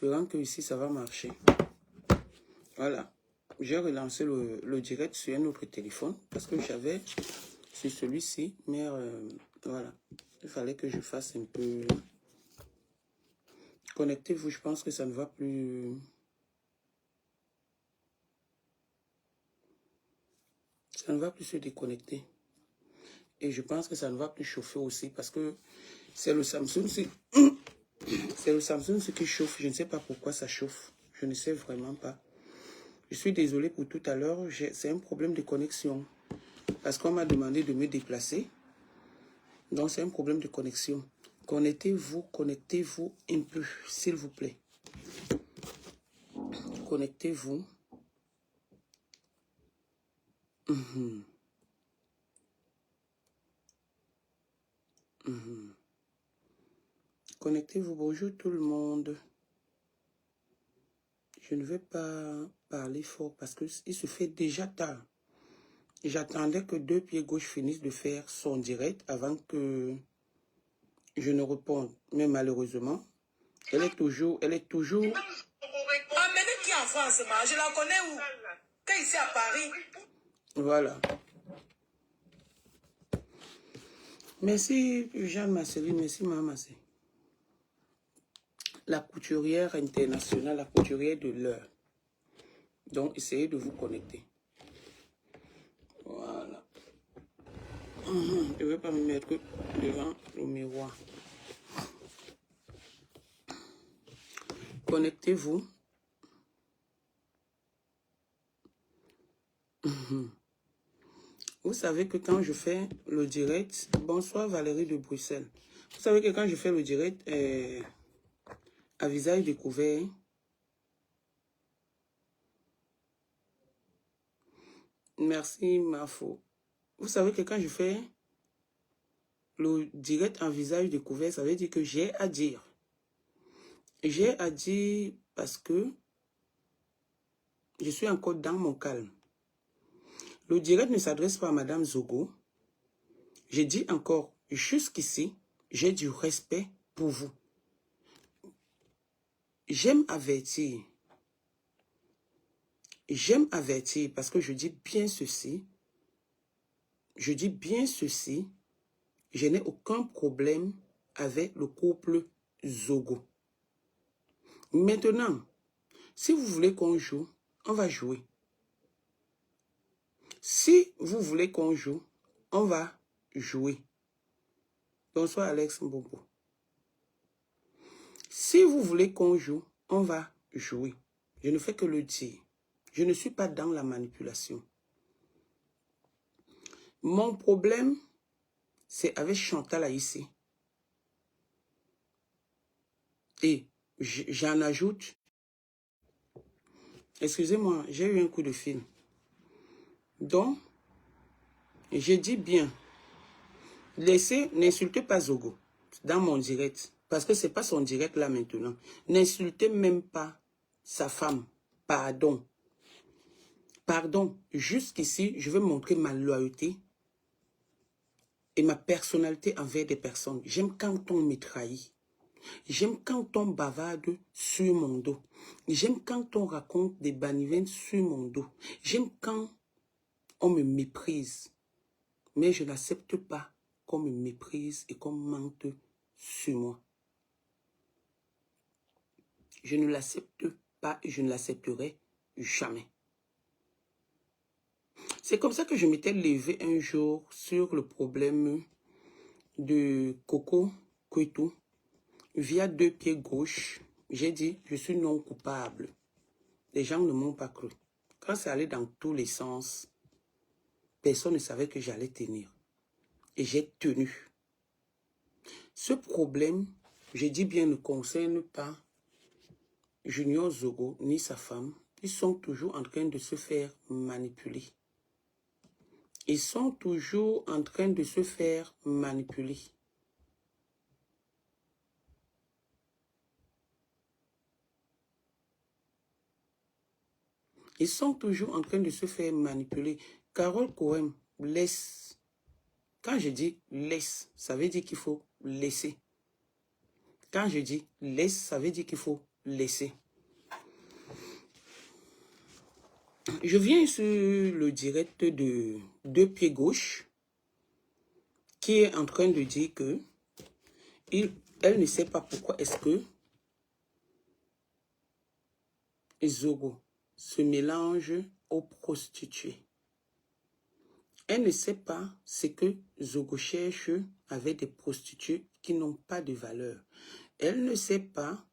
espérant que ici ça va marcher. Voilà. J'ai relancé le direct sur un autre téléphone parce que j'avais sur celui-ci, mais voilà. Il fallait que je fasse un peu... Connectez-vous, je pense que ça ne va plus... Ça ne va plus se déconnecter. Et je pense que ça ne va plus chauffer aussi parce que c'est le Samsung. C'est le Samsung ce qui chauffe. Je ne sais pas pourquoi ça chauffe. Je ne sais vraiment pas. Je suis désolé pour tout à l'heure. C'est un problème de connexion. Parce qu'on m'a demandé de me déplacer. Donc c'est un problème de connexion. Connectez-vous un peu, s'il vous plaît. Connectez-vous. Connectez-vous. Bonjour tout le monde. Je ne vais pas parler fort parce qu'il se fait déjà tard. J'attendais que Deux Pieds Gauche finisse de faire son direct avant que je ne réponde. Mais malheureusement, elle est toujours... Amenez qui en France, je la connais où? Quand ici à Paris. Voilà. Merci Jeanne Marceline, merci Maman Massé. La couturière internationale, la couturière de l'heure. Donc, essayez de vous connecter. Voilà. Je ne vais pas me mettre devant le miroir. Connectez-vous. Vous savez que quand je fais le direct, bonsoir Valérie de Bruxelles. Vous savez que quand je fais le direct à visage découvert, merci Mafo. Vous savez que quand je fais le direct en visage découvert, ça veut dire que j'ai à dire. J'ai à dire parce que je suis encore dans mon calme. Le direct ne s'adresse pas à Madame Zogo. J'ai dit encore, jusqu'ici, j'ai du respect pour vous. J'aime avertir. J'aime avertir parce que je dis bien ceci. Je dis bien ceci. Je n'ai aucun problème avec le couple Zogo. Maintenant, si vous voulez qu'on joue, on va jouer. Si vous voulez qu'on joue, on va jouer. Bonsoir Alex Mbobo. Si vous voulez qu'on joue, on va jouer. Je ne fais que le dire. Je ne suis pas dans la manipulation. Mon problème, c'est avec Chantal Aïssé. Et j'en ajoute. Excusez-moi, j'ai eu un coup de fil. Donc, je dis bien, n'insultez pas Zogo dans mon direct. Parce que ce n'est pas son direct là maintenant. N'insultez même pas sa femme. Pardon. Pardon. Jusqu'ici, je veux montrer ma loyauté et ma personnalité envers des personnes. J'aime quand on me trahit. J'aime quand on bavarde sur mon dos. J'aime quand on raconte des banivenes sur mon dos. J'aime quand on me méprise. Mais je n'accepte pas qu'on me méprise et qu'on mente sur moi. Je ne l'accepte pas et je ne l'accepterai jamais. C'est comme ça que je m'étais levé un jour sur le problème de Coco Kouetou. Via Deux Pieds Gauche, j'ai dit, je suis non coupable. Les gens ne m'ont pas cru. Quand ça allait dans tous les sens, personne ne savait que j'allais tenir. Et j'ai tenu. Ce problème, je dis bien, ne concerne pas Junior Zogo ni sa femme. Ils sont toujours en train de se faire manipuler. Ils sont toujours en train de se faire manipuler. Ils sont toujours en train de se faire manipuler. Carole Cohen laisse. Quand je dis laisse, ça veut dire qu'il faut laisser. Quand je dis laisse, ça veut dire qu'il faut laisser. Je viens sur le direct de Deux Pieds Gauche qui est en train de dire que elle ne sait pas pourquoi est-ce que Zogo se mélange aux prostituées. Elle ne sait pas ce que Zogo cherche avec des prostituées qui n'ont pas de valeur. Elle ne sait pas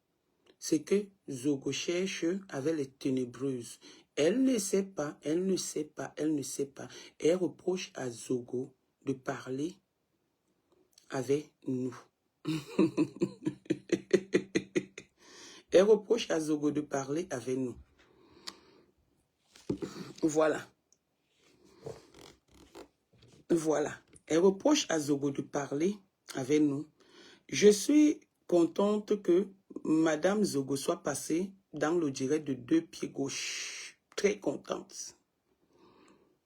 ce que Zogo cherche avec les ténébreuses. Elle ne sait pas, elle ne sait pas, elle ne sait pas. Elle reproche à Zogo de parler avec nous. Elle reproche à Zogo de parler avec nous. Voilà. Voilà. Elle reproche à Zogo de parler avec nous. Je suis contente que Madame Zogo soit passée dans le direct de Deux Pieds Gauche. Très contente.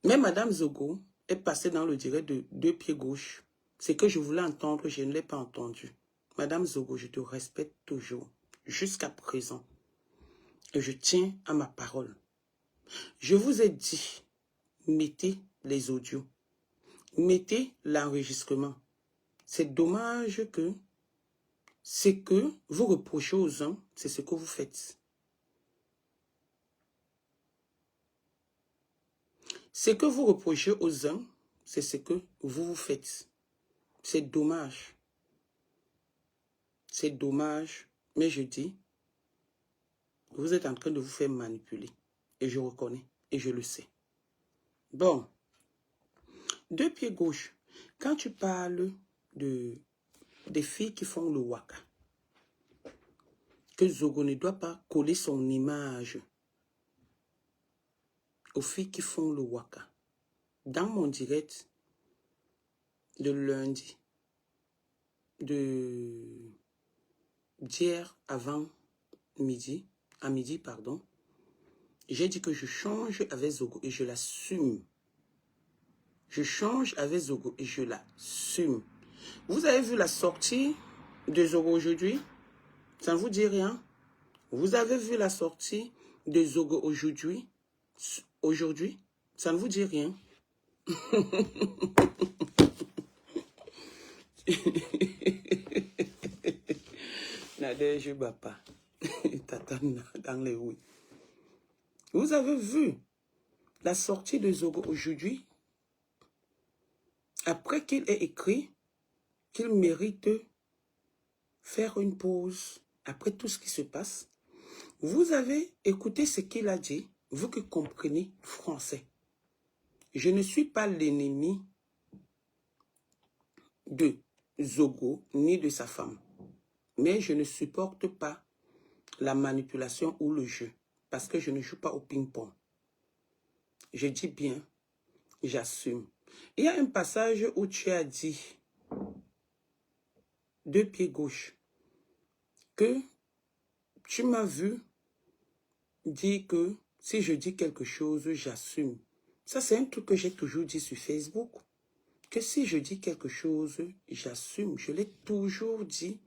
Mais Madame Zogo est passée dans le direct de Deux Pieds Gauche. Ce que je voulais entendre, je ne l'ai pas entendu. Madame Zogo, je te respecte toujours, jusqu'à présent. Et je tiens à ma parole. Je vous ai dit, mettez les audios. Mettez l'enregistrement. C'est dommage que ce que vous reprochez aux uns, c'est ce que vous faites. Ce que vous reprochez aux uns, c'est ce que vous faites. C'est dommage. C'est dommage, mais je dis, vous êtes en train de vous faire manipuler. Et je reconnais, et je le sais. Bon. Deux Pieds Gauche. Quand tu parles des filles qui font le waka, que Zogo ne doit pas coller son image aux filles qui font le waka. Dans mon direct de lundi, d'hier avant midi, à midi, pardon, j'ai dit que je change avec Zogo et je l'assume. Je change avec Zogo et je l'assume. Vous avez vu la sortie de Zogo aujourd'hui? Ça ne vous dit rien? Vous avez vu la sortie de Zogo aujourd'hui? Ça ne vous dit rien? Nadège je bats pas. Dans les oui. Vous avez vu la sortie de Zogo aujourd'hui? Après qu'il ait écrit qu'il mérite faire une pause après tout ce qui se passe, vous avez écouté ce qu'il a dit, vous qui comprenez français. Je ne suis pas l'ennemi de Zogo ni de sa femme, mais je ne supporte pas la manipulation ou le jeu, parce que je ne joue pas au ping-pong. Je dis bien, j'assume. Il y a un passage où tu as dit, Deux Pieds Gauche, que tu m'as vu dire que si je dis quelque chose, j'assume. Ça, c'est un truc que j'ai toujours dit sur Facebook. Que si je dis quelque chose, j'assume. Je l'ai toujours dit.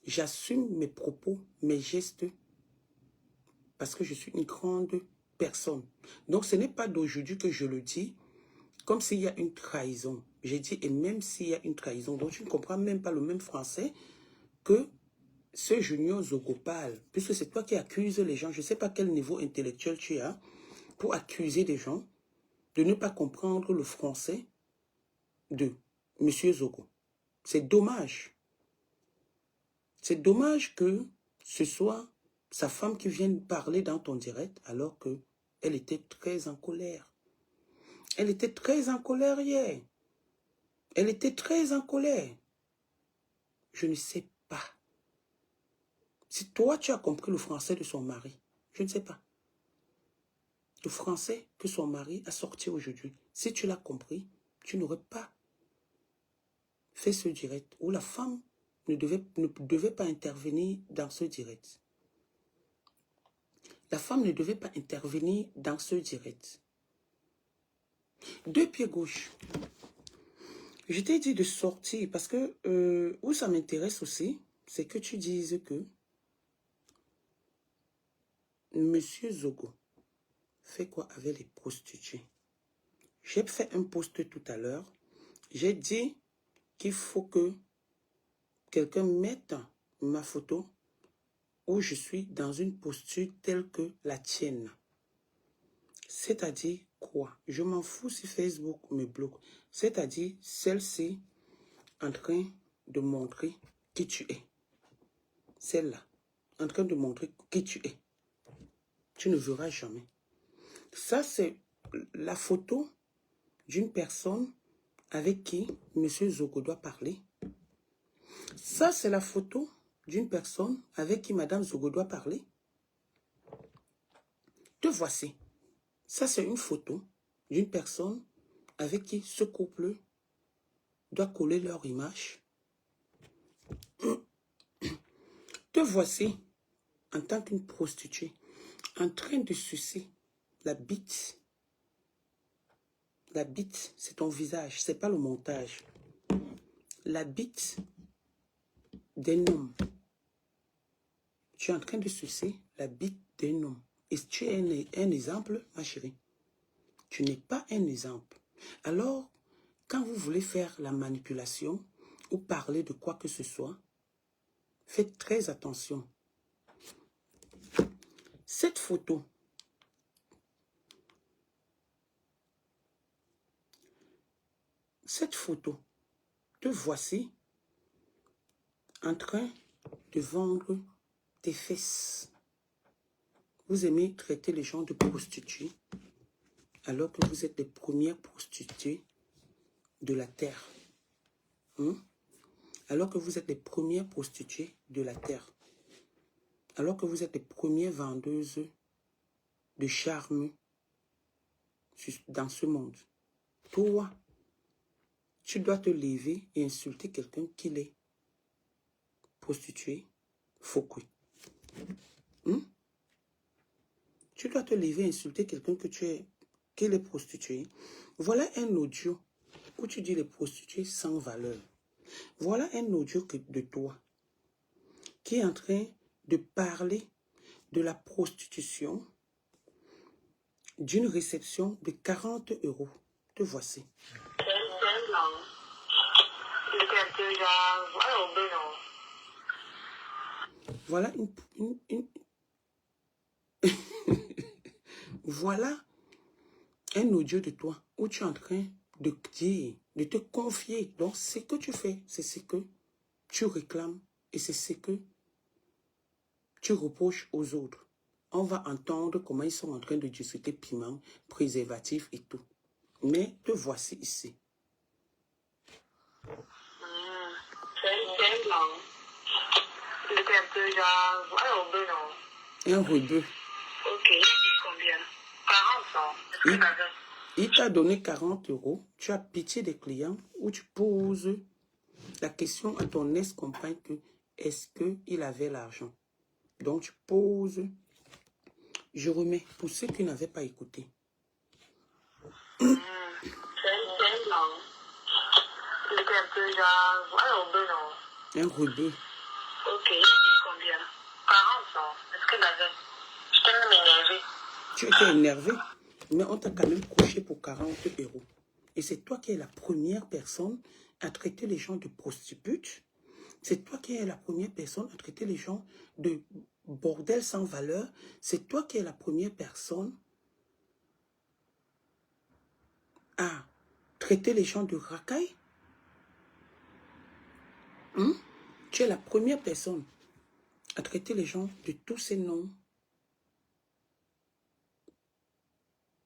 J'assume mes propos, mes gestes. Parce que je suis une grande personne. Donc, ce n'est pas d'aujourd'hui que je le dis. Comme s'il y a une trahison. J'ai dit, et même s'il y a une trahison, donc tu ne comprends même pas le même français que ce Junior Zogo parle. Puisque c'est toi qui accuses les gens. Je ne sais pas quel niveau intellectuel tu as pour accuser des gens de ne pas comprendre le français de M. Zogo. C'est dommage. C'est dommage que ce soit sa femme qui vienne parler dans ton direct alors qu'elle était très en colère. Elle était très en colère hier. Elle était très en colère. Je ne sais pas. Si toi, tu as compris le français de son mari, je ne sais pas. Le français que son mari a sorti aujourd'hui, si tu l'as compris, tu n'aurais pas fait ce direct où la femme ne devait pas intervenir dans ce direct. La femme ne devait pas intervenir dans ce direct. Deux Pieds Gauche. Je t'ai dit de sortir parce que où ça m'intéresse aussi, c'est que tu dises que Monsieur Zogo fait quoi avec les prostituées? J'ai fait un post tout à l'heure. J'ai dit qu'il faut que quelqu'un mette ma photo où je suis dans une posture telle que la tienne. C'est-à-dire quoi? Je m'en fous si Facebook me bloque. C'est-à-dire celle-ci en train de montrer qui tu es. Celle-là, en train de montrer qui tu es. Tu ne verras jamais. Ça, c'est la photo d'une personne avec qui M. Zogo doit parler. Ça, c'est la photo d'une personne avec qui Mme Zogo doit parler. Te voici. Ça, c'est une photo d'une personne avec qui ce couple doit coller leur image. Te voici en tant qu'une prostituée en train de sucer la bite. La bite, c'est ton visage, c'est pas le montage. La bite d'un homme. Tu es en train de sucer la bite d'un homme. Et tu es un exemple, ma chérie. Tu n'es pas un exemple. Alors, quand vous voulez faire la manipulation ou parler de quoi que ce soit, faites très attention. Cette photo, te voici en train de vendre tes fesses. Vous aimez traiter les gens de prostituées alors que vous êtes les premières prostituées de la terre. Alors que vous êtes les premières prostituées de la terre. Alors que vous êtes les premières vendeuses de charme dans ce monde. Toi, tu dois te lever et insulter quelqu'un qui l'est prostitué, faux. Tu dois te lever et insulter quelqu'un qui est prostitué. Voilà un audio où tu dis les prostituées sans valeur. Voilà un audio de toi qui est en train de parler de la prostitution d'une réception de 40 €. Te voici. Voilà voilà un audio de toi où tu es en train de dire, de te confier. Donc, ce que tu fais, c'est ce que tu réclames et c'est ce que tu reproches aux autres. On va entendre comment ils sont en train de discuter piment, préservatif et tout. Mais te voici ici. Un rebeu. Ok, combien? 40 ans. Il t'a donné 40 €. Tu as pitié des clients ou tu poses la question à ton ex-compagne que est-ce qu'il avait l'argent? Donc tu poses. Je remets pour ceux qui n'avaient pas écouté. Un rebeu. Ok, combien? 40 ans. Est-ce qu'il avait? Je t'ai même énervé. Tu étais énervé, mais on t'a quand même couché pour 40 €. Et c'est toi qui es la première personne à traiter les gens de prostitutes. C'est toi qui es la première personne à traiter les gens de bordel sans valeur. C'est toi qui es la première personne à traiter les gens de racailles. Tu es la première personne à traiter les gens de tous ces noms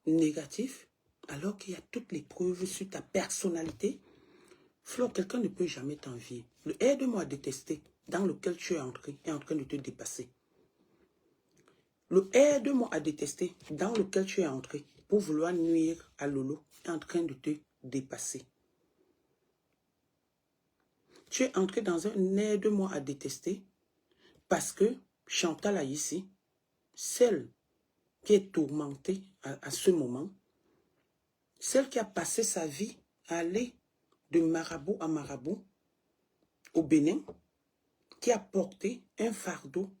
négatifs, alors qu'il y a toutes les preuves sur ta personnalité. Flo, quelqu'un ne peut jamais t'envier. Le aide-moi à détester dans lequel tu es entré est en train de te dépasser. Le aide-moi à détester dans lequel tu es entré pour vouloir nuire à Lolo est en train de te dépasser. Tu es entré dans un aide-moi à détester parce que Chantal a ici, celle qui est tourmentée à ce moment, celle qui a passé sa vie à aller de marabout à marabout au Bénin, qui a porté un fardeau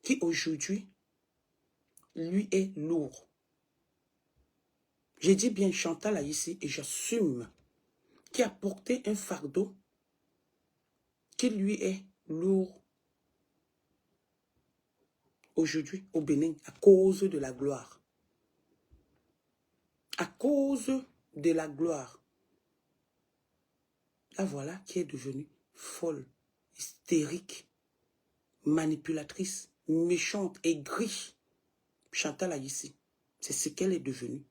qui aujourd'hui lui est lourd. J'ai dit bien Chantal là ici et j'assume qui a porté un fardeau qui lui est lourd aujourd'hui au Bénin à cause de la gloire. À cause de la gloire. La voilà qui est devenue folle, hystérique, manipulatrice, méchante, aigrie. Chantal là ici. C'est ce qu'elle est devenue.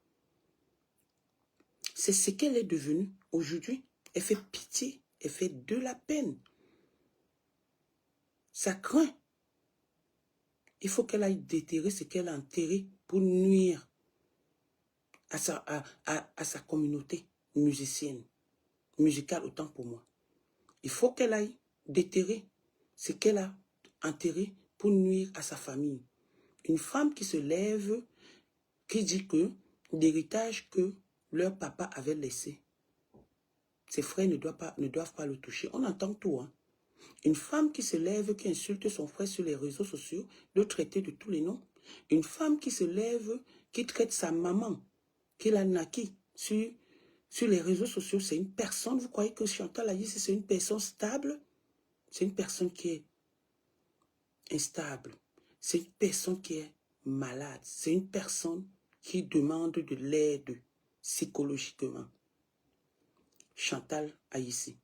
C'est ce qu'elle est devenue aujourd'hui. Elle fait pitié, elle fait de la peine. Ça craint. Il faut qu'elle aille déterrer ce qu'elle a enterré pour nuire à sa communauté musicienne, musicale autant pour moi. Il faut qu'elle aille déterrer ce qu'elle a enterré pour nuire à sa famille. Une femme qui se lève, qui dit que l'héritage que leur papa avait laissé, ses frères ne doivent pas le toucher. On entend tout, hein. Une femme qui se lève, qui insulte son frère sur les réseaux sociaux, le traiter de tous les noms. Une femme qui se lève, qui traite sa maman, qui l'a naquie sur les réseaux sociaux. C'est une personne, vous croyez que Chantal Aïssi, c'est une personne stable? C'est une personne qui est instable. C'est une personne qui est malade. C'est une personne qui demande de l'aide psychologiquement. Chantal Aïssi.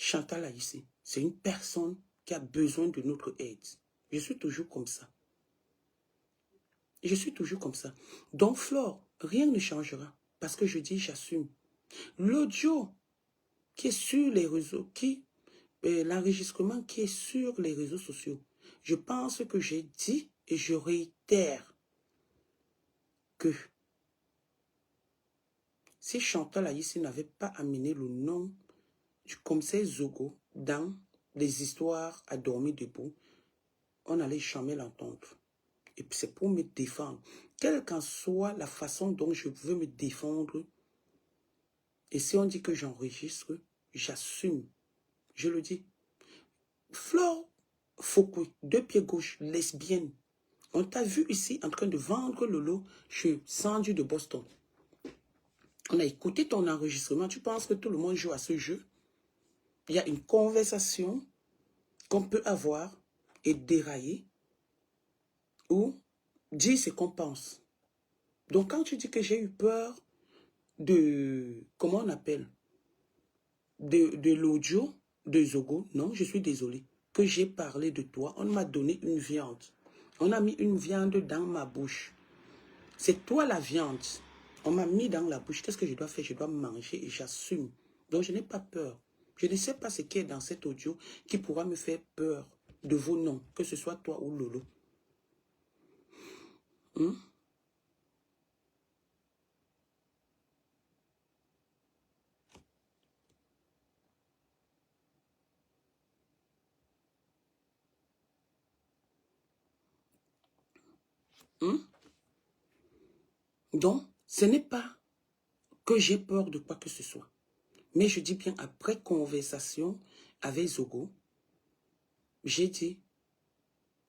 Chantal Aïssi, c'est une personne qui a besoin de notre aide. Je suis toujours comme ça. Je suis toujours comme ça. Donc, Flore, rien ne changera. Parce que je dis, j'assume. L'audio qui est sur les réseaux, l'enregistrement qui est sur les réseaux sociaux, je pense que j'ai dit et je réitère que si Chantal Aïssi n'avait pas amené le nom du commissaire Zogo dans les histoires à dormir debout, on n'allait jamais l'entendre. Et puis c'est pour me défendre. Quelle qu'en soit la façon dont je veux me défendre, et si on dit que j'enregistre, j'assume. Je le dis. Flore Fokui, 2 pieds gauche, lesbienne. On t'a vu ici en train de vendre le lot chez Sandy de Boston. On a écouté ton enregistrement. Tu penses que tout le monde joue à ce jeu? Il y a une conversation qu'on peut avoir et dérailler ou dire ce qu'on pense. Donc quand tu dis que j'ai eu peur de, comment on appelle, de l'audio de Zogo, non, je suis désolé, que j'ai parlé de toi, on m'a donné une viande. On a mis une viande dans ma bouche. C'est toi la viande. On m'a mis dans la bouche. Qu'est-ce que je dois faire? Je dois manger et j'assume. Donc je n'ai pas peur. Je ne sais pas ce qui est dans cet audio qui pourra me faire peur de vos noms, que ce soit toi ou Lolo. Donc, ce n'est pas que j'ai peur de quoi que ce soit. Mais je dis bien, après conversation avec Zogo, j'ai dit,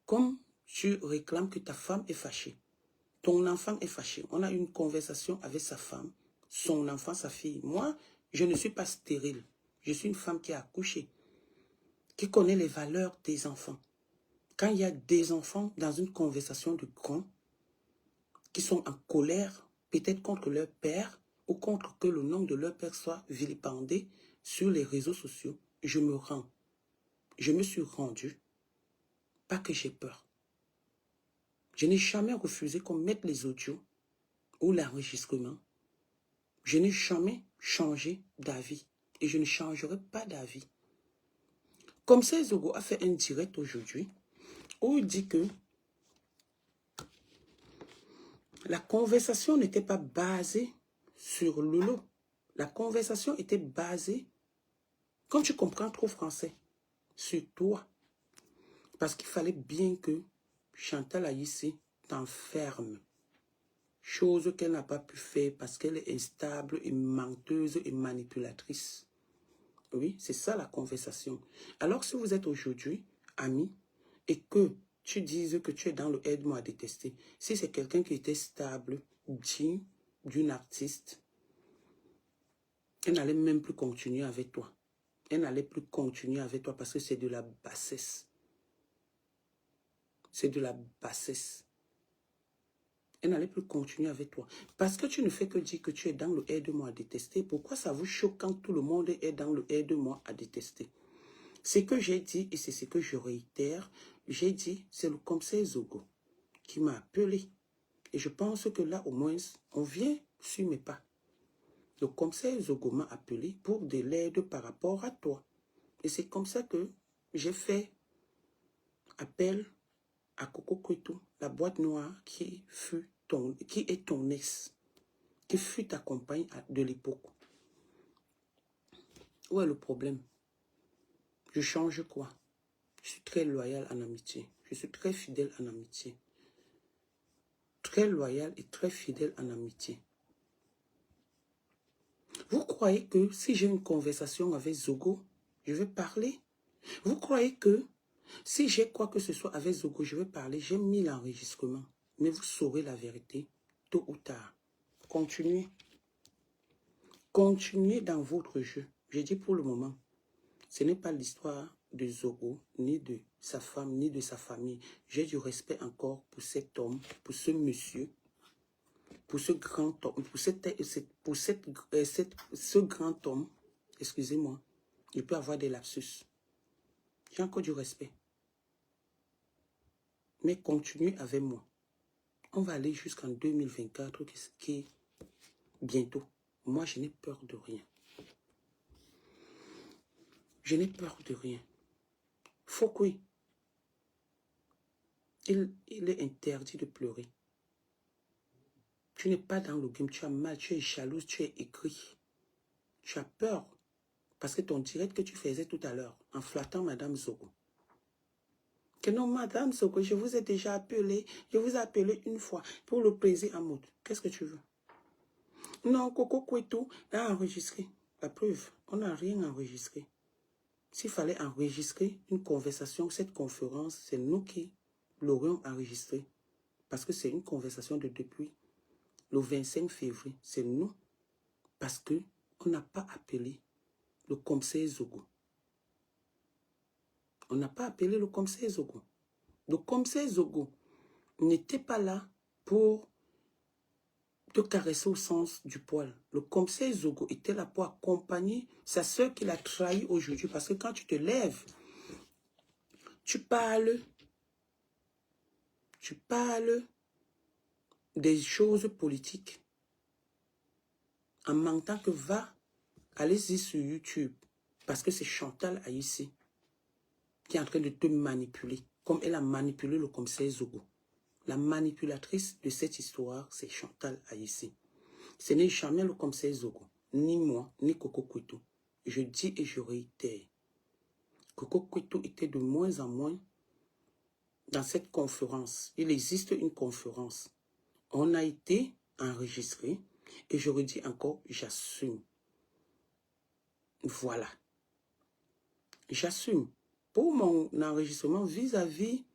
comme tu réclames que ta femme est fâchée, ton enfant est fâché, on a eu une conversation avec sa femme, son enfant, sa fille. Moi, je ne suis pas stérile. Je suis une femme qui a accouché, qui connaît les valeurs des enfants. Quand il y a des enfants dans une conversation de grands, qui sont en colère, peut-être contre leur père, ou contre que le nom de leur père soit vilipendé sur les réseaux sociaux, je me rends. Je me suis rendu. Pas que j'ai peur. Je n'ai jamais refusé qu'on mette les audios ou l'enregistrement. Je n'ai jamais changé d'avis. Et je ne changerai pas d'avis. Comme ça, Zogo a fait un direct aujourd'hui où il dit que la conversation n'était pas basée sur Lolo. La conversation était basée, quand tu comprends trop français, sur toi. Parce qu'il fallait bien que Chantal Aïssi t'enferme. Chose qu'elle n'a pas pu faire parce qu'elle est instable et menteuse et manipulatrice. Oui, c'est ça la conversation. Alors si vous êtes aujourd'hui amis et que tu dises que tu es dans le aide-moi à détester. Si c'est quelqu'un qui était stable, digne d'une artiste, elle n'allait même plus continuer avec toi. Elle n'allait plus continuer avec toi parce que c'est de la bassesse. C'est de la bassesse. Elle n'allait plus continuer avec toi. Parce que tu ne fais que dire que tu es dans le aide-moi à détester. Pourquoi ça vous choque quand tout le monde est dans le aide-moi à détester? Ce que j'ai dit, et c'est ce que je réitère, j'ai dit, c'est le commissaire Zogo qui m'a appelé. Et je pense que là, au moins, on vient sur mes pas. Le commissaire Zogo m'a appelé pour de l'aide par rapport à toi. Et c'est comme ça que j'ai fait appel à Coco Kwetu, la boîte noire qui est ton ex, qui fut ta compagne de l'époque. Où est le problème? Je change quoi? Je suis très loyal en amitié. Je suis très fidèle en amitié. Très loyal et très fidèle en amitié. Vous croyez que si j'ai une conversation avec Zogo, je vais parler? Vous croyez que si j'ai quoi que ce soit avec Zogo, je vais parler? J'ai mis l'enregistrement. Mais vous saurez la vérité, tôt ou tard. Continuez. Continuez dans votre jeu. Je dis pour le moment, ce n'est pas l'histoire de Zogo, ni de sa femme, ni de sa famille. J'ai du respect encore pour cet homme, pour ce monsieur, pour ce grand homme, ce grand homme. Excusez-moi, il peut avoir des lapsus. J'ai encore du respect. Mais continuez avec moi. On va aller jusqu'en 2024, qui est bientôt. Moi, je n'ai peur de rien. Je n'ai peur de rien. Fokui, il est interdit de pleurer. Tu n'es pas dans le game, tu as mal, tu es jalouse, tu es aigri. Tu as peur. Parce que ton direct que tu faisais tout à l'heure, en flattant Madame Zogo. Que non, Madame Zogo, je vous ai déjà appelé. Je vous ai appelé une fois pour le plaisir en mode. Qu'est-ce que tu veux? Non, Coco Kwetu a enregistré. La preuve, on n'a rien enregistré. S'il fallait enregistrer une conversation, cette conférence, c'est nous qui l'aurions enregistrée. Parce que c'est une conversation de depuis le 25 février. C'est nous. Parce qu'on n'a pas appelé le commissaire Zogo. On n'a pas appelé le commissaire Zogo. Le commissaire Zogo n'était pas là pour te caresser au sens du poil. Le commissaire Zogo était là pour accompagner sa soeur qui l'a trahi aujourd'hui. Parce que quand tu te lèves, tu parles des choses politiques en mentant que va, allez-y sur YouTube. Parce que c'est Chantal Aïssi qui est en train de te manipuler, comme elle a manipulé le commissaire Zogo. La manipulatrice de cette histoire, c'est Chantal Aïssi. Ce n'est jamais le commissaire Zogo, ni moi, ni Coco Kwetu. Je dis et je réitère. Coco Kwetu était de moins en moins dans cette conférence. Il existe une conférence. On a été enregistré et je redis encore, j'assume. Voilà. J'assume. Pour mon enregistrement vis-à-vis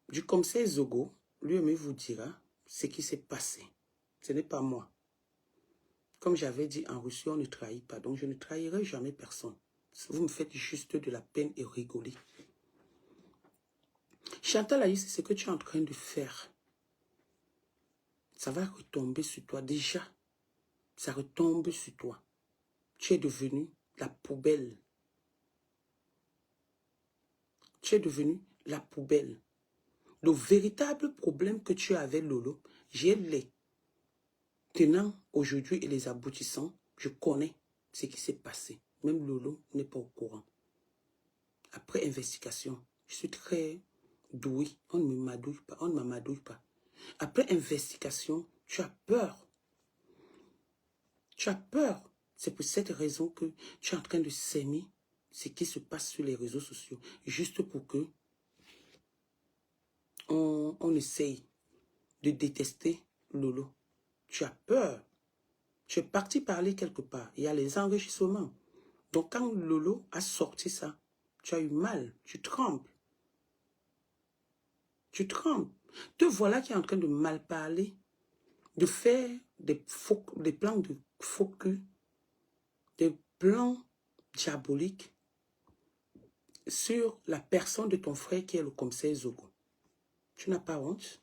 du commissaire Zogo, lui-même vous dira ce qui s'est passé. Ce n'est pas moi. Comme j'avais dit en Russie, on ne trahit pas. Donc je ne trahirai jamais personne. Vous me faites juste de la peine et rigoler. Chantal Aïssi, c'est ce que tu es en train de faire. Ça va retomber sur toi. Déjà, ça retombe sur toi. Tu es devenu la poubelle. Tu es devenu la poubelle. Le véritable problème que tu as avec Lolo, j'ai les tenants aujourd'hui et les aboutissants. Je connais ce qui s'est passé. Même Lolo n'est pas au courant. Après investigation, je suis très doué. On ne m'amadouille pas. On ne m'amadouille pas. Après investigation, tu as peur. Tu as peur. C'est pour cette raison que tu es en train de s'aimer ce qui se passe sur les réseaux sociaux. Juste pour que on essaye de détester Lolo. Tu as peur. Tu es parti parler quelque part. Il y a les enrichissements. Donc quand Lolo a sorti ça, tu as eu mal. Tu trembles. Tu trembles. Te voilà qui est en train de mal parler, de faire des plans de faux cul, des plans diaboliques sur la personne de ton frère qui est le commissaire Zogo. Tu n'as pas honte?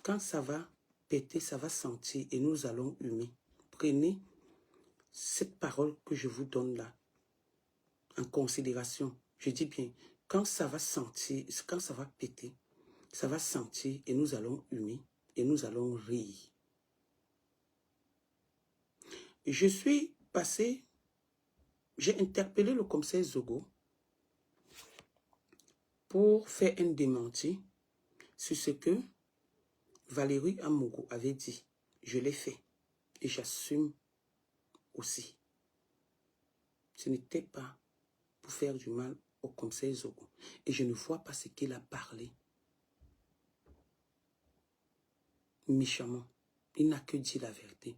Quand ça va péter, ça va sentir et nous allons humer. Prenez cette parole que je vous donne là en considération. Je dis bien, quand ça va sentir, quand ça va péter, ça va sentir et nous allons humer et nous allons rire. Je suis passé, j'ai interpellé le commissaire Zogo pour faire un démenti sur ce que Valérie Amogo avait dit. Je l'ai fait et j'assume aussi. Ce n'était pas pour faire du mal au commissaire Zogo. Et je ne vois pas ce qu'il a parlé. Méchamment. Il n'a que dit la vérité.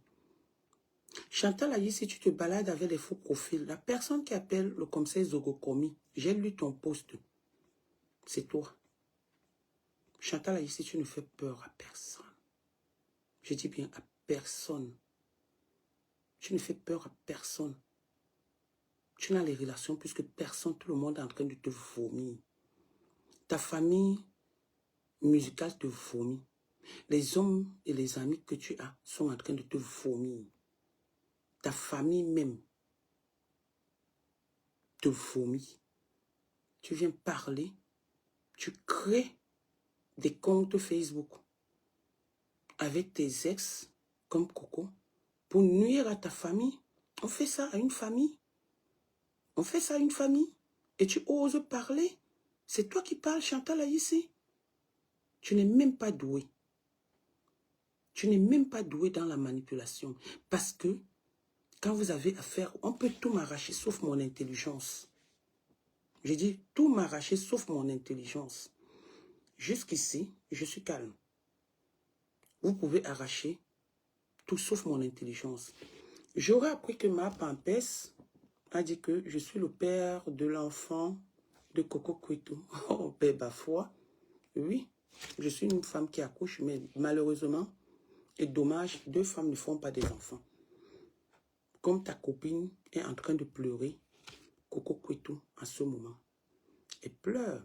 Chantal a dit, si tu te balades avec les faux profils, la personne qui appelle le commissaire Zogo commis, j'ai lu ton post. C'est toi. Chantal a dit, si tu ne fais peur à personne. Je dis bien à personne. Tu ne fais peur à personne. Tu n'as les relations puisque personne, tout le monde est en train de te vomir. Ta famille musicale te vomit. Les hommes et les amis que tu as sont en train de te vomir. Ta famille même te vomit. Tu viens parler, tu crées des comptes Facebook avec tes ex comme Coco pour nuire à ta famille. On fait ça à une famille. On fait ça à une famille. Et tu oses parler. C'est toi qui parles, Chantal ici. Tu n'es même pas doué. Tu n'es même pas doué dans la manipulation. Parce que quand vous avez affaire, on peut tout m'arracher sauf mon intelligence. J'ai dit tout m'arracher sauf mon intelligence. Jusqu'ici, je suis calme. Vous pouvez arracher tout sauf mon intelligence. J'aurais appris que ma pampesse a dit que je suis le père de l'enfant de Coco Cueto. Oh, ben, ma foi. Oui, je suis une femme qui accouche, mais malheureusement, et dommage, 2 femmes ne font pas des enfants. Comme ta copine est en train de pleurer, Coco Cueto, en ce moment. Elle pleure.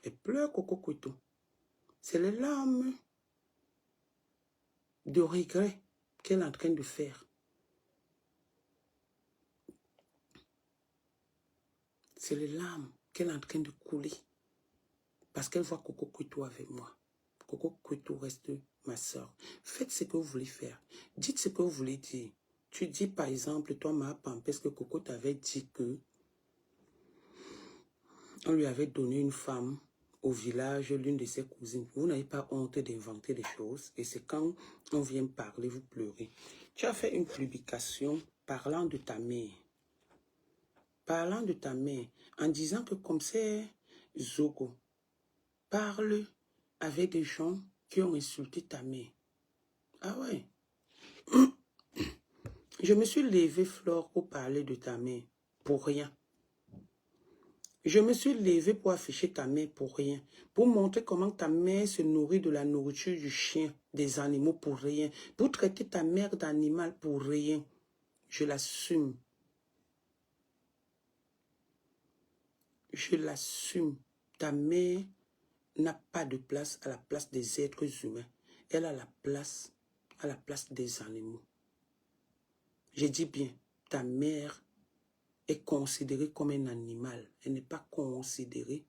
Elle pleure, Coco Cueto. C'est les larmes de regret qu'elle est en train de faire. C'est les larmes qu'elle est en train de couler. Parce qu'elle voit Coco Cueto avec moi. Coco Cueto reste ma soeur. Faites ce que vous voulez faire. Dites ce que vous voulez dire. Tu dis par exemple, toi, ma pampesse, que Coco t'avait dit que on lui avait donné une femme au village, l'une de ses cousines. Vous n'avez pas honte d'inventer des choses. Et c'est quand on vient parler, vous pleurez. Tu as fait une publication parlant de ta mère. Parlant de ta mère, en disant que comme c'est Zogo, parle avec des gens qui ont insulté ta mère. Ah ouais. Je me suis levée, Flore, pour parler de ta mère. Pour rien. Je me suis levée pour afficher ta mère pour rien. Pour montrer comment ta mère se nourrit de la nourriture du chien, des animaux pour rien. Pour traiter ta mère d'animal pour rien. Je l'assume. Je l'assume. Ta mère n'a pas de place à la place des êtres humains. Elle a la place à la place des animaux. Je dis bien, ta mère est considérée comme un animal. Elle n'est pas considérée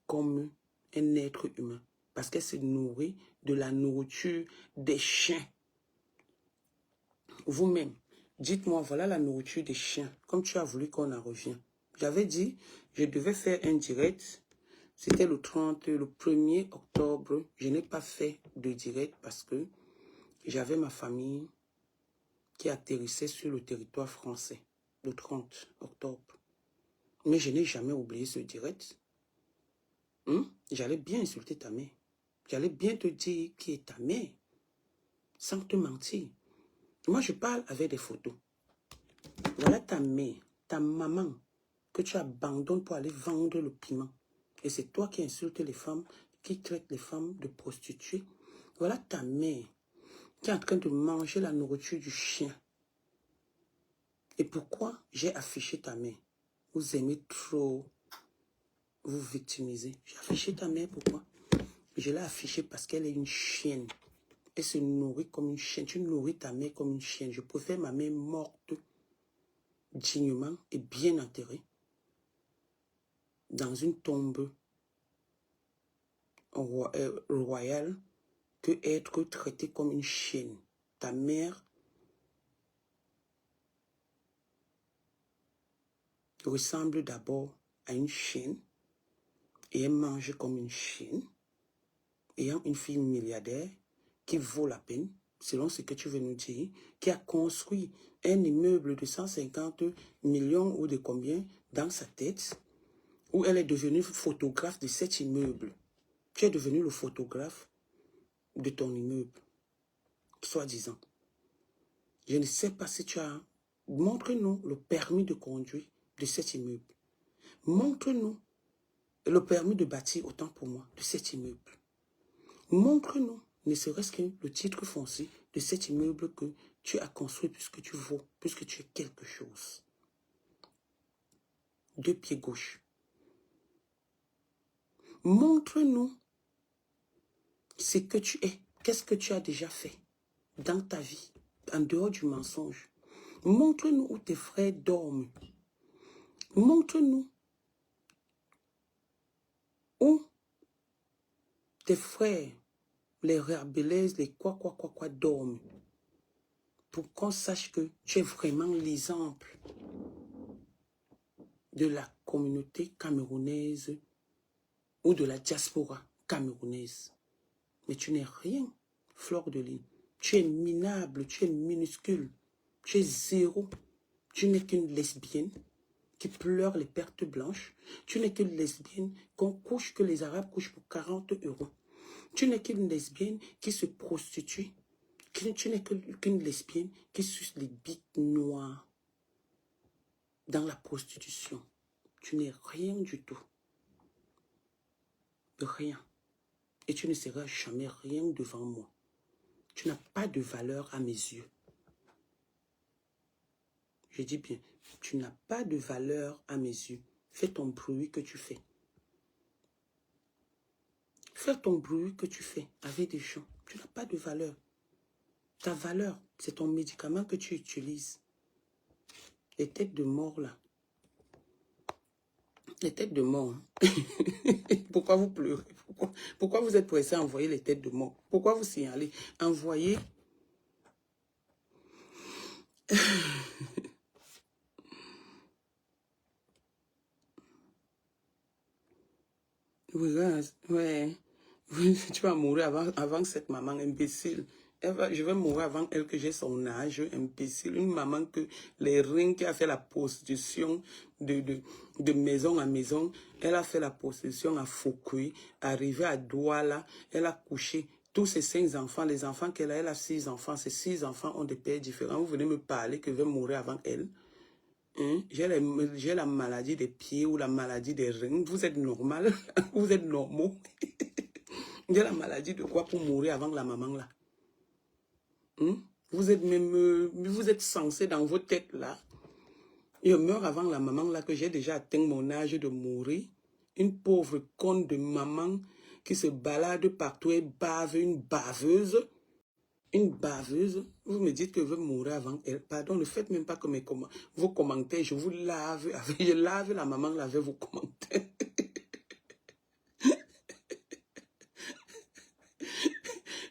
comme un être humain. Parce qu'elle se nourrit de la nourriture des chiens. Vous-même, dites-moi, voilà la nourriture des chiens. Comme tu as voulu qu'on en revienne. J'avais dit, je devais faire un direct. C'était le 1er octobre. Je n'ai pas fait de direct parce que j'avais ma famille qui atterrissait sur le territoire français. Le 30 octobre. Mais je n'ai jamais oublié ce direct. J'allais bien insulter ta mère. J'allais bien te dire qui est ta mère. Sans te mentir. Moi, je parle avec des photos. Voilà ta mère, ta maman, que tu abandonnes pour aller vendre le piment. Et c'est toi qui insultes les femmes, qui traites les femmes de prostituées. Voilà ta mère qui est en train de manger la nourriture du chien. Et pourquoi j'ai affiché ta mère? Vous aimez trop vous victimiser. J'ai affiché ta mère, pourquoi? Je l'ai affichée parce qu'elle est une chienne. Elle se nourrit comme une chienne. Tu nourris ta mère comme une chienne. Je préfère ma mère morte dignement et bien enterrée dans une tombe royale que être traitée comme une chienne. Ta mère ressemble d'abord à une chienne et elle mange comme une chienne, ayant une fille milliardaire qui vaut la peine, selon ce que tu veux nous dire, qui a construit un immeuble de 150 millions ou de combien dans sa tête, où elle est devenue photographe de cet immeuble. Tu es devenu le photographe de ton immeuble, soi-disant. Je ne sais pas si tu as... Montre-nous le permis de conduire de cet immeuble. Montre-nous le permis de bâtir, autant pour moi, de cet immeuble. Montre-nous, ne serait-ce que le titre foncier de cet immeuble que tu as construit puisque tu vaux, puisque tu es quelque chose. 2 pieds gauche. Montre-nous ce que tu es. Qu'est-ce que tu as déjà fait dans ta vie, en dehors du mensonge. Montre-nous où tes frères dorment. Montre-nous où tes frères, les rebelles, les quoi dorment. Pour qu'on sache que tu es vraiment l'exemple de la communauté camerounaise ou de la diaspora camerounaise. Mais tu n'es rien, fleur de lys. Tu es minable, tu es minuscule, tu es zéro. Tu n'es qu'une lesbienne qui pleure les pertes blanches. Tu n'es qu'une lesbienne que les Arabes couchent pour 40 €. Tu n'es qu'une lesbienne qui se prostitue. Tu n'es qu'une lesbienne qui suce les bites noires dans la prostitution. Tu n'es rien du tout. Rien. Et tu ne seras jamais rien devant moi. Tu n'as pas de valeur à mes yeux. Je dis bien, tu n'as pas de valeur à mes yeux. Fais ton bruit que tu fais. Fais ton bruit que tu fais avec des gens. Tu n'as pas de valeur. Ta valeur, c'est ton médicament que tu utilises. Les têtes de mort, là. Les têtes de mort. Pourquoi vous pleurez? Pourquoi vous êtes pressé à envoyer les têtes de mort? Pourquoi vous signalez? Envoyez. Ouais. Tu vas mourir avant cette maman imbécile. Je vais mourir avant elle que j'ai son âge, imbécile. Une maman que les rings qui a fait la prostitution de maison à maison. Elle a fait la prostitution à Foucault, arrivée à Douala. Elle a couché tous ses 5 enfants. Les enfants qu'elle a, elle a 6 enfants. Ces 6 enfants ont des pères différents. Vous venez me parler que je vais mourir avant elle. Hein? J'ai la maladie des pieds ou la maladie des reins. Vous êtes normal. Vous êtes normaux. J'ai la maladie de quoi pour mourir avant la maman là? Vous êtes censé dans vos têtes là. Je meurs avant la maman là que j'ai déjà atteint mon âge de mourir. Une pauvre conne de maman qui se balade partout et bave, une baveuse. Une baveuse. Vous me dites que je veux mourir avant elle. Pardon, ne faites même pas que vos commentaires. Je vous lave. Je lave la maman là avec vos commentaires.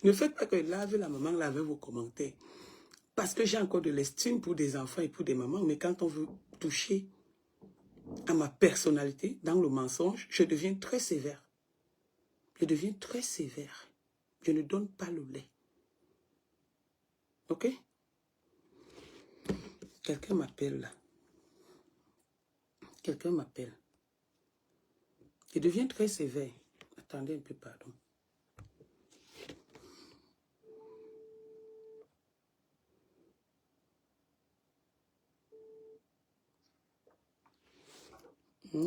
Ne faites pas que lave la maman là avec vos commentaires. Parce que j'ai encore de l'estime pour des enfants et pour des mamans. Mais quand on veut toucher à ma personnalité dans le mensonge, je deviens très sévère. Je deviens très sévère. Je ne donne pas le lait. Ok? Quelqu'un m'appelle là. Quelqu'un m'appelle. Je deviens très sévère. Attendez un peu, pardon.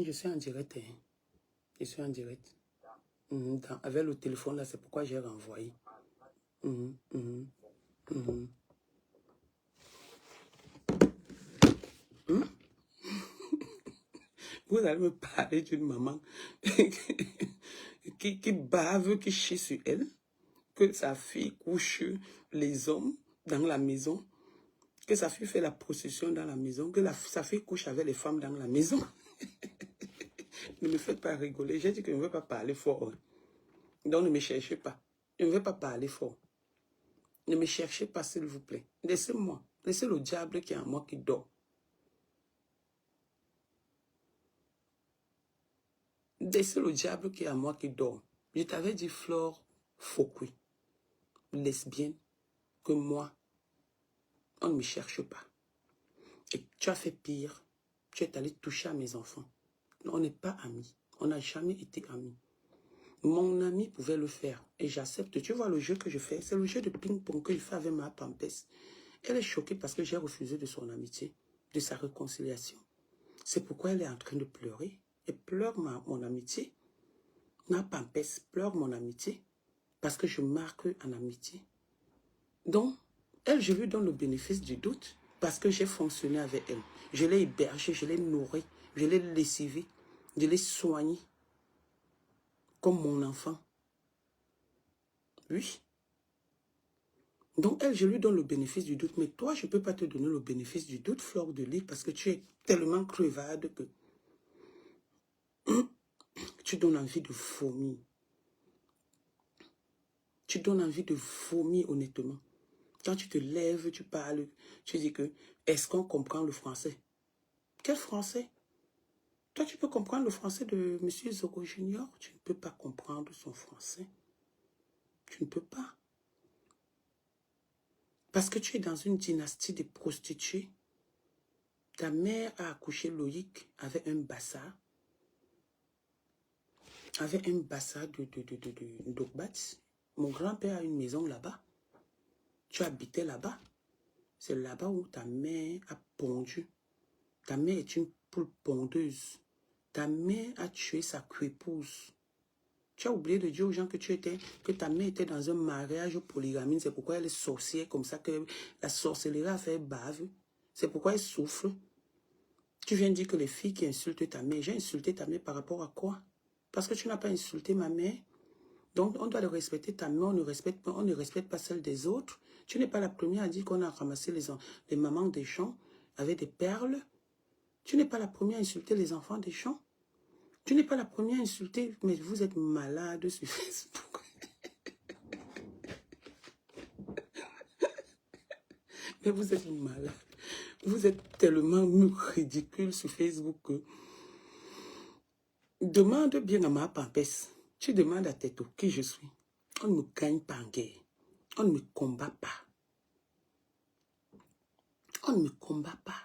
Je suis en direct. Hein. Je suis en direct. Avec le téléphone, là, c'est pourquoi j'ai renvoyé. Vous allez me parler d'une maman qui bave, qui chie sur elle, que sa fille couche les hommes dans la maison, que sa fille fait la procession dans la maison, que sa fille couche avec les femmes dans la maison. Ne me faites pas rigoler. J'ai dit que je ne veux pas parler fort. Donc ne me cherchez pas. Je ne veux pas parler fort. Ne me cherchez pas, s'il vous plaît. Laissez-moi. Laissez le diable qui est en moi qui dort. Laissez le diable qui est en moi qui dort. Je t'avais dit, Flore Fokui, lesbienne, que moi, on ne me cherche pas. Et tu as fait pire. Tu es allé toucher à mes enfants. On n'est pas amis. On n'a jamais été amis. Mon ami pouvait le faire. Et j'accepte. Tu vois le jeu que je fais, c'est le jeu de ping-pong que je fais avec ma pampesse. Elle est choquée parce que j'ai refusé de son amitié, de sa réconciliation. C'est pourquoi elle est en train de pleurer. Elle pleure mon amitié. Ma pampesse pleure mon amitié parce que je marque en amitié. Donc, elle, je lui donne le bénéfice du doute parce que j'ai fonctionné avec elle. Je l'ai hébergée, je l'ai nourrie, je l'ai lessivée, je l'ai soignée comme mon enfant. Oui. Donc, elle, je lui donne le bénéfice du doute. Mais toi, je ne peux pas te donner le bénéfice du doute, Flore de Lys, parce que tu es tellement crevade que tu donnes envie de vomir. Tu donnes envie de vomir, honnêtement. Quand tu te lèves, tu parles, tu dis que, est-ce qu'on comprend le français? Quel français? Toi, tu peux comprendre le français de M. Zogo Junior? Tu ne peux pas comprendre son français. Tu ne peux pas. Parce que tu es dans une dynastie de prostituées. Ta mère a accouché Loïc avec un bassa. Avec un bassa de Ndogbat. Mon grand-père a une maison là-bas. Tu habitais là-bas. C'est là-bas où ta mère a pondu. Ta mère est une poule pondeuse. Ta mère a tué sa épouse. Tu as oublié de dire aux gens que ta mère était dans un mariage polygamie. C'est pourquoi elle est sorcière comme ça, que la sorcellerie a fait bave. C'est pourquoi elle souffre. Tu viens de dire que les filles qui insultent ta mère, j'ai insulté ta mère par rapport à quoi? Parce que tu n'as pas insulté ma mère. Donc, on doit respecter ta mère, on ne respecte pas celle des autres. Tu n'es pas la première à dire qu'on a ramassé les mamans des champs avec des perles. Tu n'es pas la première à insulter les enfants des champs. Tu n'es pas la première à insulter, mais vous êtes malade sur Facebook. Mais vous êtes malade. Vous êtes tellement ridicule sur Facebook que... Demande bien à ma pampesse. Tu demandes à Teto qui je suis. On ne me gagne pas en guerre. On ne me combat pas. On ne me combat pas.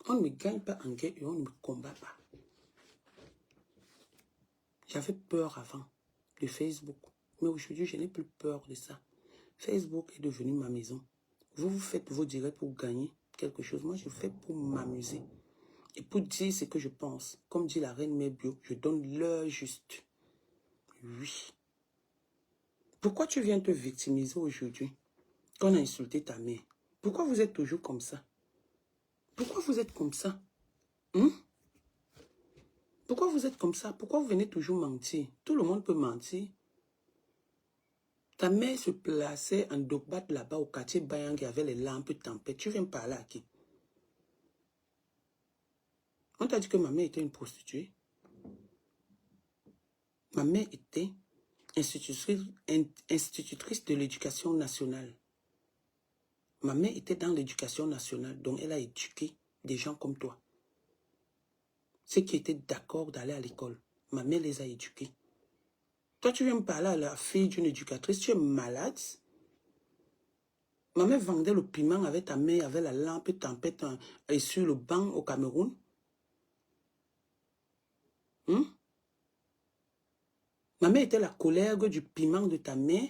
On ne me gagne pas en guerre et on ne me combat pas. J'avais peur avant de Facebook. Mais aujourd'hui, je n'ai plus peur de ça. Facebook est devenu ma maison. Vous faites vos directs pour gagner quelque chose. Moi, je fais pour m'amuser. Et pour dire ce que je pense. Comme dit la reine Mère Bio, je donne l'heure juste. Oui. Pourquoi tu viens te victimiser aujourd'hui quand on a insulté ta mère? Pourquoi vous êtes toujours comme ça? Pourquoi vous êtes comme ça? Pourquoi vous êtes comme ça? Pourquoi vous venez toujours mentir? Tout le monde peut mentir. Ta mère se plaçait en Dogbat là-bas au quartier Bayang qui avait les lampes tempête. Tu viens parler à qui? On t'a dit que ma mère était une prostituée. Ma mère était institutrice de l'éducation nationale. Ma mère était dans l'éducation nationale, donc elle a éduqué des gens comme toi. Ceux qui étaient d'accord d'aller à l'école, ma mère les a éduqués. Toi, tu viens me parler à la fille d'une éducatrice, tu es malade. Ma mère vendait le piment avec ta mère, avec la lampe tempête et sur le banc au Cameroun. Ma mère était la collègue du piment de ta mère.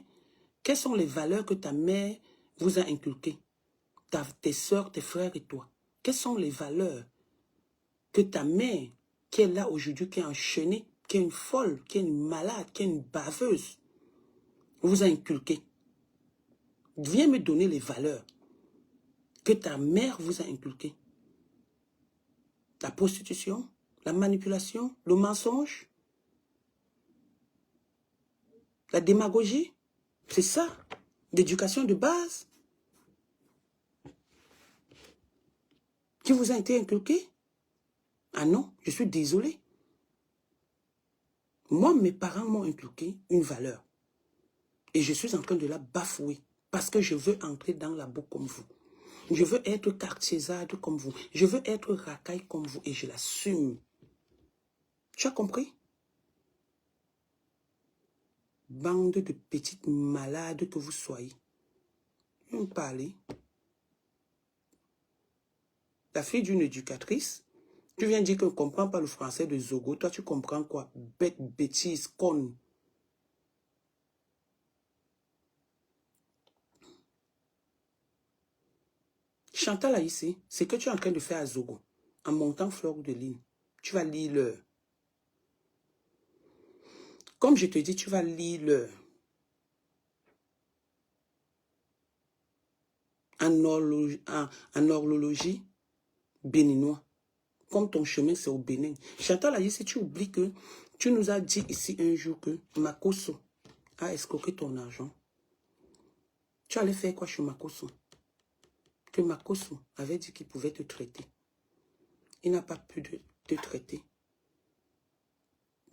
Quelles sont les valeurs que ta mère vous a inculquées? Tes soeurs, tes frères et toi. Quelles sont les valeurs que ta mère qui est là aujourd'hui, qui est enchaînée, qui est une folle, qui est une malade, qui est une baveuse, vous a inculqué. Viens me donner les valeurs que ta mère vous a inculquées. La prostitution, la manipulation, le mensonge, la démagogie, c'est ça, l'éducation de base qui vous a été inculquée. Ah non, je suis désolé. Moi, mes parents m'ont inculqué une valeur. Et je suis en train de la bafouer. Parce que je veux entrer dans la boue comme vous. Je veux être cartiésade comme vous. Je veux être racaille comme vous. Et je l'assume. Tu as compris? Bande de petites malades que vous soyez. Je vais me parler. La fille d'une éducatrice. Tu viens dire qu'on ne comprend pas le français de Zogo. Toi, tu comprends quoi? Bête, bêtise, conne. Chantal ici, c'est que tu es en train de faire à Zogo. En montant fleur de ligne. Tu vas lire l'heure. Comme je te dis, tu vas lire l'heure. En horlogie béninois. Comme ton chemin, c'est au Bénin. Chantal ici, tu oublies que tu nous as dit ici un jour que Makoso a escroqué ton argent. Tu allais faire quoi chez Makoso? Que Makoso avait dit qu'il pouvait te traiter. Il n'a pas pu te traiter.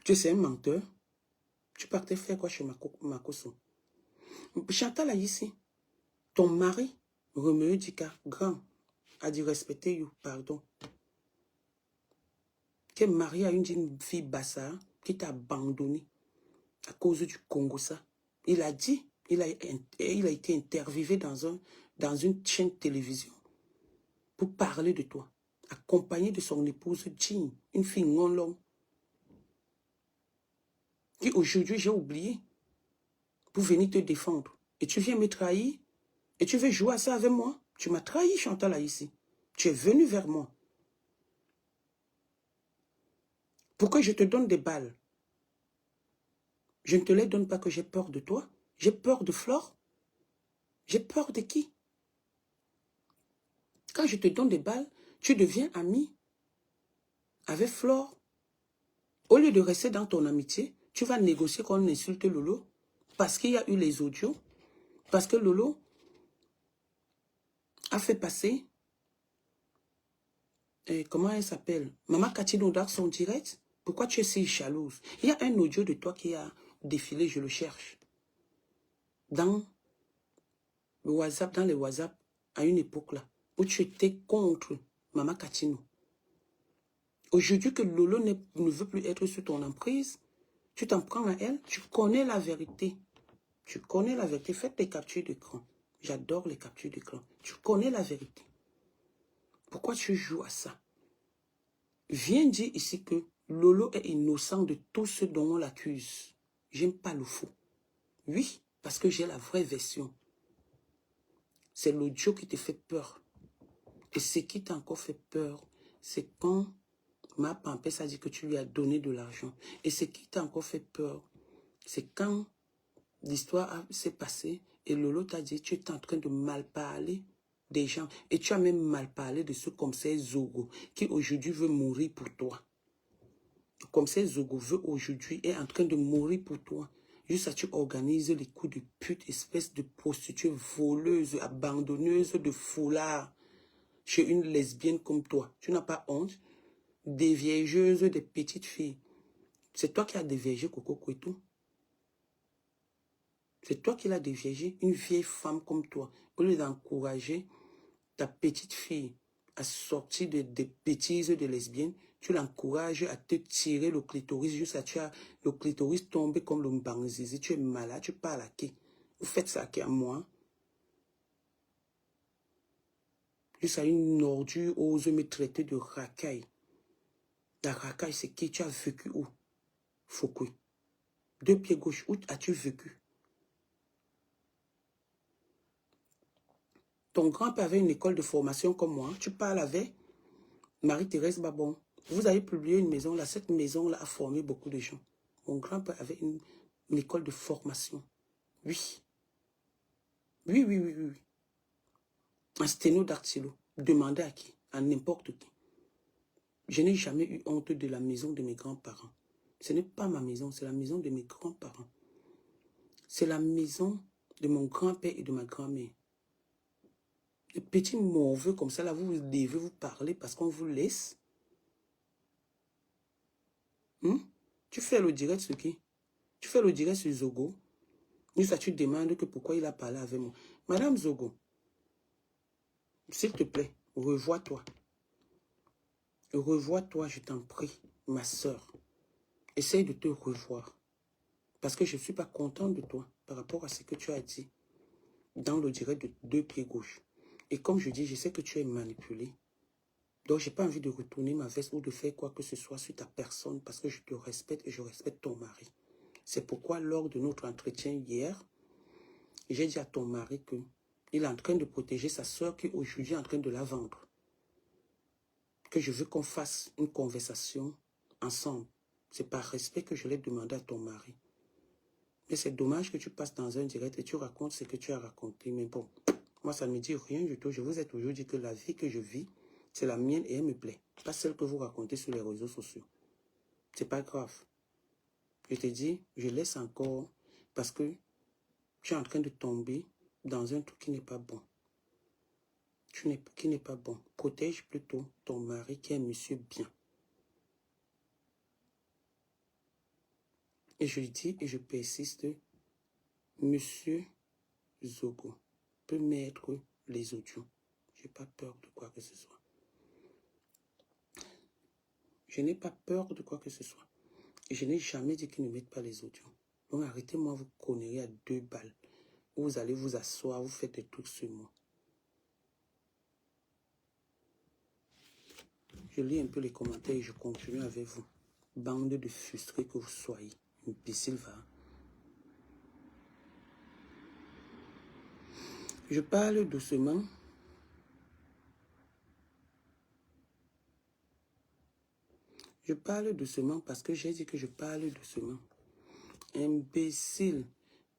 Tu es un menteur. Tu partais faire quoi chez Makoso? Chantal ici, ton mari, Romeo Dika, grand, a dit respecter you, pardon. Qui est marié à une fille bassa qui t'a abandonné à cause du Congo, ça. Il a dit, il a été interviewé dans une chaîne de télévision pour parler de toi, accompagné de son épouse Jean, une fille non longue. Et aujourd'hui, j'ai oublié pour venir te défendre. Et tu viens me trahir et tu veux jouer à ça avec moi. Tu m'as trahi, Chantal, ici. Tu es venu vers moi. Pourquoi je te donne des balles? Je ne te les donne pas que j'ai peur de toi. J'ai peur de Flore. J'ai peur de qui? Quand je te donne des balles, tu deviens ami avec Flore. Au lieu de rester dans ton amitié, tu vas négocier qu'on insulte Lolo parce qu'il y a eu les audios. Parce que Lolo a fait passer, comment elle s'appelle? Maman Katino dans son direct. Pourquoi tu es si jalouse? Il y a un audio de toi qui a défilé, je le cherche. Dans le WhatsApp, dans les WhatsApp, à une époque là, où tu étais contre Maman Katino. Aujourd'hui que Lolo ne veut plus être sous ton emprise, tu t'en prends à elle, tu connais la vérité. Tu connais la vérité. Faites des captures d'écran. J'adore les captures d'écran. Tu connais la vérité. Pourquoi tu joues à ça? Viens dire ici que Lolo est innocent de tout ce dont on l'accuse. J'aime pas le faux. Oui, parce que j'ai la vraie version. C'est l'audio qui te fait peur. Et ce qui t'a encore fait peur, c'est quand ma pampesse a dit que tu lui as donné de l'argent. Et ce qui t'a encore fait peur, c'est quand l'histoire s'est passée et Lolo t'a dit tu es en train de mal parler des gens. Et tu as même mal parlé de ce commissaire Zogo qui aujourd'hui veut mourir pour toi. Le commissaire Zogo veut aujourd'hui est en train de mourir pour toi. Juste à tu organises les coups de pute, espèce de prostituée voleuse, abandonneuse de foulard chez une lesbienne comme toi. Tu n'as pas honte? Déviégeuse des petites filles. C'est toi qui as déviégé Coco Kouetou. C'est toi qui l'as déviégé, une vieille femme comme toi. Au lieu d'encourager ta petite fille à sortir des bêtises de lesbienne, tu l'encourages à te tirer le clitoris jusqu'à tu as le clitoris tombé comme le mbanzizi. Tu es malade, tu parles à qui? Vous faites ça à qui? À moi? Juste à une ordure ose me traiter de racaille. La racaille, c'est qui? Tu as vécu où? Foucault. 2 pieds gauche, où as-tu vécu? Ton grand-père avait une école de formation comme moi. Tu parles avec Marie-Thérèse Babon. Vous avez publié une maison là. Cette maison-là a formé beaucoup de gens. Mon grand-père avait une école de formation. Oui. Oui, oui, oui, oui, oui. Un sténo dactylo. Demandez à qui? À n'importe qui. Je n'ai jamais eu honte de la maison de mes grands-parents. Ce n'est pas ma maison, c'est la maison de mes grands-parents. C'est la maison de mon grand-père et de ma grand-mère. Les petits morveux comme ça, là, vous devez vous parler parce qu'on vous laisse. Tu fais le direct sur qui? Tu fais le direct sur Zogo. Et ça, tu demandes que pourquoi il a parlé avec moi. Madame Zogo, s'il te plaît, revois-toi. Revois-toi, je t'en prie, ma soeur. Essaye de te revoir. Parce que je ne suis pas content de toi par rapport à ce que tu as dit dans le direct de 2 pieds gauche. Et comme je dis, je sais que tu es manipulé. Donc, je n'ai pas envie de retourner ma veste ou de faire quoi que ce soit sur ta personne parce que je te respecte et je respecte ton mari. C'est pourquoi, lors de notre entretien hier, j'ai dit à ton mari qu'il est en train de protéger sa soeur qui aujourd'hui est en train de la vendre. Que je veux qu'on fasse une conversation ensemble. C'est par respect que je l'ai demandé à ton mari. Mais c'est dommage que tu passes dans un direct et tu racontes ce que tu as raconté. Mais bon, moi, ça ne me dit rien du tout. Je vous ai toujours dit que la vie que je vis, c'est la mienne et elle me plaît. Pas celle que vous racontez sur les réseaux sociaux. C'est pas grave. Je te dis, je laisse encore parce que tu es en train de tomber dans un truc qui n'est pas bon. Qui n'est pas bon. Protège plutôt ton mari qui est un monsieur bien. Et je dis et je persiste, monsieur Zogo peut mettre les audios. Je n'ai pas peur de quoi que ce soit. Je n'ai pas peur de quoi que ce soit. Et je n'ai jamais dit qu'ils ne mettent pas les audios. Donc arrêtez-moi, vous connerez à 2 balles. Vous allez vous asseoir, vous faites des trucs sur moi. Je lis un peu les commentaires et je continue avec vous. Bande de frustrés que vous soyez. Imbécile, va. Je parle doucement. Je parle doucement parce que j'ai dit que je parle doucement. Imbécile.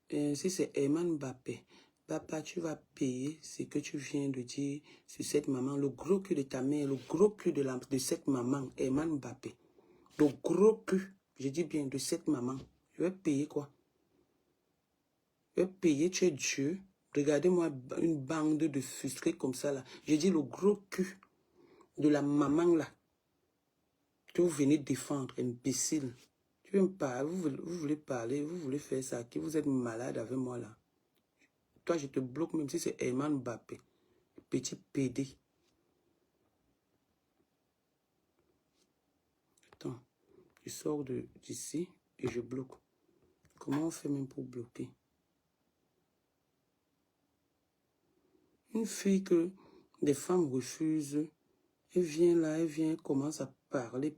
Si c'est Herman Mbappé, papa, tu vas payer ce que tu viens de dire sur cette maman. Le gros cul de ta mère, le gros cul de cette maman, Herman Mbappé. Le gros cul, je dis bien, de cette maman. Je vais payer quoi? Je vais payer, tu es Dieu. Regardez-moi une bande de frustrés comme ça là. Je dis le gros cul de la maman là. Que vous venez défendre, imbécile. Tu veux me parler, vous voulez parler, vous voulez faire ça, qui vous êtes malade avec moi là. Toi, je te bloque même si c'est Herman Mbappé. Petit PD. Attends, je sors d'ici et je bloque. Comment on fait même pour bloquer? Une fille que des femmes refusent, elle vient là, elle commence à parler,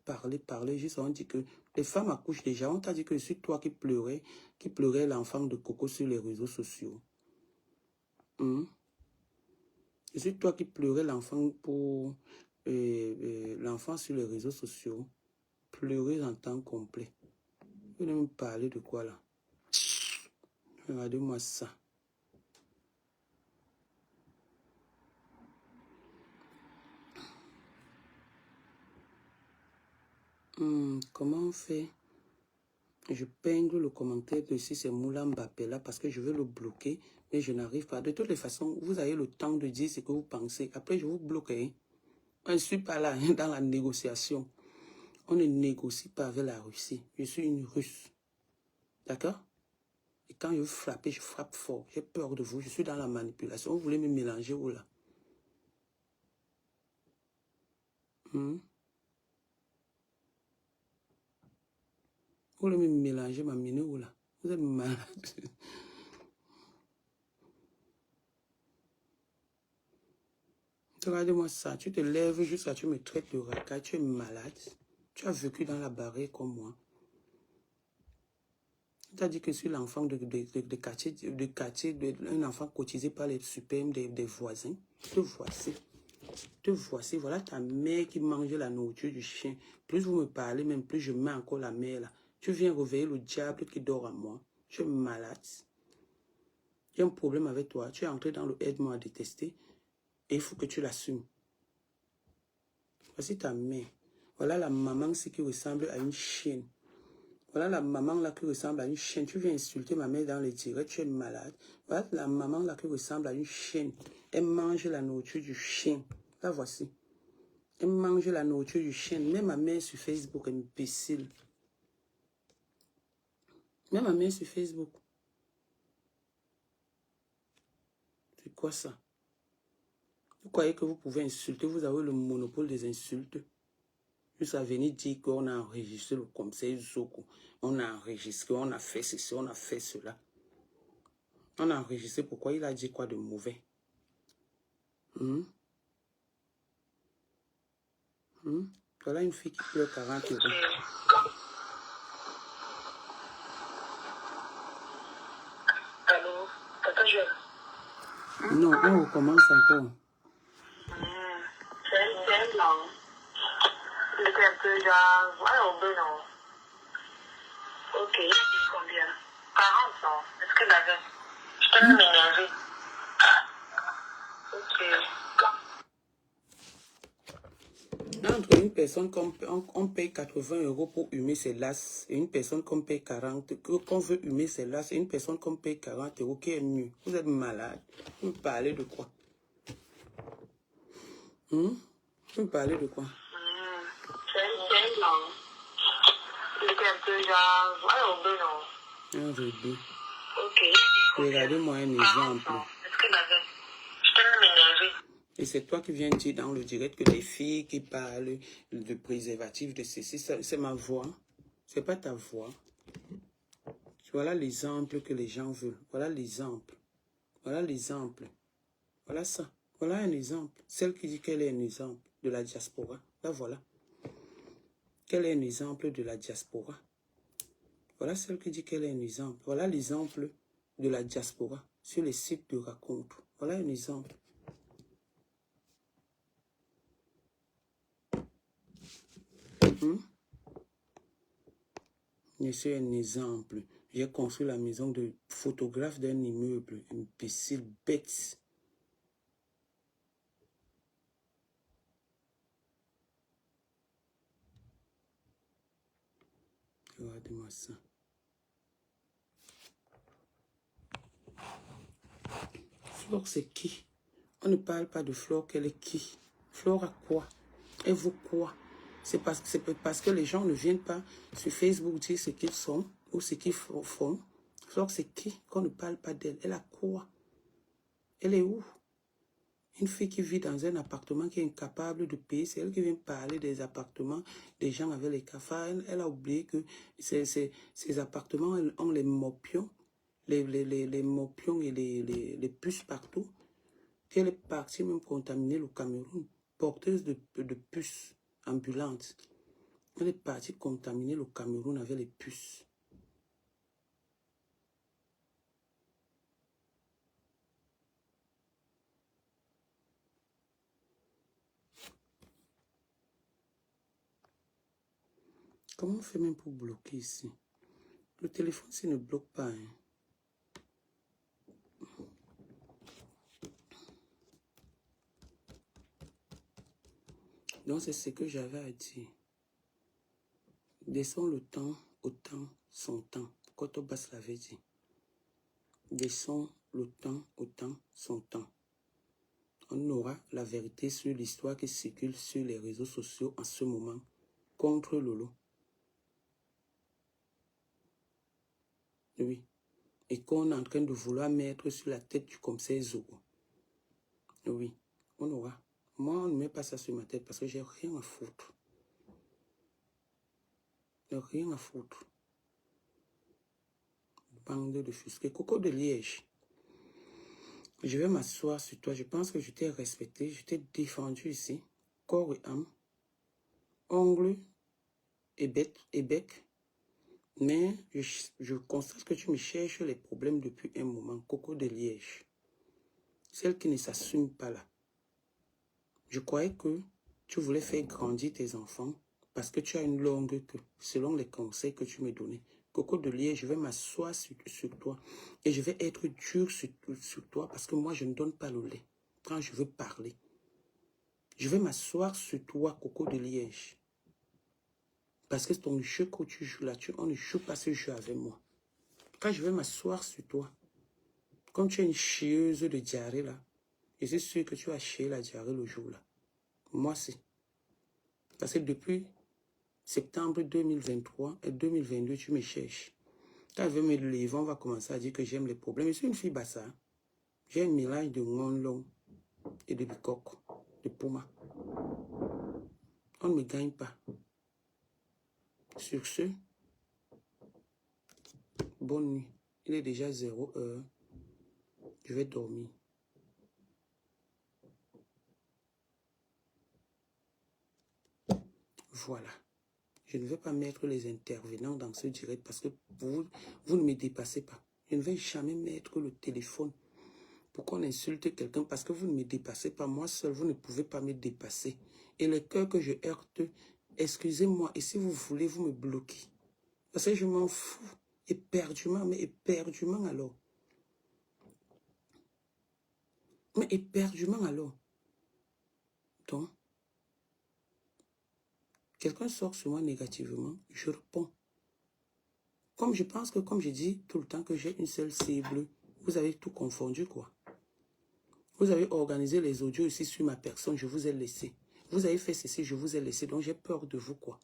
juste on dit que les femmes accouchent déjà. On t'a dit que c'est toi qui pleurais l'enfant de Coco sur les réseaux sociaux. C'est toi qui pleurais l'enfant pour l'enfant sur les réseaux sociaux. Pleurer en temps complet. Vous allez me parler de quoi là? Regardez-moi ça. Comment on fait? Je peigne le commentaire de si c'est Moula Mbappé là parce que je veux le bloquer, mais je n'arrive pas. De toutes les façons, vous avez le temps de dire ce que vous pensez. Après, je vous bloque. Hein. Je ne suis pas là dans la négociation. On ne négocie pas avec la Russie. Je suis une Russe. D'accord? Et quand je veux frapper, je frappe fort. J'ai peur de vous. Je suis dans la manipulation. Vous voulez me mélanger où là? Vous voulez me mélanger, m'amener où là? Vous êtes malade. Regarde-moi ça. Tu te lèves jusqu'à tu me traites de racaille. Tu es malade. Tu as vécu dans la barrière comme moi. Tu as dit que je suis l'enfant de quartier, un enfant cotisé par les superbes des voisins. Te voici. Te voici, voilà ta mère qui mange la nourriture du chien. Plus vous me parlez, même plus je mets encore la mère là. Tu viens réveiller le diable qui dort à moi. Tu es malade. J'ai un problème avec toi. Tu es entré dans le aide-moi à détester. Et il faut que tu l'assumes. Voici ta mère. Voilà la maman qui ressemble à une chienne. Voilà la maman là qui ressemble à une chienne. Tu viens insulter ma mère dans les directs, tu es malade. Voilà la maman là qui ressemble à une chienne. Elle mange la nourriture du chien. La voici. Elle mange la nourriture du chien. Même ma mère sur Facebook, imbécile. Même ma mère sur Facebook. C'est quoi ça? Vous croyez que vous pouvez insulter? Vous avez le monopole des insultes. Juste à venir dire qu'on a enregistré le conseil Zoko. On a enregistré, on a fait ceci, on a fait cela. On a enregistré pourquoi il a dit quoi de mauvais. Voilà une fille qui pleure 40 €. Allô, Tata Joël. Non, on recommence encore. C'est blanc. Il était un peu genre, ouais, au bleu, non. Ok, il a dit combien? 40 ans. Est-ce qu'il avait? Je t'ai même énervé. Ok. Entre une personne qu'on paye 80 € pour humer ses lasses et une personne qu'on paye 40, qu'on veut humer ses lasses et une personne qu'on paye 40 €, qui est mieux? Vous êtes malade. Vous me parlez de quoi? Vous me parlez de quoi? C'est blanc. Il était un peu genre, ouais, au bleu, non. Un rebeu. Ok, il a dit combien? Regardez-moi un 40 exemple. ans. Est-ce qu'il avait? Je t'ai même énervé. Et c'est toi qui viens dire dans le direct que des filles qui parlent de préservatif, de ceci, c'est ma voix. C'est pas ta voix. Voilà l'exemple que les gens veulent. Voilà l'exemple. Voilà l'exemple. Voilà ça. Voilà un exemple. Celle qui dit qu'elle est un exemple de la diaspora. Là, voilà. Quel est un exemple de la diaspora? Voilà celle qui dit qu'elle est un exemple. Voilà l'exemple de la diaspora sur les sites de rencontres. Voilà un exemple. Je suis un exemple. J'ai construit la maison de photographe d'un immeuble. Imbécile, bête. Regardez-moi ça. Flore, c'est qui? On ne parle pas de Flore, qu'elle est qui? Flore a quoi? Elle vaut quoi? C'est parce que les gens ne viennent pas sur Facebook dire ce qu'ils sont ou ce qu'ils font. Flore, c'est qui? Qu'on ne parle pas d'elle. Elle a quoi? Elle est où? Une fille qui vit dans un appartement qui est incapable de payer, c'est elle qui vient parler des appartements des gens avec les cafards. Elle a oublié que ces appartements ont les mopions, les mopions et les puces partout. Qu'elle est partie même contaminer le Cameroun, porteuse de puces ambulantes. Elle est partie contaminer le Cameroun avec les puces. Comment on fait même pour bloquer ici? Le téléphone, s'il ne bloque pas. Hein. Donc, c'est ce que j'avais à dire. Descends le temps au temps, son temps. Kotobas l'avait dit. Descends le temps au temps, son temps. On aura la vérité sur l'histoire qui circule sur les réseaux sociaux en ce moment contre Lolo. Oui. Et qu'on est en train de vouloir mettre sur la tête du commissaire Zogo. Oui. On aura. Moi, on ne met pas ça sur ma tête parce que j'ai rien à foutre. Rien à foutre. Bande de fusqués. Coco de Liège. Je vais m'asseoir sur toi. Je pense que je t'ai respecté. Je t'ai défendu ici. Corps et âme. Ongles et bec. Mais je constate que tu me cherches les problèmes depuis un moment. Coco de Liège. Celle qui ne s'assume pas là. Je croyais que tu voulais faire grandir tes enfants parce que tu as une longue queue, selon les conseils que tu me donnais. Coco de Liège, je vais m'asseoir sur toi et je vais être dur sur toi parce que moi, je ne donne pas le lait quand je veux parler. Je vais m'asseoir sur toi, Coco de Liège. Parce que ton jeu que tu joues là, on ne joue pas ce jeu avec moi. Quand je vais m'asseoir sur toi, comme tu es une chieuse de diarrhée là, je suis sûr que tu as chié la diarrhée le jour là. Moi, c'est. Parce que depuis septembre 2023 et 2022, tu me cherches. Quand je vais me lever, on va commencer à dire que j'aime les problèmes. Je suis une fille bassa. J'ai un mélange de long et de bicoque, de puma. On ne me gagne pas. Sur ce, bonne nuit. Il est déjà 0h. Je vais dormir. Voilà. Je ne vais pas mettre les intervenants dans ce direct parce que vous ne me dépassez pas. Je ne vais jamais mettre le téléphone pour qu'on insulte quelqu'un parce que vous ne me dépassez pas. Moi seul, vous ne pouvez pas me dépasser. Et le cœur que je heurte, excusez-moi. Et si vous voulez, vous me bloquez. Parce que je m'en fous. Éperdument, mais éperdument alors. Mais éperdument alors. Donc, quelqu'un sort sur moi négativement, je réponds. Comme je pense que, comme je dis tout le temps que j'ai une seule cible, vous avez tout confondu, quoi. Vous avez organisé les audios ici sur ma personne, je vous ai laissé. Vous avez fait ceci, je vous ai laissé, donc j'ai peur de vous, quoi.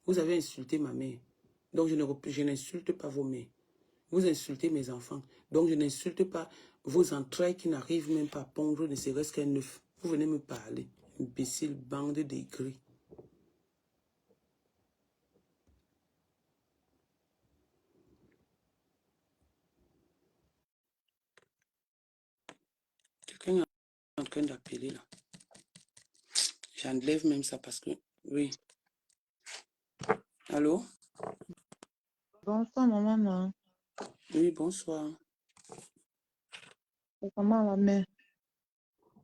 Vous avez insulté ma mère, donc je n'insulte pas vos mères. Vous insultez mes enfants, donc je n'insulte pas vos entrailles qui n'arrivent même pas à pondre, ne serait-ce qu'un œuf. Vous venez me parler, imbécile, bande d'aigris. Quelqu'un est en train d'appeler là. J'enlève même ça parce que... Oui. Allô? Bonsoir, maman. Oui, bonsoir. C'est comment la mère?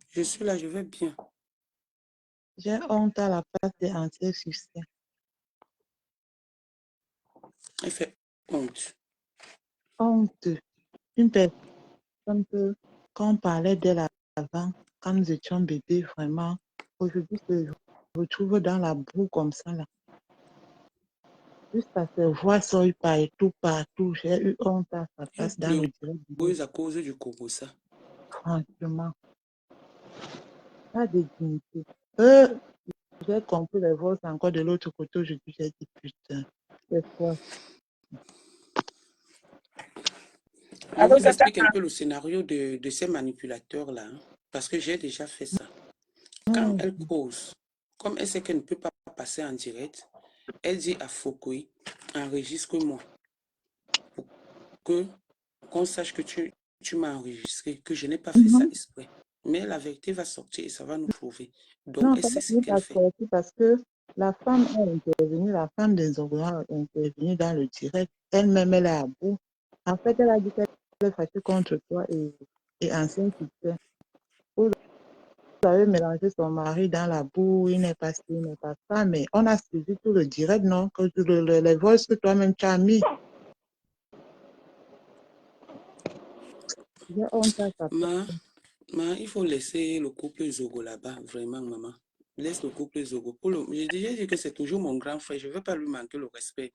Je suis là, je vais bien. J'ai honte à la place des anciens succès. Elle fait honte. Honte. Une personne que, quand on parlait d'elle avant, quand nous étions bébés, vraiment, aujourd'hui, se retrouve dans la boue comme ça, là. Juste à se voir sortir partout. J'ai eu honte à sa place dans le direct. À cause du Kobosa. Franchement, pas de dignité. J'ai compris les voix encore de l'autre côté aujourd'hui. J'ai dit putain, c'est quoi? Je vous explique un peu le scénario de ces manipulateurs-là, hein, parce que j'ai déjà fait ça. Quand elle cause, comme elle sait qu'elle ne peut pas passer en direct, elle dit à Fokui, enregistre-moi, pour qu'on sache que tu m'as enregistré, que je n'ai pas fait ça exprès. Mais la vérité va sortir et ça va nous trouver. Donc, Non, elle ça sait va ce venir qu'elle fait. sortir parce que la femme est intervenue, la femme des Zogora est intervenue dans le direct. Elle-même, elle est à bout. En fait, elle a dit qu'elle est fâchée contre toi et ancien succès. Vous avez mélangé son mari dans la boue, il n'est pas ci, il n'est pas ça, mais on a suivi tout le direct, non? Que les voix que toi-même tu as mis. J'ai honte à ça. Il faut laisser le couple Zogo là-bas, vraiment, maman. Laisse le couple Zogo. J'ai déjà dit que c'est toujours mon grand frère. Je ne veux pas lui manquer le respect.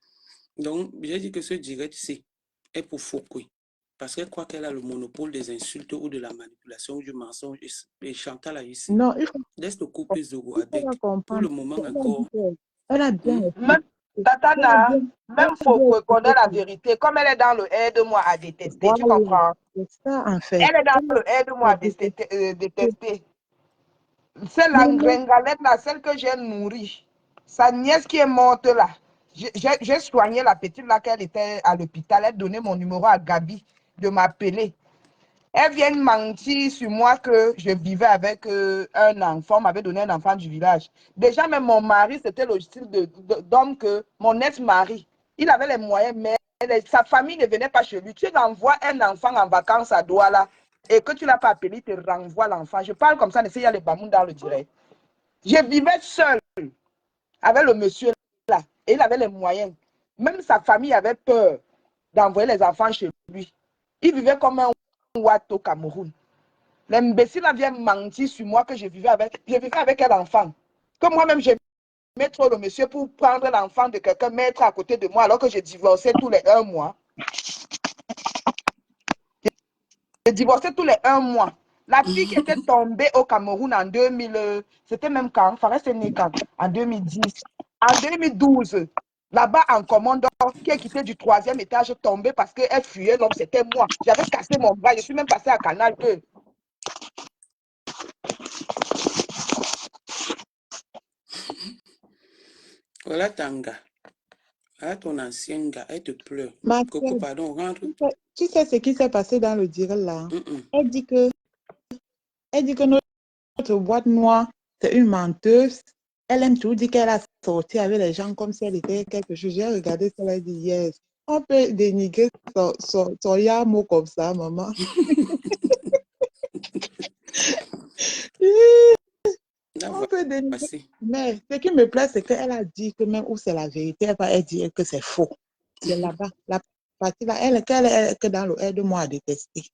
Donc, j'ai dit que ce direct-ci est pour Fokui. Parce qu'elle croit qu'elle a le monopole des insultes ou de la manipulation ou du mensonge. Et Chantal a ici. Non, il faut Laisse le couple Zogo avec. Pour le moment elle encore. Elle a bien Même Tatana, même faut connaître la vérité. Comme elle est dans le aide-moi à détester, tu comprends? C'est ça, en fait. Elle est dans le aide-moi à détester. C'est la gringalette là, celle que j'ai nourrie. Sa nièce qui est morte là. J'ai soigné la petite là, qu'elle était à l'hôpital. Elle donnait mon numéro à Gabi de m'appeler. Elle vient mentir sur moi que je vivais avec un enfant, m'avait donné un enfant du village. Déjà, même mon mari, c'était le style d'homme que mon ex-mari, il avait les moyens, mais sa famille ne venait pas chez lui. Tu renvoies un enfant en vacances à Douala et que tu ne l'as pas appelé, il te renvoie l'enfant. Je parle comme ça, il y a les bamouns dans le direct. Je vivais seule avec le monsieur là. Et il avait les moyens. Même sa famille avait peur d'envoyer les enfants chez lui. Il vivait comme un Watt au Cameroun. L'imbécile vient mentir sur moi que je vivais avec un enfant. Que moi-même, j'aimais trop le monsieur pour prendre l'enfant de quelqu'un, mettre à côté de moi, alors que je divorçais tous les 1 mois. Je divorçais tous les 1 mois. La fille qui était tombée au Cameroun en 2000, c'était même quand? Fares était né quand? En 2010. En 2012, là-bas en commandant, qui est quitté du 3e étage, tombée parce qu'elle fuyait l'homme, c'était moi. J'avais cassé mon bras, je suis même passé à Canal 2. Voilà Tanga. Voilà ton ancien gars, elle te pleure. Ma Coco, soeur, pardon, rentre. tu sais ce qui s'est passé dans le direct là? Elle dit que notre boîte noire, c'est une menteuse. Elle aime tout dire qu'elle a sorti avec les gens comme si elle était quelque chose. J'ai regardé ça, elle a dit yes. On peut dénigrer son yamo comme ça, maman. On peut dénigrer. Mais ce qui me plaît, c'est qu'elle a dit que même où c'est la vérité, elle va dire que c'est faux. C'est là-bas. La partie là, elle est que dans le aide-moi à détester.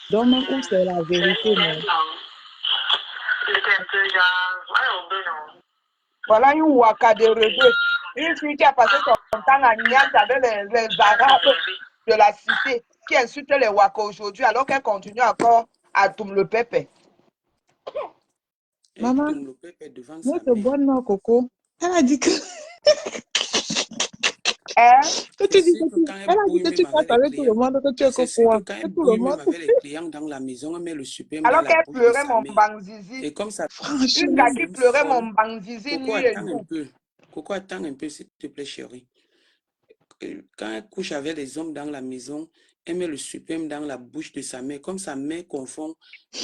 Donc même où c'est la vérité, mais... Voilà une waka de rebeu. Une fille qui a passé son temps à Nias avec les Arabes de la cité, qui insulte les waka aujourd'hui, alors qu'elle continue encore à tourner le pépé. Maman, notre bonne noix Coco, elle a dit que... Hein? Que tu dis que elle a dit que tu passes avec tout le monde, que tu es C'est sûr que quand elle bouille même avec les clients dans la maison, elle met le superbe dans la bouche de pleurait sa mon mère. bangzizi. Et comme ça, une gars qui pleurait mon bangzizi Coco, nuit et attends un jour. peu. Coco, attends un peu, s'il te plaît, chérie. Quand elle couche avec les hommes dans la maison, elle met le superbe dans la bouche de sa mère. Comme sa mère confond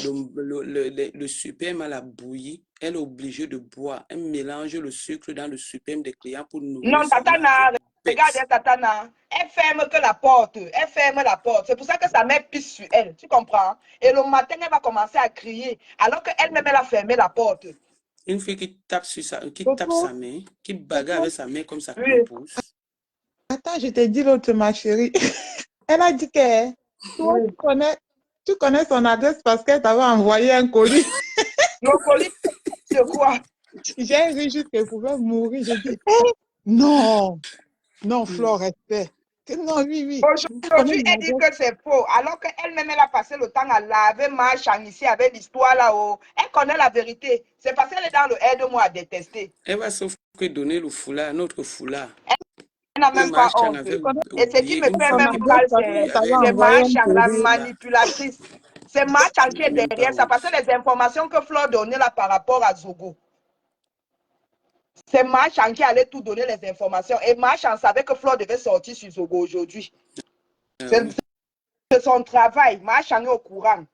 le superbe à la bouillie, elle est obligée de boire. Elle mélange le sucre dans le superbe des clients pour nourrir Non, sa mère. Tatana, regarde Tatana. Elle ferme que la porte. Elle ferme la porte. C'est pour ça que sa mère pisse sur elle. Tu comprends? Et le matin, elle va commencer à crier. Alors qu'elle-même, elle a fermé la porte. Une fille qui tape sur sa main, qui bagarre avec sa mère comme ça compose. Attends, je t'ai dit l'autre, ma chérie. Elle a dit que toi, tu connais son adresse parce qu'elle t'avait envoyé un colis. Le colis de quoi? J'ai ri juste qu'elle pouvait mourir. J'ai dit, non, Flore, respect. Non, oui. Aujourd'hui, elle dit que c'est faux. Alors qu'elle-même, elle a passé le temps à laver ma chambre ici avec l'histoire là-haut. Elle connaît la vérité. C'est parce qu'elle est dans le aide-moi à détester. Elle va sauf que donner le foulard, notre foulard. Elle n'a même pas honte. Et ce qui me fait même mal, c'est Marchand, la manipulatrice. C'est Marchand qui est derrière ça. Parce que les informations que Flore donnait là par rapport à Zogo, c'est Marchand qui allait tout donner les informations. Et Marchand savait que Flore devait sortir sur Zogo aujourd'hui. C'est son travail. Marchand est au courant.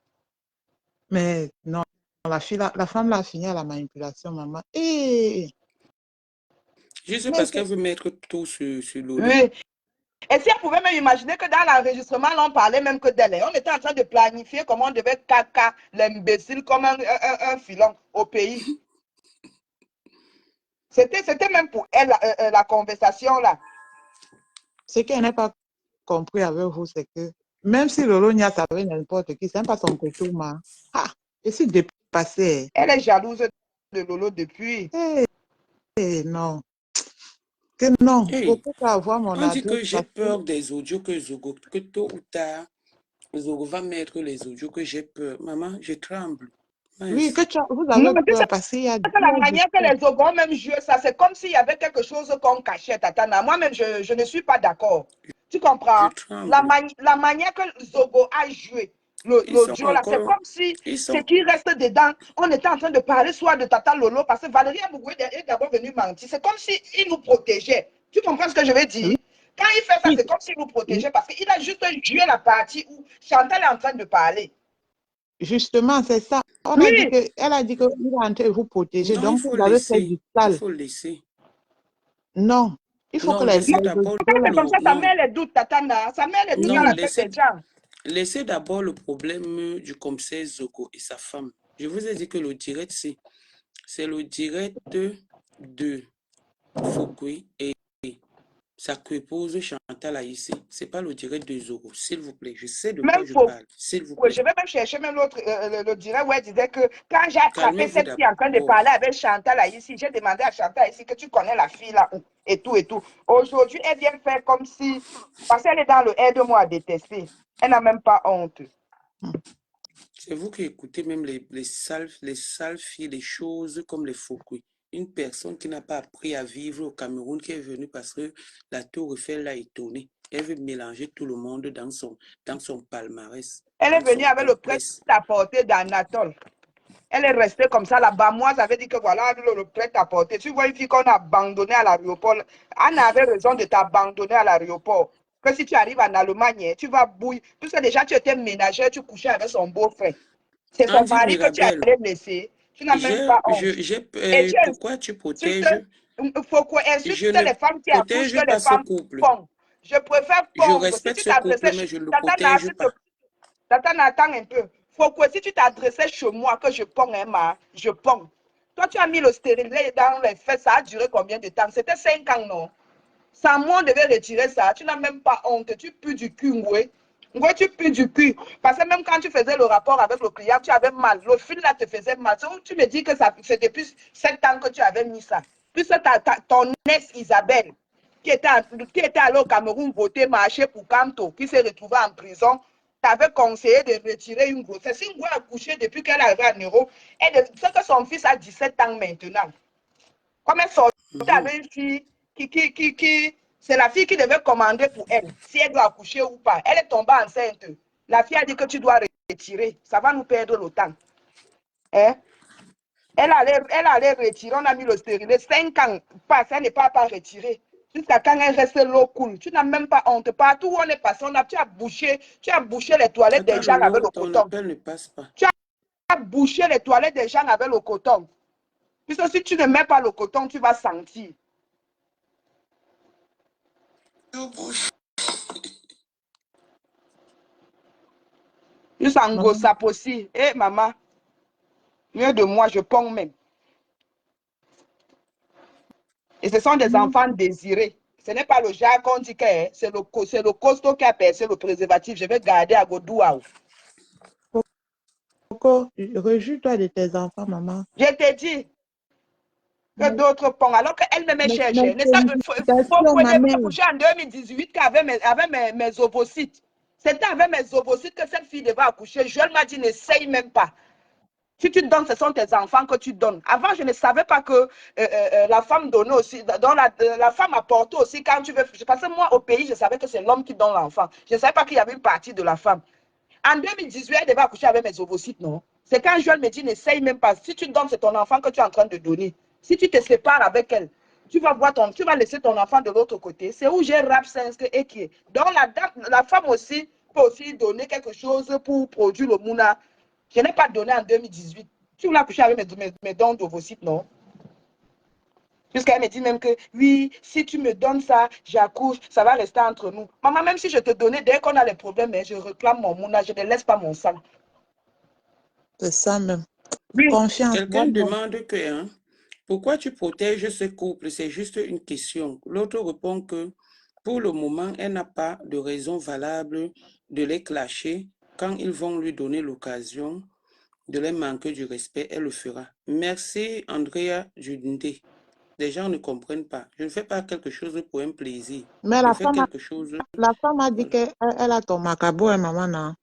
Mais non, la femme l'a fini à la manipulation, maman. Et... Juste parce qu'elle veut mettre tout sur Lolo. Oui. Et si elle pouvait même imaginer que dans l'enregistrement, on parlait même que d'elle. On était en train de planifier comment on devait caca l'imbécile comme un filon au pays. C'était même pour elle la conversation là. Ce qu'elle n'a pas compris avec vous, c'est que même si Lolo n'y a savait n'importe qui, c'est même pas son couteau, ma. Ah, et si dépassé. Elle est jalouse de Lolo depuis. Non. Que non. Faut pas avoir mon on dit que j'ai peur des audios que Zogo, que tôt ou tard, Zogo va mettre les audios que j'ai peur. Maman, je tremble. Oui, vous avez peur parce qu'il y a... La manière que les Zogo ont même joué ça, c'est comme s'il y avait quelque chose qu'on cachait, Tatana. Moi-même, je ne suis pas d'accord. Tu comprends? La manière que Zogo a joué l'audio là, c'est comme si ce qui reste dedans, on était en train de parler soit de Tata Lolo, parce que Valérie Abougoué est d'abord venue mentir. C'est comme s'il nous protégeait. Tu comprends ce que je veux dire? Quand il fait ça, c'est comme s'il nous protégeait parce qu'il a juste joué la partie où Chantal est en train de parler. Justement, c'est ça. Elle a dit qu'il est en train de vous protéger. Non, donc, vous avez fait du sale. Il faut le laisser. Non. Il faut que les comme ça, sa mère les doute, Tatana. Sa mère les doute dans la tête des gens. Laissez d'abord le problème du commissaire Zogo et sa femme. Je vous ai dit que le direct, c'est C'est le direct de Foucault et ça que pose Chantal là ici. C'est pas le direct de Zogo, s'il vous plaît. Je sais de quoi Même je faut. parle, s'il vous Oui, plaît. je vais même chercher même l'autre, le direct où elle disait que quand j'ai attrapé Calmez-vous cette fille en train de d'abord. parler avec Chantal là ici, j'ai demandé à Chantal ici que tu connais la fille là et tout et tout. Aujourd'hui, elle vient faire comme si, parce qu'elle est dans le aide-moi à détester. Elle n'a même pas honte. C'est vous qui écoutez même les sales filles, les choses comme les Foucault. Une personne qui n'a pas appris à vivre au Cameroun, qui est venue parce que la Tour Eiffel l'a étonnée. Elle veut mélanger tout le monde dans son palmarès, Elle est dans venue son avec le palmarès. prêt-à-porter d'Anatole. Elle est restée comme ça là-bas. Moi, j'avais dit que voilà le prêt-à-porter. Tu vois une fille qu'on a abandonnée à l'aéroport. Anne avait raison de t'abandonner à l'aéroport. Que si tu arrives en Allemagne, tu vas bouillir. Puisque déjà, tu étais ménagère, tu couchais avec son beau-frère. C'est son Andy mari que tu Mirabel, allais blesser. Tu n'as même pas honte. Et tu pourquoi tu insultes, protèges? faut qu'on insulte Je ne les femmes qui accouchent, protège que les pas ce femmes couple. pondent. Je préfère Je pondre. Si respecte tu ce couple, mais t'adressais, je ne le protège pas. Tata, attends un peu. Faut que si tu t'adressais chez moi, que je ponds un mar, je ponds. Toi, tu as mis le stérilet dans les fesses, ça a duré combien de temps? C'était 5 ans, non? Sans moi, on devait retirer ça. Tu n'as même pas honte. Tu pues du cul, Ngoué. Ngoué, tu pues du cul. Parce que même quand tu faisais le rapport avec le client, tu avais mal. Le fil là te faisait mal. Tu me dis que c'est depuis 7 ans que tu avais mis ça. Puisque ton ex Isabelle, qui était allée au Cameroun voter, marcher pour Kanto, qui s'est retrouvée en prison, t'avait conseillé de retirer une grossesse. Si Ngoué a couché depuis qu'elle est arrivée à Nero, c'est que son fils a 17 ans maintenant. Comme elle sortait avec une fille c'est la fille qui devait commander pour elle, si elle doit accoucher ou pas. Elle est tombée enceinte. La fille a dit que tu dois retirer. Ça va nous perdre le temps. Hein? Elle allait retirer. On a mis le stérilet. 5 ans passe, elle n'est pas retirée. Jusqu'à quand elle reste l'eau coule. Tu n'as même pas honte. Partout où on est passé, tu as bouché les toilettes des gens avec le Ton coton. appel ne passe pas. Tu as bouché les toilettes des gens avec le coton. Puisque si tu ne mets pas le coton, tu vas sentir. Juste en gros, ça possible. Eh, maman, mieux de moi, je ponds même. Et ce sont des enfants désirés. Ce n'est pas le genre qu'on dit que c'est le costaud qui a percé le préservatif. Je vais garder à Godouaou. Coco, réjouis-toi de tes enfants, maman. Je t'ai dit que d'autres pondent, alors qu'elle-même est cherche. Mais félicitations, Faut ma mère. accoucher en 2018 avec mes ovocytes. C'était avec mes ovocytes que cette fille devait accoucher. Joël m'a dit, n'essaye même pas. Si tu donnes, ce sont tes enfants que tu donnes. Avant, je ne savais pas que la femme donnait aussi, la femme apportait aussi quand tu veux. Parce que moi, au pays, je savais que c'est l'homme qui donne l'enfant. Je ne savais pas qu'il y avait une partie de la femme. En 2018, elle devait accoucher avec mes ovocytes, non? C'est quand Joël me dit, n'essaye même pas. Si tu donnes, c'est ton enfant que tu es en train de donner. Si tu te sépares avec elle, tu vas laisser ton enfant de l'autre côté. C'est où j'ai Rapsensk et qui est. Donc, la femme aussi peut aussi donner quelque chose pour produire le mouna. Je n'ai pas donné en 2018. Tu voulais accoucher avec mes dons d'ovocytes, non? Jusqu'à me dit même que oui, si tu me donnes ça, j'accouche, ça va rester entre nous. Maman, même si je te donnais, dès qu'on a les problèmes, je réclame mon mouna, je ne laisse pas mon sang. C'est ça même. Oui. Confiance. Quelqu'un demande que, hein, pourquoi tu protèges ce couple? C'est juste une question. L'autre répond que pour le moment, elle n'a pas de raison valable de les clasher. Quand ils vont lui donner l'occasion de les manquer du respect, elle le fera. Merci, Andrea Jundé. Les gens ne comprennent pas. Je ne fais pas quelque chose pour un plaisir. Mais Je fais quelque chose. la femme a dit qu'elle a ton macabo, maman, non?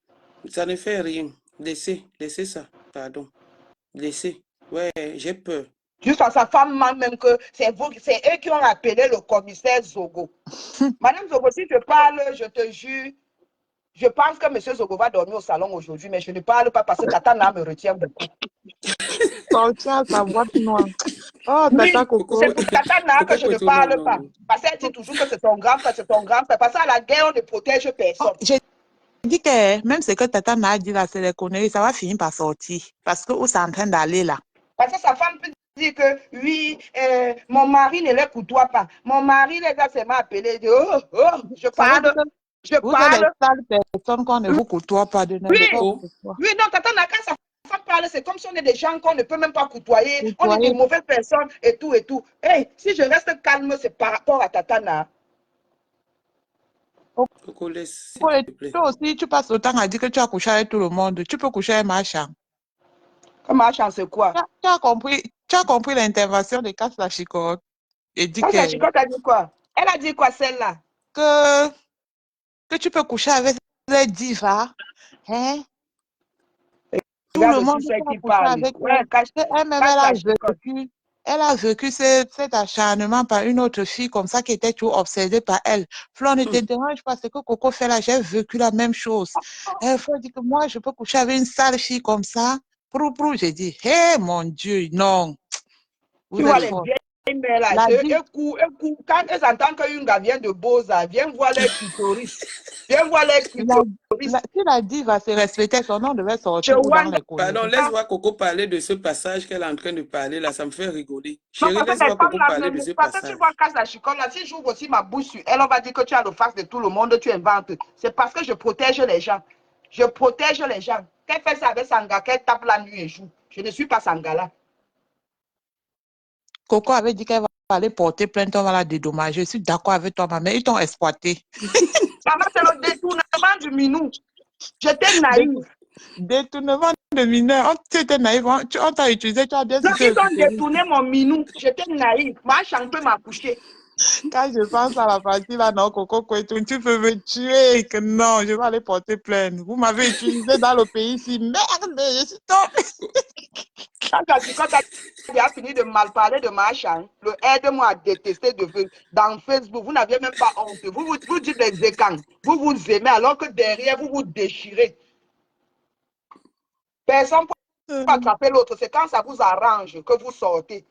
Ça ne fait rien. Laissez ça. Pardon. Laissez. Ouais, j'ai peur. Juste à sa femme, même que c'est eux qui ont appelé le commissaire Zogo. Madame Zogo, si je parle, je te jure, je pense que M. Zogo va dormir au salon aujourd'hui, mais je ne parle pas parce que Tata me retient beaucoup. Sortir sa boîte noire. Oh, oui, Tata Coco. c'est pour Tata que je ne parle pas. Parce qu'elle dit toujours que c'est ton grand-frère, c'est ton grand-frère. Parce qu'à la guerre, on ne protège personne. Oh, j'ai dit que même ce que Tata m'a dit là, c'est les conneries, ça va finir par sortir. Parce que où c'est en train d'aller là? Parce que sa femme peut dire que oui, mon mari ne les côtoie pas. Mon mari les a seulement appelés. Je parle. Vous êtes les sales personnes qu'on ne vous côtoie pas de oui, n'importe quoi. Oui, non, Tata n'a qu'à sa parle, c'est comme si on est des gens qu'on ne peut même pas côtoyer. On est des Côtoyer. mauvaises personnes et tout et tout. Hey, si je reste calme, c'est par rapport à Tatana. Coco, laisse, s'il Coco, te plaît. toi aussi, tu passes autant à dire que tu as couché avec tout le monde. Tu peux coucher avec Macha. Comment chance quoi? Tu as compris l'intervention de Kasla Chicotte et dit Quand sa chicotte a dit quoi? Elle a dit quoi, celle-là? que, que tu peux coucher avec les divas. Hein? Tout le Regarde monde aussi celle peut qui coucher parle. avec Ouais, elle. Elle-même, cache la chicotte. elle a vécu cet acharnement par une autre fille comme ça qui était toujours obsédée par elle. Flo, ne te dérange pas, ce que Coco fait là, j'ai vécu la même chose. Elle faut dire que moi, je peux coucher avec une sale fille comme ça. Prou, j'ai dit, hé, mon Dieu, non. Tu Vous vois êtes les fort. vieilles mères là, La vie, quand elles entendent qu'une gars vient de Beaux-Arts, viens voir les clitoris. Viens voir les clitoris. si la diva va se respecter, son nom devait Je sortir dans wonder. les Pardon, communiqués. laisse voir Coco parler de ce passage qu'elle est en train de parler là, ça me fait rigoler. Non, Chérie, parce que laisse les voir femmes Coco parler là, de ce parce que tu passage. vois, casse la chicotte là, si j'ouvre aussi ma bouche sur elle, on va dire que tu as le face de tout le monde, tu inventes. C'est parce que je protège les gens. Je protège les gens. Qu'elle fait ça avec Sanga, qu'elle tape la nuit et jour. Je ne suis pas Sanga là. Coco avait dit qu'elle va aller porter plainte, on va la dédommager. Je suis d'accord avec toi, mais ils t'ont exploité. Maman, c'est le détournement du minou. J'étais naïve. Détournement de mineurs. Tu étais naïf, on t'a utilisé, tu as bien Non, sucé ils le ont clitoris. détourné mon minou. J'étais naïve. Ma chambre m'a couché. Quand je pense à la partie là, non, Coco Kouetou, tu peux me tuer, que non, je vais aller porter plainte. Vous m'avez utilisé dans le pays ici. Merde, je suis tombée. Quand tu as fini de mal parler de ma chambre, le aide-moi à détester dans Facebook. Vous n'aviez même pas honte. Vous dites des écans. Vous vous aimez alors que derrière, vous vous déchirez. Personne ne peut attraper l'autre. C'est quand ça vous arrange que vous sortez.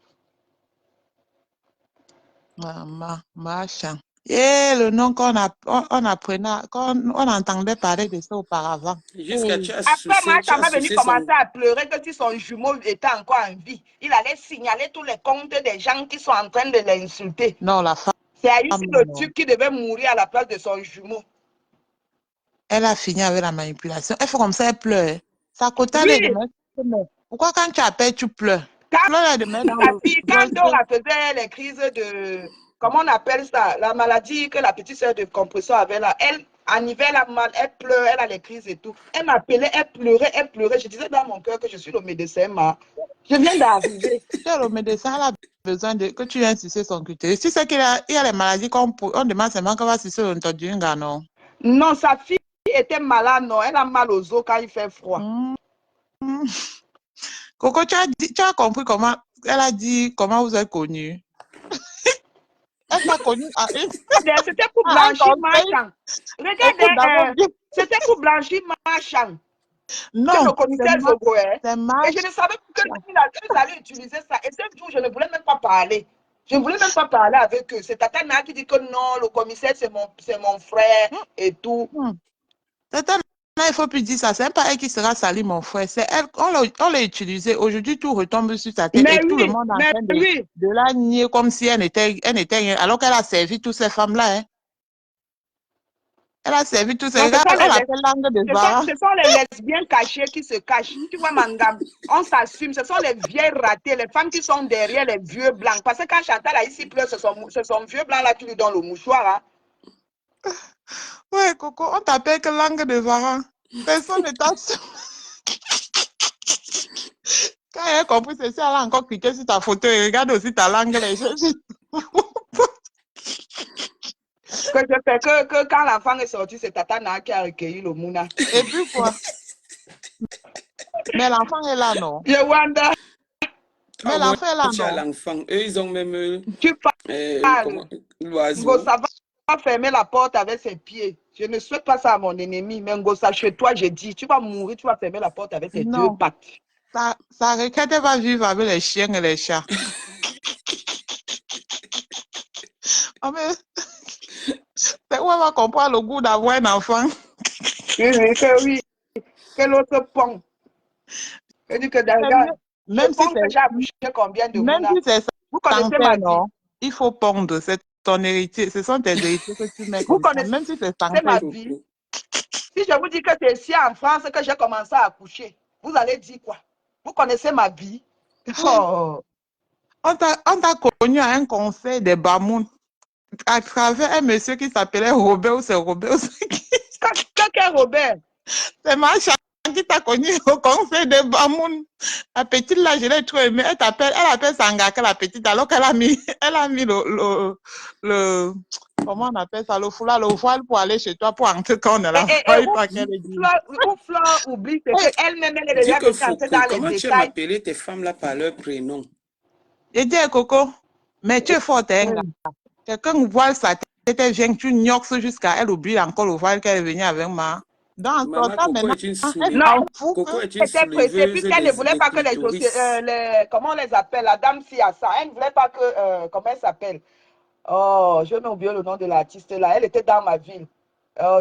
Maman, machin. Et le nom on apprenait, on entendait parler de ça auparavant. Jusqu'à Après, tu Macha as va venir sucé commencer son... à pleurer que si son jumeau était encore en vie, il allait signaler tous les comptes des gens qui sont en train de l'insulter. Non, la femme, C'est Aïssi le non. Duc qui devait mourir à la place de son jumeau. Elle a fini avec la manipulation. Elle fait comme ça, elle pleure. Sa côté, elle est de Oui, mettre. Pourquoi quand tu appelles, tu pleures? quand Fleur est de mettre dans la le fille, quand dossier. Dora faisait les crises de, comment on appelle ça, la maladie que la petite sœur de compression avait là, elle, en hiver, elle a mal, elle pleure, elle a les crises et tout. Elle m'appelait, elle pleurait, elle pleurait. Je disais dans mon cœur que je suis le médecin, ma. Je viens d'arriver. Tu es le médecin, elle a besoin de que tu viennes sucer son cuté. Tu sais il y a les maladies on demande seulement qu'elle va sucer le non? Non, sa fille était malade, non. Elle a mal aux os quand il fait froid. Coco, tu as compris comment elle a dit comment vous êtes connus. Elle t'a connu à une. C'était pour blanchir ma chambre. Regardez, c'était pour blanchir ma chambre. Non, Que le commissaire Zogoé. c'est Et je ne savais pas qu'ils allaient utiliser ça. Et ce jour, je ne voulais même pas parler. Je ne voulais même pas parler avec eux. C'est Tatana qui dit que non, le commissaire, c'est mon frère et tout. Tatana, il ne faut plus dire ça. C'est pas elle qui sera salie, mon frère. C'est elle. On l'a utilisé. Aujourd'hui, tout retombe sur sa tête. Mais Et tout le oui, monde est en mais train oui. de la nier comme si elle n'était rien. Alors qu'elle a servi toutes ces femmes-là. Hein. Elle a servi tous ces Non, gars. On l'appelle langue de Zara. ce sont les lesbiennes cachées qui se cachent. Tu vois, Mangam, on s'assume. Ce sont les vieilles ratées, les femmes qui sont derrière les vieux blancs. Parce que quand Chantal a ici pleure, c'est son vieux blanc là qui lui donne le mouchoir. Hein. Ouais, Coco, on t'appelle que langue de Zara. Personne ne t'assume. Quand elle a compris ceci, elle a encore cliqué sur ta photo et regarde aussi ta langue. Les choses. Que je fais que quand l'enfant est sorti, c'est Tatana qui a recueilli le mouna. Et puis quoi? Mais l'enfant est là, non? Je wonder. Mais l'enfant est là, Tu as non? l'enfant. Eux, ils ont même... Tu parles. L'oiseau. Ngosa va fermer la porte avec ses pieds. Je ne souhaite pas ça à mon ennemi. Mais Ngosa, chez toi, j'ai dit, tu vas mourir, tu vas fermer la porte avec tes deux pattes. Sa requête va vivre avec les chiens et les chats. Oh, mais... C'est où elle va comprendre le goût d'avoir un enfant? Oui, que l'autre pont. Je dis que d'ailleurs, même si que j'ai accouché combien de même si c'est vous connaissez ma vie. Il faut pondre, c'est ton héritier, ce sont tes héritiers que tu mets Vous comme ça, connaissez même si c'est ma vie. Si je vous dis que c'est ici en France que j'ai commencé à accoucher, vous allez dire quoi? Vous connaissez ma vie. Oh. On t'a connu à un conseil des Bamoun à travers un monsieur qui s'appelait Robert ou c'est Robert ou c'est qui? Quelqu'un, Robert. C'est Macha qui t'a connu au conseil des Bamoun. La petite là, je l'ai trop aimée. Elle appelle Sangaka la petite alors qu'elle a mis, le, comment on appelle ça, le foulard, le voile pour aller chez toi pour entrer quand on est là. Fleur oublie, c'est qu'elle-même, elle est Dis déjà que entrée Foucault, dans les comment tu détails. aimes appeler tes femmes là par leur prénom? Et dis, Coco, mais tu es forte, hein? Quelqu'un voile sa tête, elle vient, tu gnoxes jusqu'à elle oublie encore le voile qu'elle est venue avec moi. Dans Maman, ce temps, Coco maintenant, est une elle Non, s'en fout Coco que... est une elle était pressée, souleveuse puisqu'elle ne voulait des pas que les dossiers, clitoris. comment on les appelle, la dame si à ça, elle ne voulait pas que, comment elle s'appelle? Oh, je vais oublier le nom de l'artiste là, elle était dans ma ville.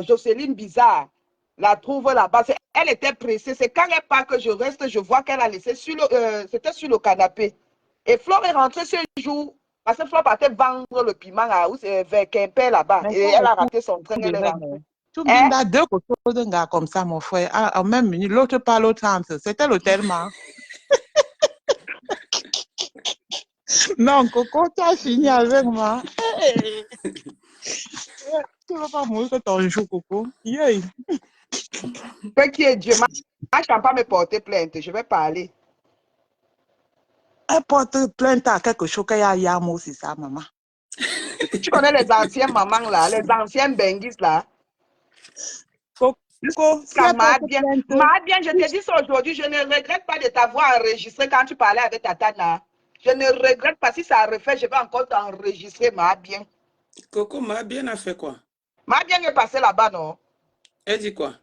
Jocelyne Bizarre, la trouve là-bas. Elle était pressée, c'est quand elle part que je reste, je vois qu'elle a laissé sur le, c'était sur le canapé. Et Flore est rentrée ce jour, parce que Flore partait vendre le piment vers Quimper là-bas, Mais et ça, elle le a coup raté son train, de elle est règne, rentrée. tu me Hein? dis, deux côtés d'un gars comme ça, mon frère, en même minute, l'autre pas l'autre entre. C'était l'hôtel, ma. Non, Coco, tu as fini avec moi. Hey. Tu ne vas pas mourir que ton jour, Coco. Yeah. Peu qui est Dieu, moi, je ne peux pas me porter plainte, je vais parler. Elle porte plainte à quelque chose qu'il y a moi aussi, ça, maman. Tu connais les anciens mamans là, les anciens benguis là. Coco, si elle porte Bien, plainte, je te dis ça aujourd'hui, je ne regrette pas de t'avoir enregistré quand tu parlais avec Tatana. Je ne regrette pas, si ça refait, je vais encore t'enregistrer, bien. Coco m'a bien a fait quoi? Bien est passé là-bas, non? Elle dit quoi?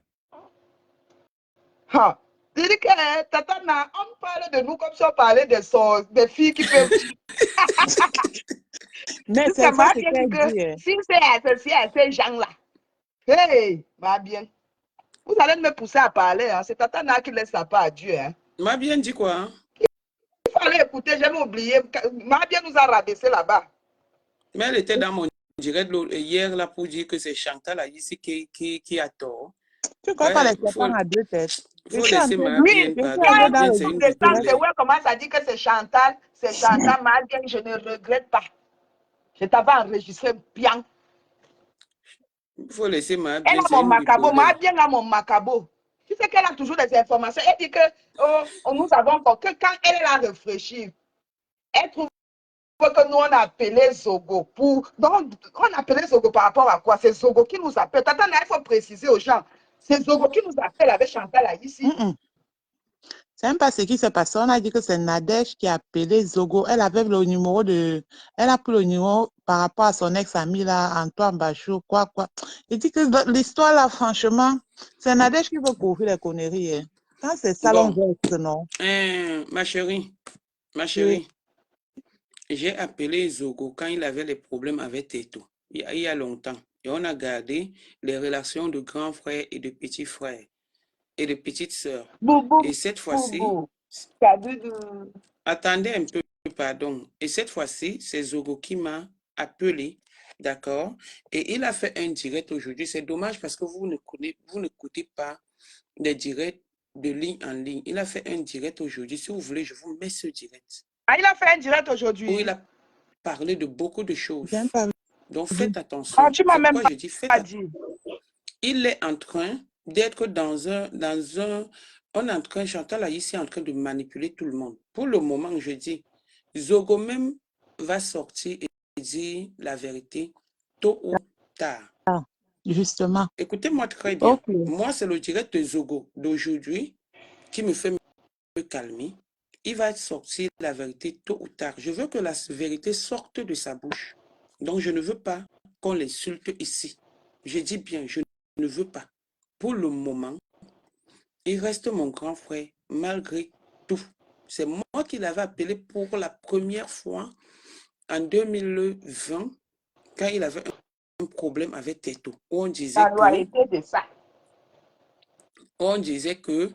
Ha. Il dit que Tatana, on parle de nous comme si on parlait des filles qui peuvent. mais C'est c'est ça ce bien dit qu'elle que dit. Hein. si c'est associé à ces gens-là, hey, bien. Vous allez me pousser à parler, hein. C'est Tatana qui laisse sa part à Dieu. Hein. M'a bien dit quoi? Hein? Il fallait écouter, j'ai oublié. Bien nous a rabaissé là-bas. Mais elle était dans mon direct hier là pour dire que c'est Chantal ici qui a tort. Tu ne connais pas les serpents à deux têtes. Il faut laisser ma Oui, bien, Je suis pardon. allée Ma dans bien, le c'est une de ça, c'est bipolaire. ouais, commence à dire que c'est Chantal, ma bien, je ne regrette pas. Je t'avais enregistré bien. Il faut laisser ma Elle bien, a c'est mon une macabo, ma bipolaire. bien a mon macabo. Tu sais qu'elle a toujours des informations. Elle dit que nous avons encore que quand elle a réfléchi, elle trouve que nous on a appelé Zogo pour. Donc, on a appelé Zogo par rapport à quoi? C'est Zogo qui nous appelle. Attends, il faut préciser aux gens. C'est Zogo qui nous appelle avec Chantal là, ici. C'est même pas ce qui s'est passé. On a dit que c'est Nadège qui a appelé Zogo. Elle avait le numéro de... Elle a pris le numéro par rapport à son ex-ami là, Antoine Bachou, quoi. Il dit que l'histoire là, franchement, c'est Nadège qui veut couvrir les conneries. Hein. Quand c'est salon veste, non? Ma chérie, j'ai appelé Zogo quand il avait les problèmes avec Teto, il y a longtemps. Et on a gardé les relations de grand frère et de petit frère et de petite sœur. Et cette fois-ci, attendez un peu, pardon. Et cette fois-ci, c'est Zogo qui m'a appelé, d'accord? Et il a fait un direct aujourd'hui. C'est dommage parce que vous n'écoutez pas des directs de ligne en ligne. Il a fait un direct aujourd'hui. Si vous voulez, je vous mets ce direct. Ah, il a fait un direct aujourd'hui. Où il a parlé de beaucoup de choses. Donc faites attention. Ah, tu m'as C'est même pourquoi je dis faites pas attention. dit. Il est en train d'être dans un, on est en train, Chantal là, ici, en train de manipuler tout le monde. Pour le moment, je dis, Zogo même va sortir et dire la vérité tôt ou tard. Ah, justement. Écoutez-moi très bien. Okay. Moi, c'est le direct de Zogo d'aujourd'hui qui me fait me calmer. Il va sortir la vérité tôt ou tard. Je veux que la vérité sorte de sa bouche. Donc, je ne veux pas qu'on l'insulte ici. Je dis bien, je ne veux pas. Pour le moment, il reste mon grand frère, malgré tout. C'est moi qui l'avais appelé pour la première fois en 2020, quand il avait un problème avec Teto. On disait que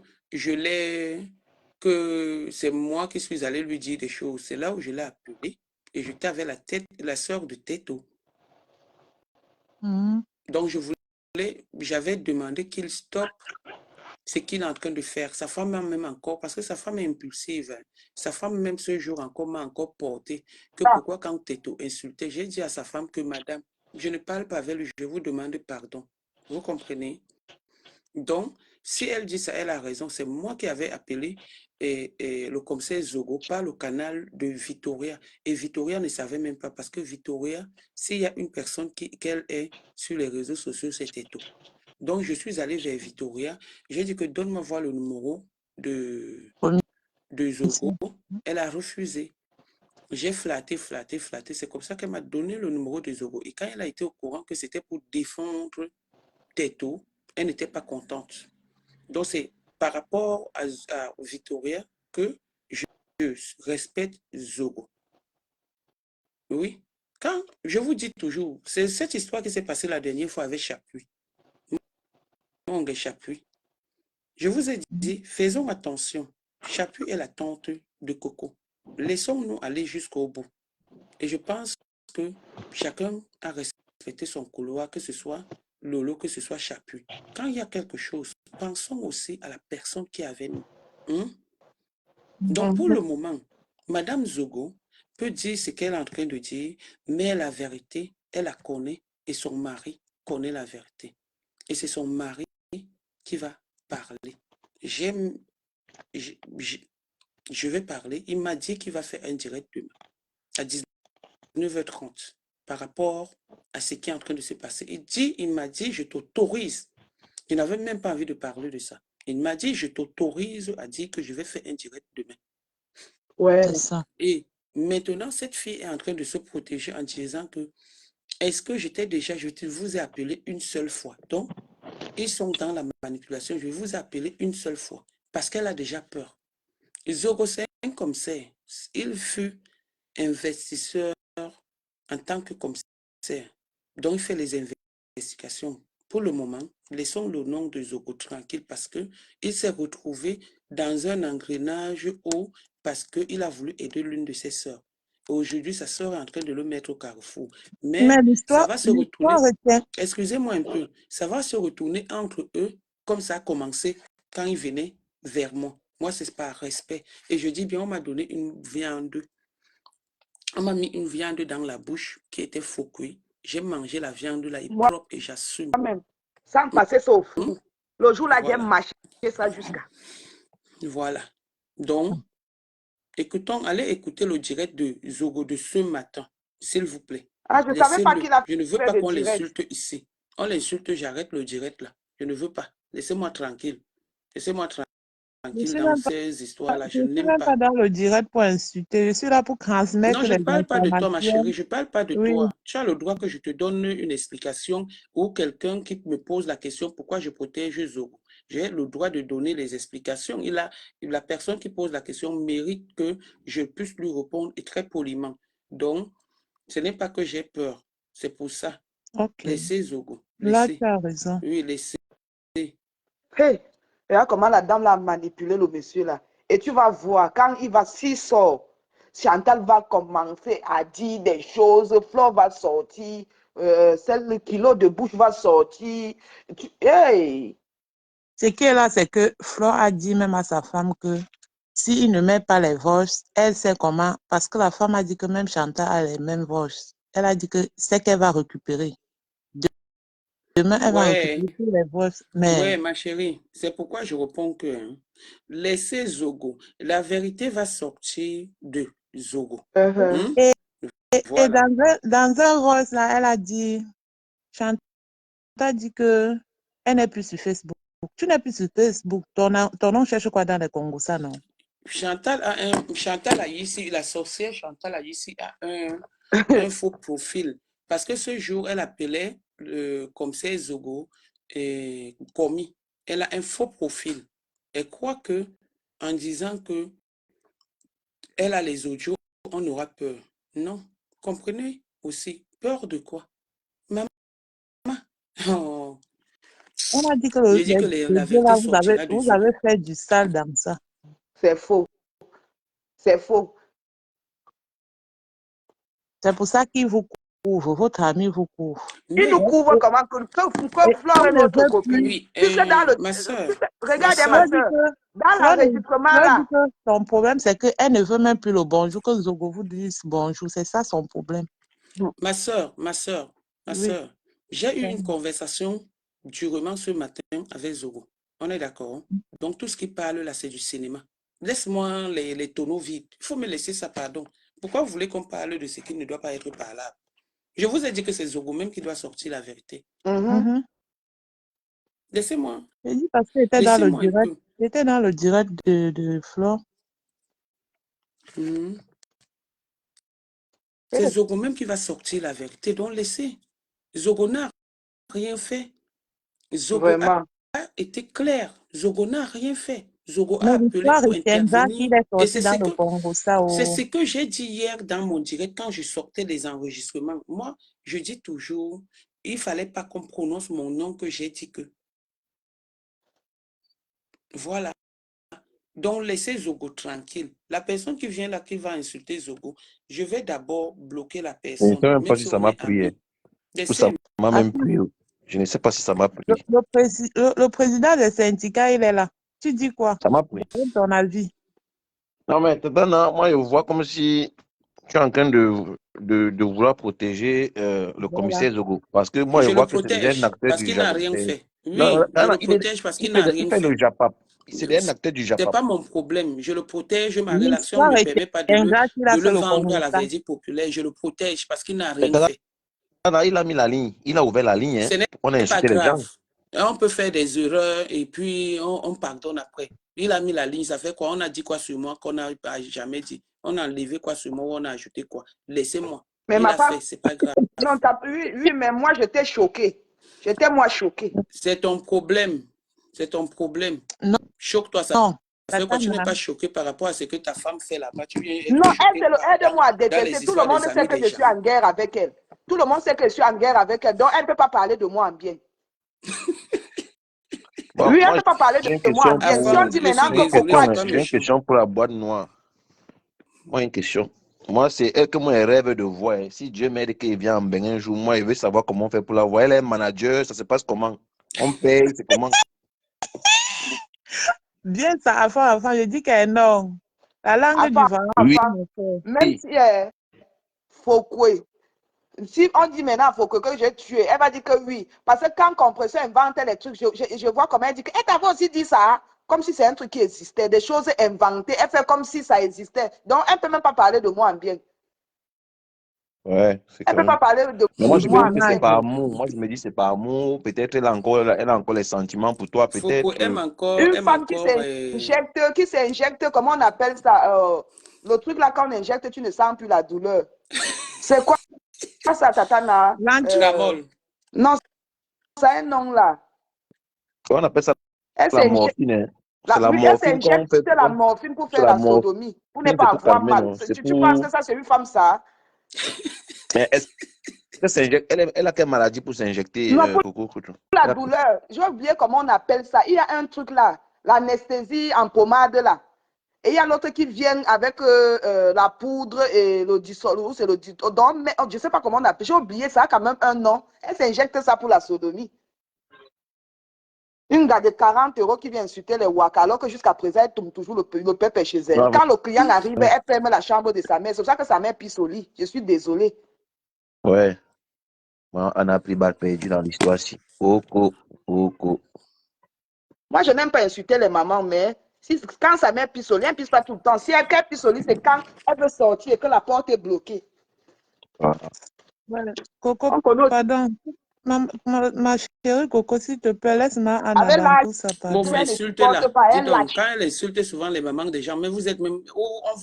que c'est moi qui suis allé lui dire des choses. C'est là où je l'ai appelé et j'étais avec la sœur de Teto. Donc j'avais demandé qu'il stoppe ce qu'il est en train de faire. Sa femme même encore, parce que sa femme est impulsive. Hein. Sa femme même ce jour encore m'a encore porté que pourquoi quand Teto insultait, j'ai dit à sa femme que madame, je ne parle pas avec lui, je vous demande pardon. Vous comprenez? Donc, si elle dit ça, elle a raison. C'est moi qui avais appelé le commissaire Zogo par le canal de Victoria. Et Victoria ne savait même pas parce que Victoria, s'il y a une personne qu'elle est sur les réseaux sociaux, c'était tout. Donc, je suis allé vers Victoria. J'ai dit que donne-moi voir le numéro de Zogo. Elle a refusé. J'ai flatté. C'est comme ça qu'elle m'a donné le numéro de Zogo. Et quand elle a été au courant que c'était pour défendre Teto, elle n'était pas contente. Donc, c'est par rapport à Victoria que je respecte Zogo. Oui. Quand je vous dis toujours, c'est cette histoire qui s'est passée la dernière fois avec Chapuis. Chapuis. Je vous ai dit, faisons attention. Chapuis est la tante de Coco. Laissons-nous aller jusqu'au bout. Et je pense que chacun a respecté son couloir, que ce soit Lolo, que ce soit Chapuis. Quand il y a quelque chose, pensons aussi à la personne qui est avec nous. Donc, pour le moment, Madame Zogo peut dire ce qu'elle est en train de dire, mais la vérité, elle la connaît et son mari connaît la vérité. Et c'est son mari qui va parler. Je vais parler. Il m'a dit qu'il va faire un direct demain à 19h30 par rapport à ce qui est en train de se passer. Il m'a dit, je t'autorise. Il n'avait même pas envie de parler de ça. Il m'a dit, je t'autorise à dire que je vais faire un direct demain. Ouais. C'est ça. Et maintenant, cette fille est en train de se protéger en disant que est-ce que je vous ai appelé une seule fois. Donc, ils sont dans la manipulation. Je vous ai appelé une seule fois parce qu'elle a déjà peur. Zogo, c'est un commissaire. Il fut investisseur en tant que commissaire. Donc, il fait les investigations. Pour le moment, laissons le nom de Zogo tranquille parce qu'il s'est retrouvé dans un engrenage où, parce qu'il a voulu aider l'une de ses sœurs. Aujourd'hui, sa sœur est en train de le mettre au carrefour. Mais ça l'histoire va se retourner. retient. Excusez-moi un peu. Ça va se retourner entre eux comme ça a commencé quand il venait vers moi. Moi, c'est par respect. Et je dis bien, on m'a donné une viande. On m'a mis une viande dans la bouche qui était faux cuit. J'ai mangé la viande là, et propre et j'assume. Moi-même, sans passer ça au four. Le jour-là, j'ai Voilà. mâché ça jusqu'à. Voilà. Donc, allez écouter le direct de Zogo de ce matin, s'il vous plaît. Ah, je ne savais pas qu'il a Je ne veux fait pas de qu'on direct. l'insulte ici. On l'insulte, j'arrête le direct là. Je ne veux pas. Laissez-moi tranquille. Laissez-moi tranquille dans ces histoires-là. Je Je ne suis n'aime même pas. pas dans le direct pour insulter. Je suis là pour transmettre Non, je les ne parle pas de toi, ma informations. chérie. Je ne parle pas de Oui. toi. Tu as le droit que je te donne une explication ou quelqu'un qui me pose la question pourquoi je protège Zogo. J'ai le droit de donner les explications. La personne qui pose la question mérite que je puisse lui répondre et très poliment. Donc, ce n'est pas que j'ai peur. C'est pour ça. Ok. Laissez Zogo. Là, Laissez. tu as raison. Oui, laissez. Hey, regarde comment la dame l'a manipulé, le monsieur là. Et tu vas voir, quand s'il sort, Chantal va commencer à dire des choses, Flore va sortir, le kilo de bouche va sortir. Hey! Ce qui est là, c'est que Flore a dit même à sa femme que s'il ne met pas les voices, elle sait comment, parce que la femme a dit que même Chantal a les mêmes voices. Elle a dit que c'est qu'elle va récupérer. Demain, elle va récupérer tous les voices. Mais Ouais, ma chérie, c'est pourquoi je réponds que laissez Zogo. La vérité va sortir de Zogo. et Voilà. dans un voice là, elle a dit, Chantal a dit que elle n'est plus sur Facebook. Tu n'es plus sur Facebook. Ton nom cherche quoi dans les Congos, ça, non? Chantal a ici, la sorcière Chantal a ici un faux profil. Parce que ce jour, elle appelait le commissaire Zogo commis. Elle a un faux profil. Elle croit que, en disant que elle a les audios, on aura peur. Non. Comprenez aussi. Peur de quoi? Maman. Oh. On a dit que Je dis que les la deux vérité là, sortira de vous Zogo. avez fait du sale dans ça. C'est faux. C'est faux. C'est pour ça qu'il vous couvre, votre ami vous couvre. Il Mais, nous couvre comment que Flore Elle est ne notre veut copine. plus. oui, Puisque dans le... ma soeur, Regardez Fleur ma dit soeur, que, dans Fleur l'enregistrement Fleur dit là, que son problème, c'est qu'elle ne veut même plus le bonjour, que Zogo vous dise bonjour. C'est ça son problème. ma soeur, Oui. j'ai eu une conversation durement ce matin avec Zogo. On est d'accord? Donc, tout ce qui parle là, c'est du cinéma. Laisse-moi les tonneaux vides. Il faut me laisser ça, pardon. Pourquoi vous voulez qu'on parle de ce qui ne doit pas être parlable? Je vous ai dit que c'est Zogo même qui doit sortir la vérité. Laissez-moi. J'ai dit parce qu'il était dans le Laissez-moi un direct. peu. Il était dans le direct de Flore. C'est Zogo même qui va sortir la vérité. Donc, laissez. Zogo n'a rien fait. Zogo vraiment. a été clair. Zogo n'a rien fait. Zogo a Mais appelé l'histoire pour retiendra intervenir. qu'il est Et sorti dans le Congo, ça. c'est ce que j'ai dit hier dans mon direct quand je sortais des enregistrements. Moi, je dis toujours, il fallait pas qu'on prononce mon nom que j'ai dit que. Voilà. Donc, laissez Zogo tranquille. La personne qui vient là, qui va insulter Zogo, je vais d'abord bloquer la Je ne personne, sais même même pas si si ça on m'a est pris. amis. Ou ça Laissez. m'a même Attends, pris. Je ne sais pas si ça m'a pris. le président des syndicats, il est là. Tu dis quoi? Ça m'a pris. Donne ton avis. Non, mais maintenant, moi, je vois comme si tu es en train de vouloir protéger le Voilà. commissaire Zogo. Parce que moi, je Je le vois que c'est déjà un protège acteur parce du qu'il n'a Japon. rien fait. Non, Oui, je non, le protège parce qu'il n'a il rien fait le fait. Japap. C'est déjà un acteur du C'est Japap. pas mon problème. Je le protège. Ma rédaction L'histoire ne me permet pas de retiendra qu'il a le fait le vendre à la Congo. verdict populaire. Je le protège parce qu'il n'a rien Maintenant, fait. il a mis la ligne. Il a ouvert la ligne. Ce n'est On a pas insulté les gens. grave. On peut faire des erreurs et puis on pardonne après. Il a mis la ligne. Ça fait quoi? On a dit quoi sur moi qu'on n'a jamais dit? On a enlevé quoi sur moi ou on a ajouté quoi? Laissez-moi. Mais Il ma a femme, fait. C'est pas grave. non, oui, mais moi, j'étais choquée. J'étais, moi, choquée. C'est ton problème. C'est ton problème. Non, Choque-toi. Ça non. fait quoi? Tu n'es Tata, pas choqué par rapport à ce que ta femme fait là-bas. Tu viens être Non, choqué aide-moi à dans détester. les Tout le histoires monde des sait amis que des je suis gens. en guerre avec elle. Tout le monde sait que je suis en guerre avec elle. Donc, elle ne peut pas parler de moi en bien. Bon, Oui, elle moi, ne peut pas parler j'ai une de moi en question bien. À Si on femme, dit je maintenant suis que désolé, pourquoi c'est elle... pas j'ai une méchant. question pour la boîte noire. Moi, une question. Moi, c'est elle que moi, elle rêve de voir. Si Dieu m'aide qu'il vient en Bénin un jour, moi, il veut savoir comment on fait pour la voir. Elle est manager, ça se passe comment? On paye, c'est comment? bien ça, enfin, je dis qu'elle est non. La langue du vent. Oui. Même si elle Foucault, si on dit maintenant Foucault que j'ai tué, elle va dire que oui. Parce que quand Compresseur invente les trucs, je vois comment elle dit qu'elle t'avait aussi dit ça, comme si c'est un truc qui existait, des choses inventées. Elle fait comme si ça existait. Donc, elle ne peut même pas parler de moi en bien. Ouais, c'est Elle ne peut quand pas parler de Mais moi, je me moi dis en que c'est bien. pas amour. Moi, je me dis que c'est pas amour. Peut-être elle a encore les sentiments pour toi, Foucault peut-être. aime encore, Une femme qui s'injecte, comment on appelle ça, le truc là, quand on injecte, tu ne sens plus la douleur. C'est quoi ça, Tatana? Tramol. Non, c'est un nom là. On appelle ça Elle la s'injecte. morphine. Hein. C'est la Oui, elle morphine qu'on s'injecte fait. la morphine pour C'est faire la la morphine, sodomie, pour ne c'est pas pour avoir calmer, mal. non? C'est Tu penses pour. que ça, c'est une femme, ça? Mais est-ce qu'elle s'injecte? Elle a quelle maladie pour s'injecter, Non, pour Coco Coutou? la douleur. J'ai oublié comment on appelle ça. Il y a un truc là, l'anesthésie en pommade là. Et il y a l'autre qui vient avec la poudre et le dissolu. C'est le donc, mais je ne sais pas comment on appelle. J'ai oublié ça, a quand même un nom. Elle s'injecte ça pour la sodomie. Une gars de 40 € qui vient insulter les Waka, alors que jusqu'à présent, elle tombe toujours le peuple chez elle. Non, Quand le client arrive, elle ferme la chambre de sa mère. C'est pour ça que sa mère pisse au lit. Je suis désolée. ouais. Bon, on a pris balle perdue dans l'histoire ci. Coco. Moi, je n'aime pas insulter les mamans, mais quand sa mère pisse au lit, elle ne pisse pas tout le temps. Si elle pisse au lit, c'est quand elle veut sortir et que la porte est bloquée. Voilà. Coco, On connaît aussi. pardon. Ma chérie Coco, s'il te plaît, laisse-moi Anna Avec dans l'âge, tout ça, Bon, pardon. vous elle ne insultez-la. supporte pas, Dis elle donc, lâche. quand elle insulte souvent les mamans des gens, mais vous êtes même.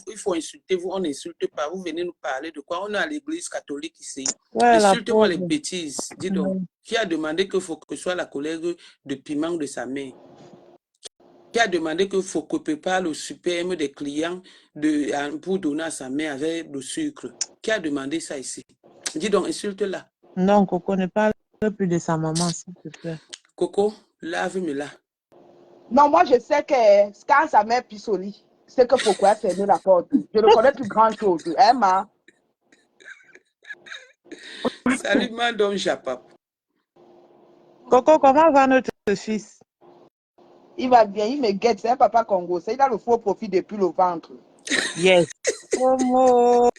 Il faut insulter, vous, on n'insulte pas. Vous venez nous parler de quoi? On est à l'église catholique ici. Ouais, la Insultez-moi les pauvre. bêtises. Dis donc, qui a demandé qu'il faut que ce soit la collègue de piment de sa mère? Qui a demandé qu'il faut que prépare le superbe des clients pour donner à sa mère avec le sucre? Qui a demandé ça ici? Dis donc, insulte-la. Non, Coco, ne parle plus de sa maman, s'il te plaît. Coco, lave-me-la. Non, moi, je sais que quand sa mère pisse au lit, c'est que pourquoi elle ferme la porte. Je ne connais plus grand-chose. Emma. Salut, madame Japap. Coco, comment va notre fils? Il va bien, il me guette. C'est un papa congolais. Il a le faux profil depuis le ventre. Yes. Homo.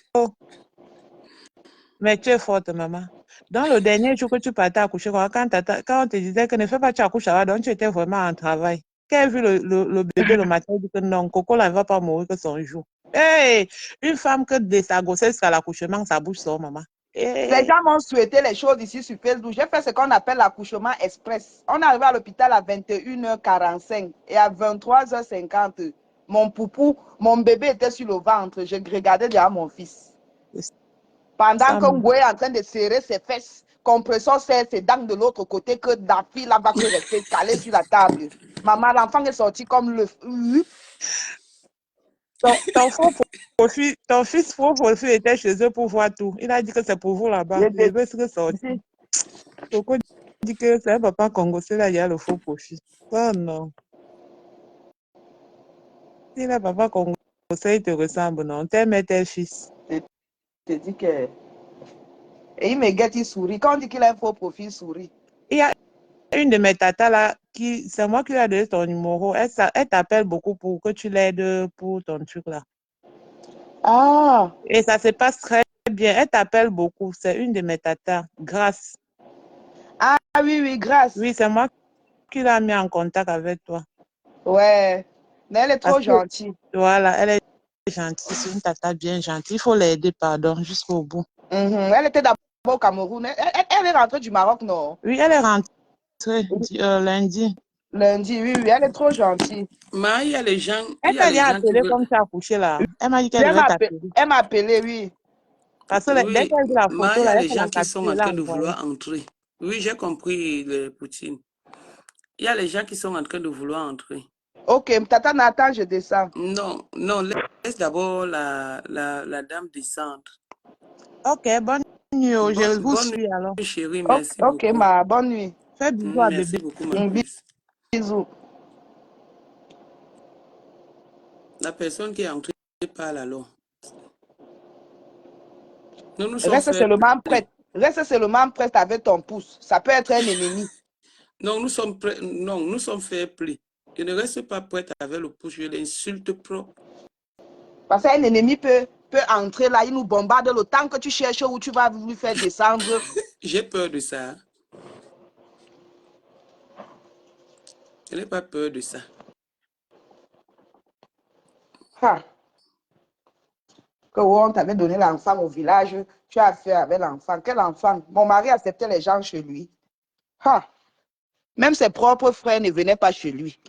Mais tu es forte, maman. Dans le dernier jour que tu partais accoucher, quand on te disait que ne fais pas tu accouches, donc tu étais vraiment en travail. Quand elle a vu le bébé le matin, elle dit que non, Coco là, ne va pas mourir que son jour. Hey, une femme que de sa grossesse jusqu'à l'accouchement, sa bouche sort, maman. Les Hey. gens m'ont souhaité les choses ici sur Facebook. J'ai fait ce qu'on appelle l'accouchement express. On est arrivé à l'hôpital à 21h45 et à 23h50, mon poupou, mon bébé était sur le ventre. Je regardais derrière mon fils. Pendant Ça, que Ngoué est en train de serrer ses fesses, compresseur serre ses dents de l'autre côté, que Daffy là va que rester calé sur la table. Maman, l'enfant est sorti comme le... ton fils faux profil était chez eux pour voir tout. Il a dit que c'est pour vous là-bas. Le bébé serait sorti. Coco dit que c'est un papa congolais là, il y a le faux profil. Oh non. Si le papa congolais, il te ressemble, non? T'aimes tes fils. Je dis que... Et il me guette, il sourit. Quand on dit qu'il a un faux profil, il sourit. Il y a une de mes tatas là, c'est moi qui lui ai donné ton numéro. Elle t'appelle beaucoup pour que tu l'aides pour ton truc là. Ah! Et ça se passe très bien. Elle t'appelle beaucoup. C'est une de mes tatas. Grâce. Ah oui, oui, grâce. Oui, c'est moi qui l'ai mis en contact avec toi. Ouais. Mais elle est Parce trop que, gentille. voilà, elle est gentille. C'est une tata bien gentille. Il faut l'aider, pardon, jusqu'au bout. Elle était d'abord au Cameroun. Elle est rentrée du Maroc, non? Oui, elle est rentrée lundi. Lundi, oui, oui, elle est trop gentille. Mais Elle il y a t'a les déjà gens qui appelé veulent. comme tu as accouché là. Elle m'a dit qu'elle devait t'appeler. Elle m'a appelé, oui. Parce que dès Oui, qu'elle vit la mais photo il y là, a elle les fait la gens qui sont capture, en elle a train de envoyé. vouloir entrer. Oui, j'ai compris, Poutine. Il y a les gens qui sont en train de vouloir entrer. Ok, Tata Nathan, je descends. Non, non, laisse d'abord la dame descendre. Ok, bonne nuit. Je vous Bonne suis alors. nuit, chérie, merci Ok, beaucoup. ma bonne nuit. Fais bisous à Merci bébé. beaucoup, ma puce. Bisous. La personne qui est entrée parle alors. Nous sommes Reste faits seulement play. prête. Reste seulement prête avec ton pouce. Ça peut être un ennemi. Non, nous sommes prêts. Non, nous sommes faits play. Je ne reste pas prête avec le pouce, je l'insulte propre. Parce qu'un ennemi peut entrer là, il nous bombarde le temps que tu cherches où tu vas lui faire descendre. J'ai peur de ça. Je n'ai pas peur de ça. Ah. Que on t'avait donné l'enfant au village, tu as fait avec l'enfant. Quel enfant? Mon mari acceptait les gens chez lui. Ah. Même ses propres frères ne venaient pas chez lui.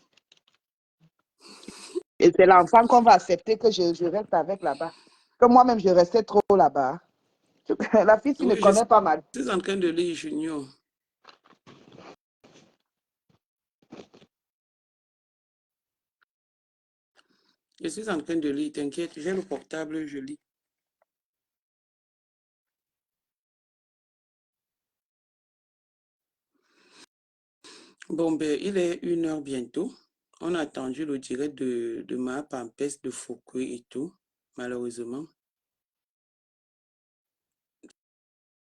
Et c'est l'enfant qu'on va accepter que je reste avec là-bas. Que moi-même, je restais trop là-bas. La fille, tu ne Oui, je connais pas ma... suis en train de lire Junior. Je suis en train de lire, t'inquiète, j'ai le portable, je lis. Bon, ben, il est 1h bientôt. On a attendu le direct de ma pampesse de Foucault et tout, malheureusement.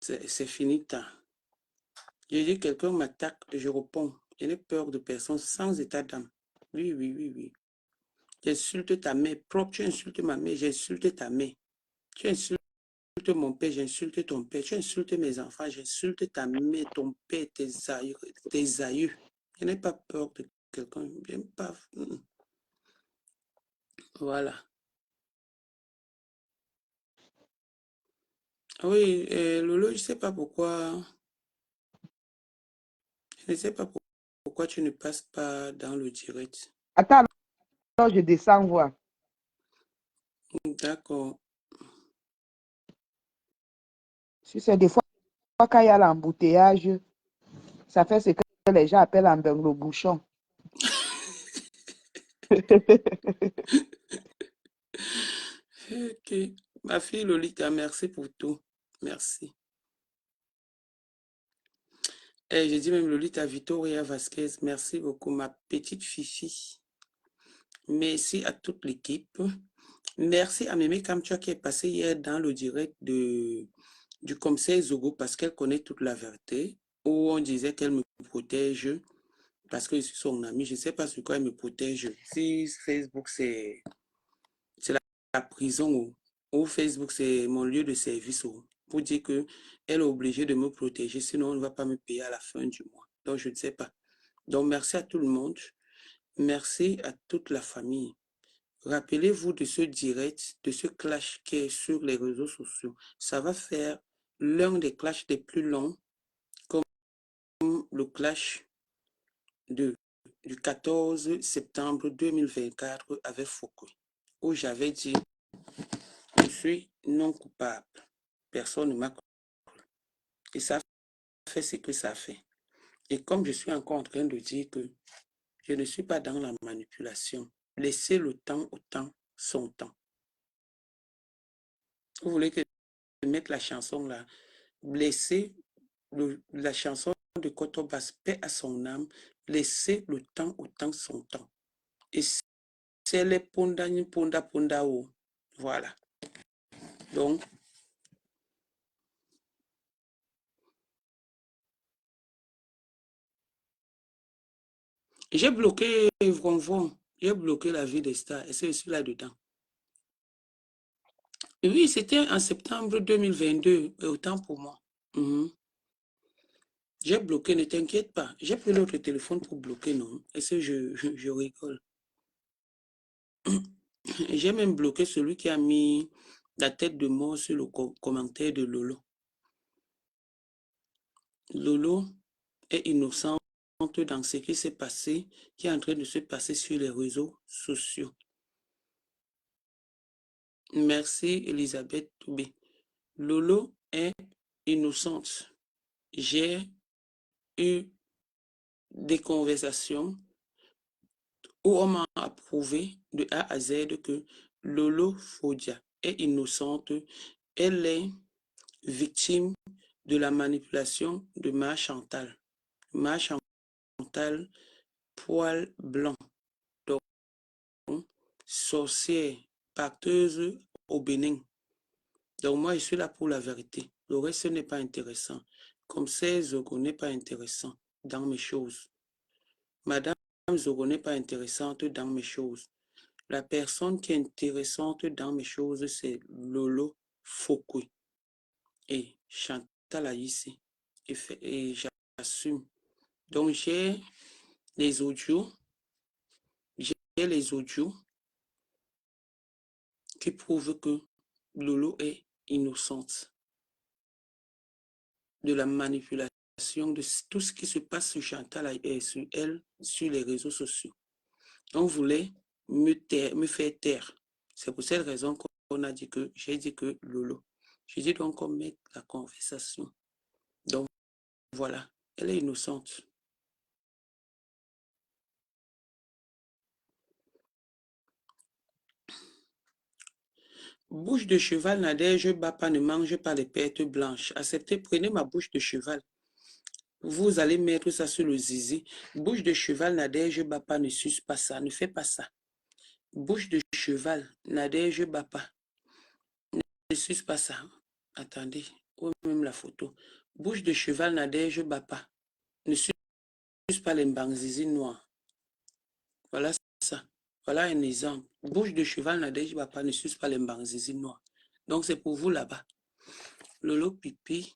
C'est fini tard. Je dis, quelqu'un m'attaque, je réponds. Je n'ai peur de personne sans état d'âme. Oui, oui, oui, oui. J'insulte ta mère propre, tu insultes ma mère, j'insulte ta mère. Tu insultes mon père, j'insulte ton père. Tu insultes mes enfants, j'insulte ta mère, ton père, tes aïeux. Je n'ai pas peur de quelqu'un. J'aime pas. Voilà. Oui, Lolo, je ne sais pas pourquoi. Je ne sais pas pourquoi tu ne passes pas dans le direct. Attends, alors je descends voir. D'accord. Si c'est des fois, quand il y a l'embouteillage, ça fait ce que les gens appellent le bouchon. Ok. Ma fille Lolita, merci pour tout. Merci. Et j'ai dit même Lolita Victoria Vasquez, merci beaucoup, ma petite Fifi. Merci à toute l'équipe. Merci à Mémé Kamcha qui est passé hier dans le direct du commissaire Zogo parce qu'elle connaît toute la vérité, où on disait qu'elle me protège parce que je suis son ami. Je ne sais pas sur quoi elle me protège. Si Facebook, c'est la prison ou Facebook, c'est mon lieu de service pour dire qu'elle est obligée de me protéger, sinon on ne va pas me payer à la fin du mois. Donc, je ne sais pas. Donc, merci à tout le monde. Merci à toute la famille. Rappelez-vous de ce direct, de ce clash qui est sur les réseaux sociaux. Ça va faire l'un des clashs les plus longs, comme le clash du 14 septembre 2024 avec Foucault, où j'avais dit, je suis non coupable. Personne ne m'a cru. Et ça fait ce que ça fait. Et comme je suis encore en train de dire que je ne suis pas dans la manipulation, laissez le temps au temps son temps. Vous voulez que je mette la chanson là, laissez la chanson de Kotobas, paix à son âme, laissez le temps au temps son temps. Et c'est les ponda, voilà. Donc, j'ai bloqué Vronvon, j'ai bloqué la vie des stars, et c'est celui là-dedans. Oui, c'était en septembre 2022, autant pour moi. J'ai bloqué, ne t'inquiète pas. J'ai pris l'autre téléphone pour bloquer, non. Et c'est je rigole. J'ai même bloqué celui qui a mis la tête de mort sur le commentaire de Lolo. Lolo est innocente dans ce qui s'est passé, qui est en train de se passer sur les réseaux sociaux. Merci Elisabeth Toubé. Lolo est innocente. J'ai eu des conversations où on m'a approuvé de A à Z que Lolo Fodia est innocente. Elle est victime de la manipulation de Ma Chantal. Ma Chantal, poil blanc. Donc, sorcière, pacteuse au Bénin. Donc, moi, je suis là pour la vérité. Le reste n'est pas intéressant. Comme c'est Zogo n'est pas intéressant dans mes choses. Madame Zogo n'est pas intéressante dans mes choses. La personne qui est intéressante dans mes choses, c'est Lolo Fokui et Chantal Aïssi. Et j'assume. Donc, j'ai les audios. J'ai les audios qui prouvent que Lolo est innocente de la manipulation de tout ce qui se passe sur Chantal et sur elle, sur les réseaux sociaux. On voulait me faire taire. C'est pour cette raison qu'on a dit que j'ai dit que Lolo. J'ai dit donc qu'on mette la conversation. Donc voilà, elle est innocente. Bouche de cheval, Nadège Bapa ne mange pas les pertes blanches. Acceptez, prenez ma bouche de cheval. Vous allez mettre ça sur le zizi. Bouche de cheval, Nadège Bapa ne suce pas ça, ne fais pas ça. Bouche de cheval, Nadège Bapa ne suce pas ça. Attendez, ou même la photo. Bouche de cheval, Nadège Bapa ne suce pas les mbangzizi noirs. Voilà ça. Voilà un exemple. Bouche de cheval, Nadège Bapa ne suce pas les mbangzizi noirs. Donc c'est pour vous là-bas. Lolo Pipi,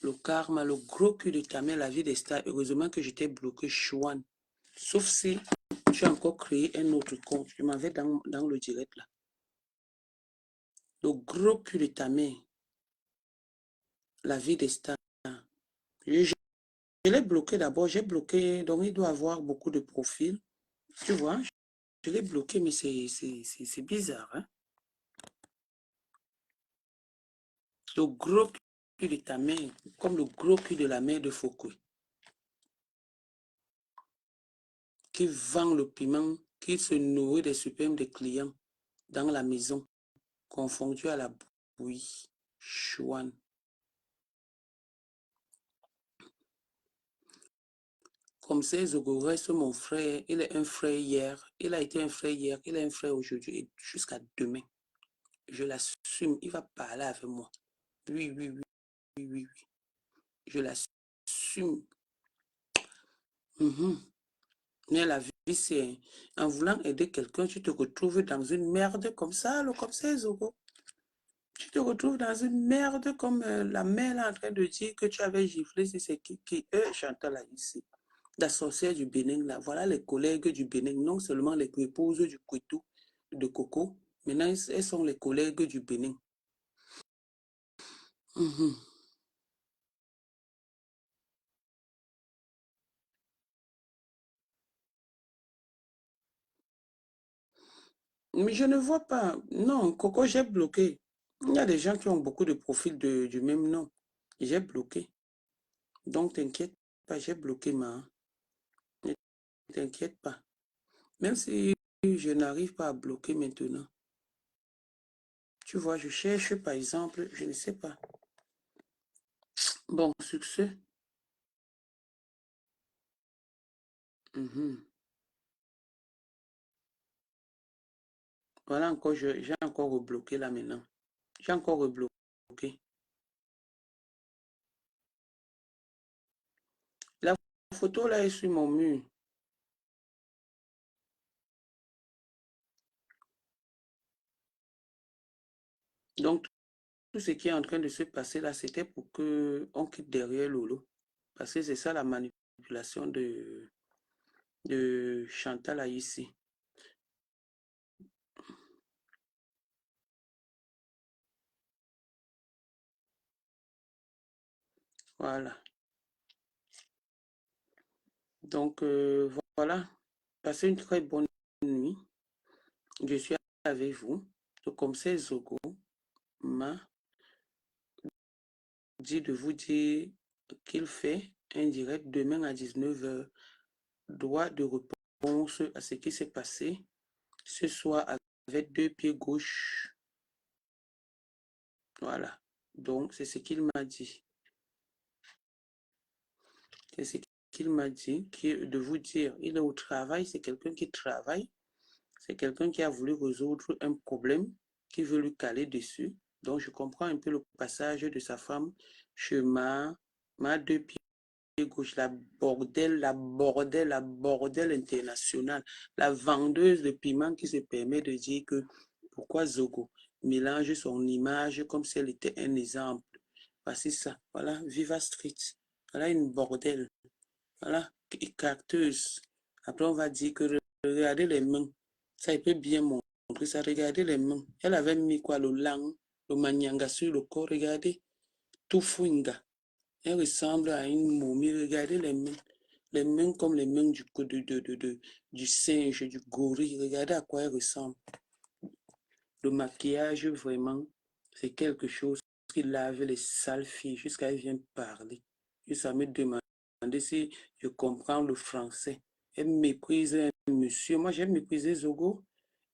le karma, le gros cul de ta mère, la vie des stars. Heureusement que j'étais bloqué Chouane. Sauf si tu as encore créé un autre compte. Je m'en vais dans le direct là. Le gros cul de ta mère, la vie des stars. Je l'ai bloqué d'abord. J'ai bloqué, donc il doit avoir beaucoup de profils. Tu vois, je l'ai bloqué, mais c'est bizarre. Hein? Le gros cul de ta mère, comme le gros cul de la mère de Foucault. Qui vend le piment, qui se nourrit des spermes des clients dans la maison, confondu à la bouillie. Chouane. Comme c'est Zogoré, c'est mon frère. Il est un frère hier. Il a été un frère hier. Il est un frère aujourd'hui et jusqu'à demain. Je l'assume. Il va parler avec moi. Oui, oui, oui. oui. Je l'assume. Mais la vie, c'est en voulant aider quelqu'un, tu te retrouves dans une merde comme ça, comme ça, Zogo. Tu te retrouves dans une merde comme la mère là, en train de dire que tu avais giflé, c'est qui Chantal là ici. La sorcière du Bénin là, voilà les collègues du Bénin, non seulement les épouses du Kouitou, de Coco, maintenant elles sont les collègues du Bénin. Mais je ne vois pas. Non, Coco, j'ai bloqué. Il y a des gens qui ont beaucoup de profils du même nom. J'ai bloqué. Donc, t'inquiète pas, j'ai bloqué Ne t'inquiète pas. Même si je n'arrive pas à bloquer maintenant. Tu vois, je cherche, par exemple, je ne sais pas. Bon, succès. Voilà encore, j'ai encore rebloqué là maintenant. J'ai encore rebloqué. La photo là est sur mon mur. Donc, tout ce qui est en train de se passer là, c'était pour qu'on quitte derrière Lolo. Parce que c'est ça la manipulation de Chantal ici. Voilà. Donc, voilà. Passez une très bonne nuit. Je suis avec vous. Donc, comme c'est Zogo m'a dit de vous dire qu'il fait un direct demain à 19h, droit de réponse à ce qui s'est passé ce soir avec 2 pieds gauche. Voilà. Donc, c'est ce qu'il m'a dit. C'est ce qu'il m'a dit, de vous dire, il est au travail, c'est quelqu'un qui travaille, c'est quelqu'un qui a voulu résoudre un problème, qui veut lui caler dessus. Donc, je comprends un peu le passage de sa femme chez ma 2 pieds gauche, la bordel internationale, la vendeuse de piment qui se permet de dire que pourquoi Zogo mélange son image comme si elle était un exemple. Voici ça, voilà, Viva Street, voilà une bordel, voilà, carteuse. Après, on va dire que regardez les mains, ça il peut bien montrer ça, regardez les mains. Elle avait mis quoi, le lang, le manyanga sur le corps, regardez, tout fouinga. Elle ressemble à une momie. Regardez les mains comme les mains du singe, du gorille. Regardez à quoi elle ressemble. Le maquillage, vraiment, c'est quelque chose qui lave les sales filles jusqu'à elle vient parler. Jusqu'à me demander si je comprends le français. Elle méprise un monsieur. Moi, j'ai méprisé Zogo.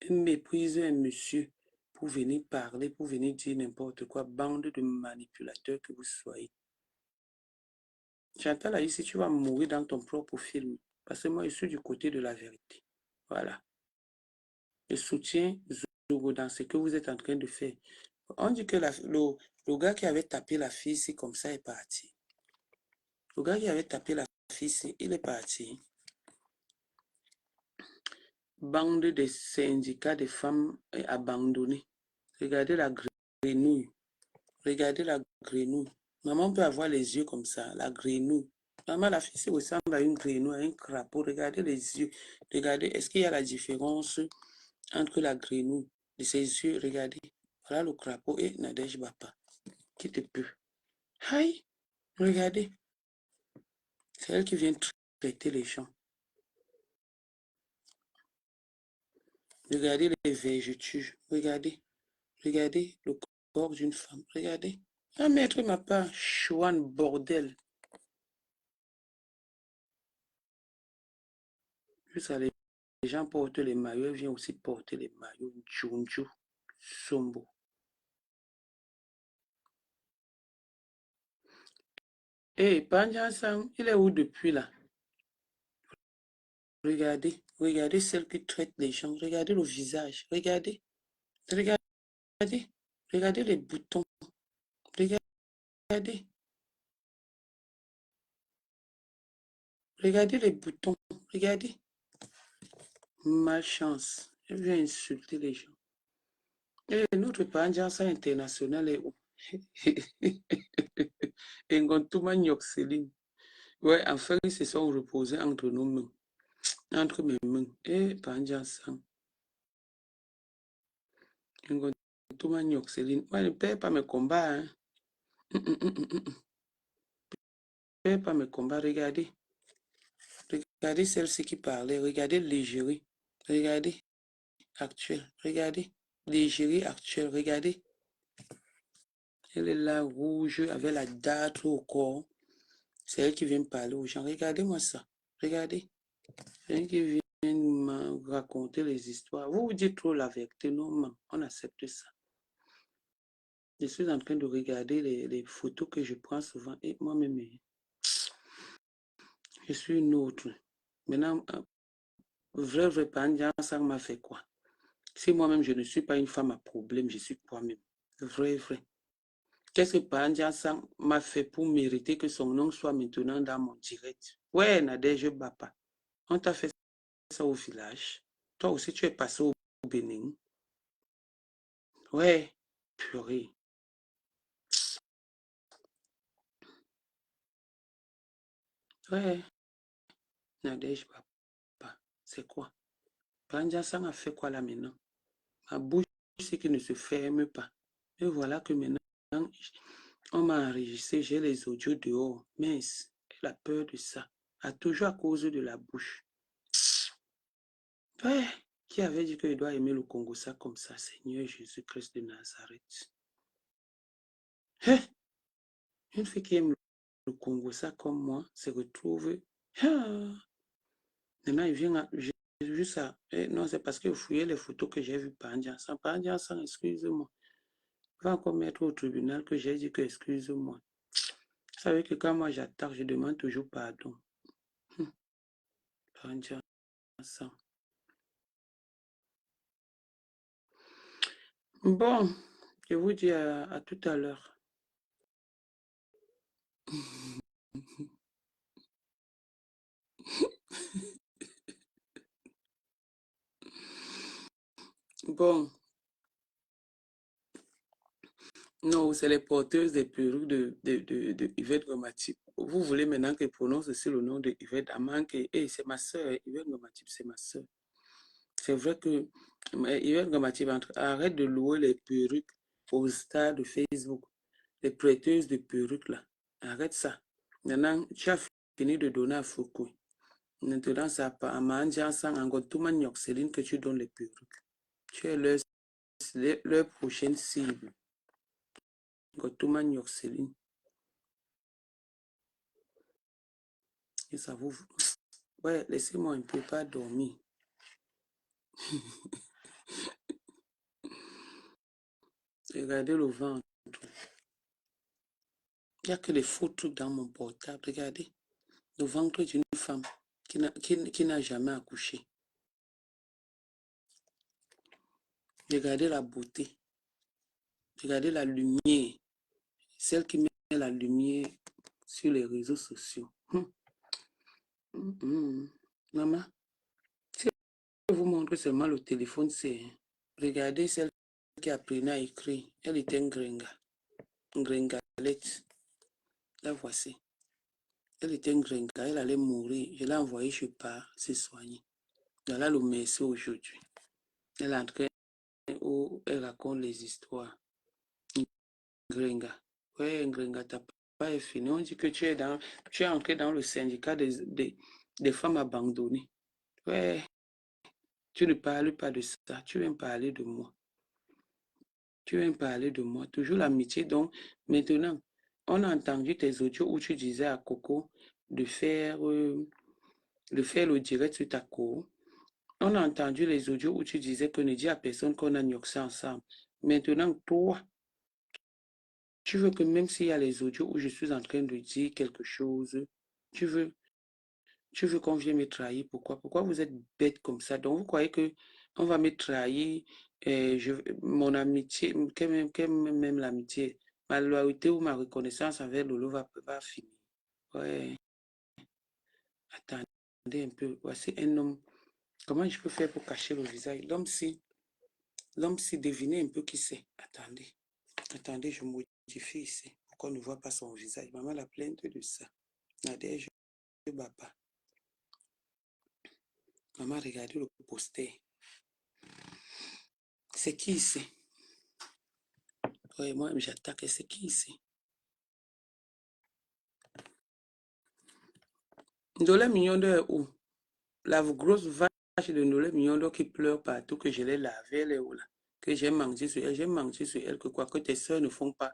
Elle méprise un monsieur pour venir parler, pour venir dire n'importe quoi. Bande de manipulateurs que vous soyez. Chantal a ici, tu vas mourir dans ton propre film. Parce que moi, je suis du côté de la vérité. Voilà. Je soutiens Zogo dans ce que vous êtes en train de faire. On dit que le gars qui avait tapé la fille, c'est comme ça, est parti. Le gars qui avait tapé la fille, il est parti. Bande de syndicats de femmes abandonnées. Regardez la grenouille. Regardez la grenouille. Maman peut avoir les yeux comme ça, la grenouille. Maman, la fille ressemble à une grenouille, à un crapaud. Regardez les yeux. Regardez, est-ce qu'il y a la différence entre la grenouille et ses yeux? Regardez. Voilà le crapaud et Nadège Bapa. Qui te peut? Aïe, regardez. C'est elle qui vient traiter les gens. Regardez les vergetures. Regardez. Regardez le corps d'une femme. Regardez. Ah, maître m'a pas. Chouane, bordel. Juste les gens portent les maillots, elle vient aussi porter les maillots. Djunju, Sombo. Hey, Panjansang, il est où depuis là? Regardez, regardez celle qui traite les gens. Regardez le visage. Regardez, regardez, regardez les boutons. Regardez. Regardez les boutons. Regardez. Malchance. Je viens insulter les gens. Et notre Pandiansa international est où? Ngontuma Nyoxeline. Ouais, enfin, ils se sont reposés entre nos mains. Entre mes mains. Et Pandiansa. Ngontuma Nyoxeline. Moi, je ne perds pas mes combats. Hein. Je ne perds pas mes combats. Regardez. Regardez celle-ci qui parlait. Regardez l'égérie. Regardez. Actuelle. Regardez. L'égérie actuelle. Regardez. Elle est là, rouge, avec la date au corps. C'est elle qui vient me parler aux gens. Regardez-moi ça. Regardez. C'est elle qui vient me raconter les histoires. Vous vous dites trop la vérité. Non, on accepte ça. Je suis en train de regarder les photos que je prends souvent. Et moi-même, je suis une autre. Maintenant, vrai Pandian, ça m'a fait quoi? Si moi-même, je ne suis pas une femme à problème, je suis quoi-même? Vrai. Qu'est-ce que Pandian m'a fait pour mériter que son nom soit maintenant dans mon direct? Ouais, Nadège Bapa. On t'a fait ça au village. Toi aussi, tu es passé au Bénin. Ouais, purée. Ouais, Nadège Bapa. C'est quoi? Pandian a fait quoi là maintenant? Ma bouche, c'est qui ne se ferme pas. Et voilà que maintenant, on m'a enregistré, j'ai les audios dehors. Mince, elle a peur de ça. Toujours à cause de la bouche. Ouais, qui avait dit qu'il doit aimer le Congo ça comme ça, Seigneur Jésus-Christ de Nazareth. Hein? Une fille qui aime le Congo ça comme moi se retrouve. Ah. Maintenant, il vient, j'ai vu ça. Et non, c'est parce que vous fouillez les photos que j'ai vues par Ndiansan. Par Ndiansan, excuse-moi. Il va encore mettre au tribunal que j'ai dit que excuse-moi. Vous savez que quand moi j'attaque, je demande toujours pardon. Par Ndiansan. Bon, je vous dis à tout à l'heure. Bon. Non, c'est les porteuses des perruques de Yvette Gomatip. Vous voulez maintenant que je prononce aussi le nom de Yvette Amanke. Hey, c'est ma soeur, Yvette Gomatip, c'est ma soeur. C'est vrai que Yvette Gomatip, arrête de louer les perruques aux stars de Facebook. Les prêteuses de perruques là. Arrête ça. Maintenant, tu as fini de donner à Foucault. Maintenant, c'est à Mandiansan, encore tout le monde Céline que tu donnes les perruques. Tu es leur prochaine cible. Gotuma Nyoxeline. Et ça vous... Ouais, laissez-moi un peu pas dormir. Regardez le ventre. Il n'y a que des faux trucs dans mon portable. Regardez. Le ventre d'une femme qui n'a jamais accouché. Regardez la beauté. Regardez la lumière. Celle qui met la lumière sur les réseaux sociaux. Maman, si je vous montre seulement le téléphone, c'est... Regardez celle qui a appris à écrire. Elle était une gringalette. La voici. Elle était une gringa, elle allait mourir. Je l'ai envoyée chez part, se soigner. Elle a le merci aujourd'hui. Elle est en train où elle raconte les histoires. Gringa. Ouais, Gringa, t'as pas fini. On dit que tu es entré dans le syndicat des femmes abandonnées. Ouais, tu ne parles pas de ça. Tu viens parler de moi. Tu viens parler de moi. Toujours l'amitié. Donc, maintenant, on a entendu tes audios où tu disais à Coco de faire le direct sur ta cour. On a entendu les audios où tu disais que ne dis à personne qu'on a nioxé ensemble. Maintenant, toi, tu veux que même s'il y a les audios où je suis en train de dire quelque chose, tu veux qu'on vienne me trahir. Pourquoi vous êtes bête comme ça? Donc, vous croyez que on va me trahir mon amitié, même l'amitié, ma loyauté ou ma reconnaissance envers Lolo va finir. Ouais. Attends. un peu. Voici un homme. Comment je peux faire pour cacher le visage? L'homme si devinez un peu qui c'est. Attendez. Attendez, je modifie ici. Pour qu'on ne voit pas son visage. Maman la plainte de ça. Nadège Baba. Maman, regardez le poster. C'est qui ici? Oui, moi, j'attaque. C'est qui ici? Ndolé Mignon d'or où? La grosse vache de Ndolé Mignon d'or qui pleure partout, que je l'ai lavé, elle est où là? Que j'ai mangé sur elle. J'ai mangé sur elle que quoi que tes soeurs ne font pas.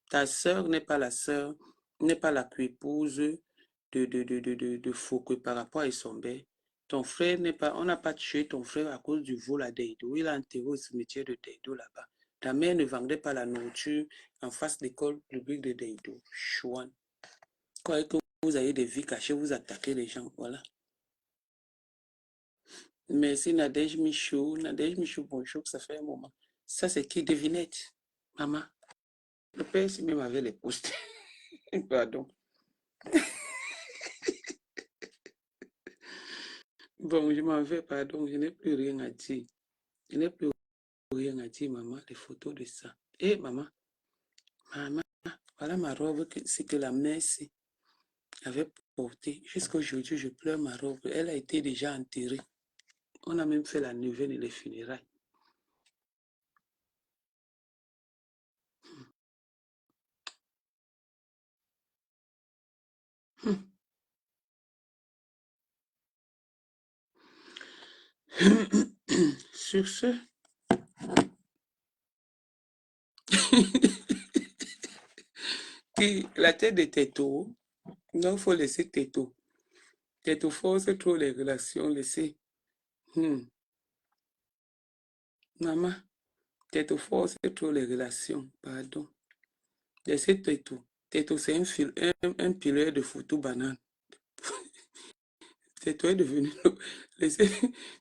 Ta soeur n'est pas la soeur, n'est pas la épouse de Foucault par rapport à Issombé. Ton frère n'est pas, on n'a pas tué ton frère à cause du vol à Deido. Il a enterré au cimetière de Deido là-bas. Ta mère ne vendait pas la nourriture en face de l'école publique de Deido. Chouan. Quand que vous avez des vies cachées, vous attaquez les gens. Voilà. Merci Nadège Michaud. Nadège Michaud, bonjour, ça fait un moment. Ça, c'est qui? Devinette. Maman. Le père, si même avait les postes. Pardon. Bon, je m'en vais, pardon, je n'ai plus rien à dire. Je n'ai plus rien à dire, maman, les photos de ça. Eh, maman, voilà ma robe, c'est que la mère avait portée. Jusqu'aujourd'hui, je pleure ma robe. Elle a été déjà enterrée. On a même fait la neuvaine et les funérailles. Sur ce, la tête de Této, non, il faut laisser Této. Této force trop les relations, laisser. Maman, Této force trop les relations, pardon. Laissez Této. Této, c'est un pileur de photo banane. Této est devenu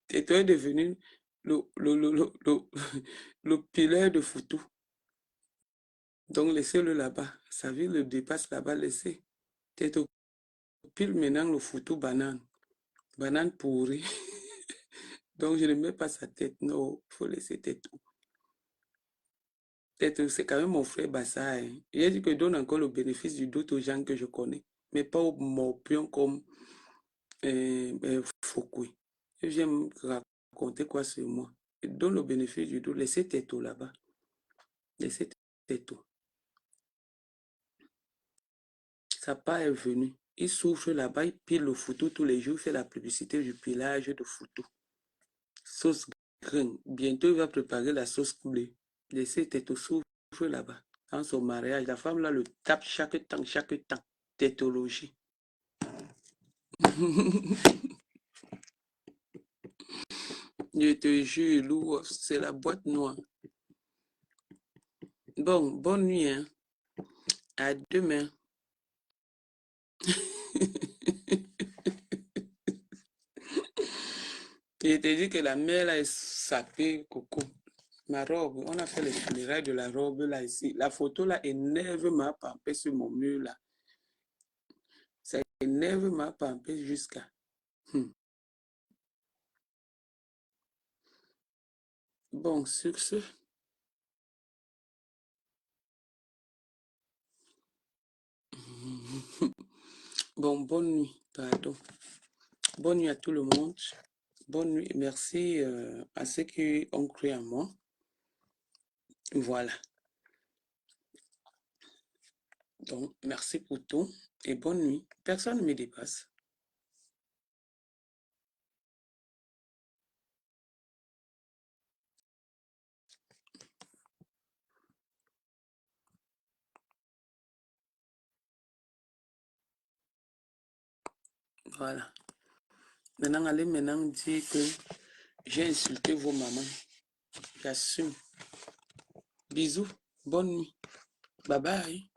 Této est devenu le pileur de photo. Donc, laissez-le là-bas. Sa vie le dépasse là-bas, laissez. Této pile maintenant le photo banane. Banane pourrie. Donc, je ne mets pas sa tête. Non, il faut laisser Této. Této, c'est quand même mon frère Bassa. Hein. Il a dit que je donne encore le bénéfice du doute aux gens que je connais. Mais pas aux morpions comme Foucault. J'aime raconter quoi sur moi. Je donne le bénéfice du doute. Laissez Této là-bas. Laissez Této. Sa part est venu. Il souffre là-bas, il pile le photo tous les jours, il fait la publicité du pilage de photo. Sauce graine. Bientôt, il va préparer la sauce coulée. Laissez Této souffre là-bas. Dans son mariage, la femme là le tape chaque temps. Tétologie. Je te jure, Lou, c'est la boîte noire. Bon, bonne nuit. Hein. À demain. Je te dis que la mère là est sapée, Coco. Ma robe, on a fait les funérailles de la robe là ici. La photo là énerve ma pampée sur mon mur là. Ça énerve ma pampée jusqu'à. Bon, sur ce. Bon, bonne nuit, pardon. Bonne nuit à tout le monde. Bonne nuit. Merci à ceux qui ont cru en moi. Voilà. Donc, merci pour tout et bonne nuit. Personne ne me dépasse. Voilà. Maintenant, allez maintenant dire que j'ai insulté vos mamans. J'assume. Bisous. Bonne nuit. Bye bye.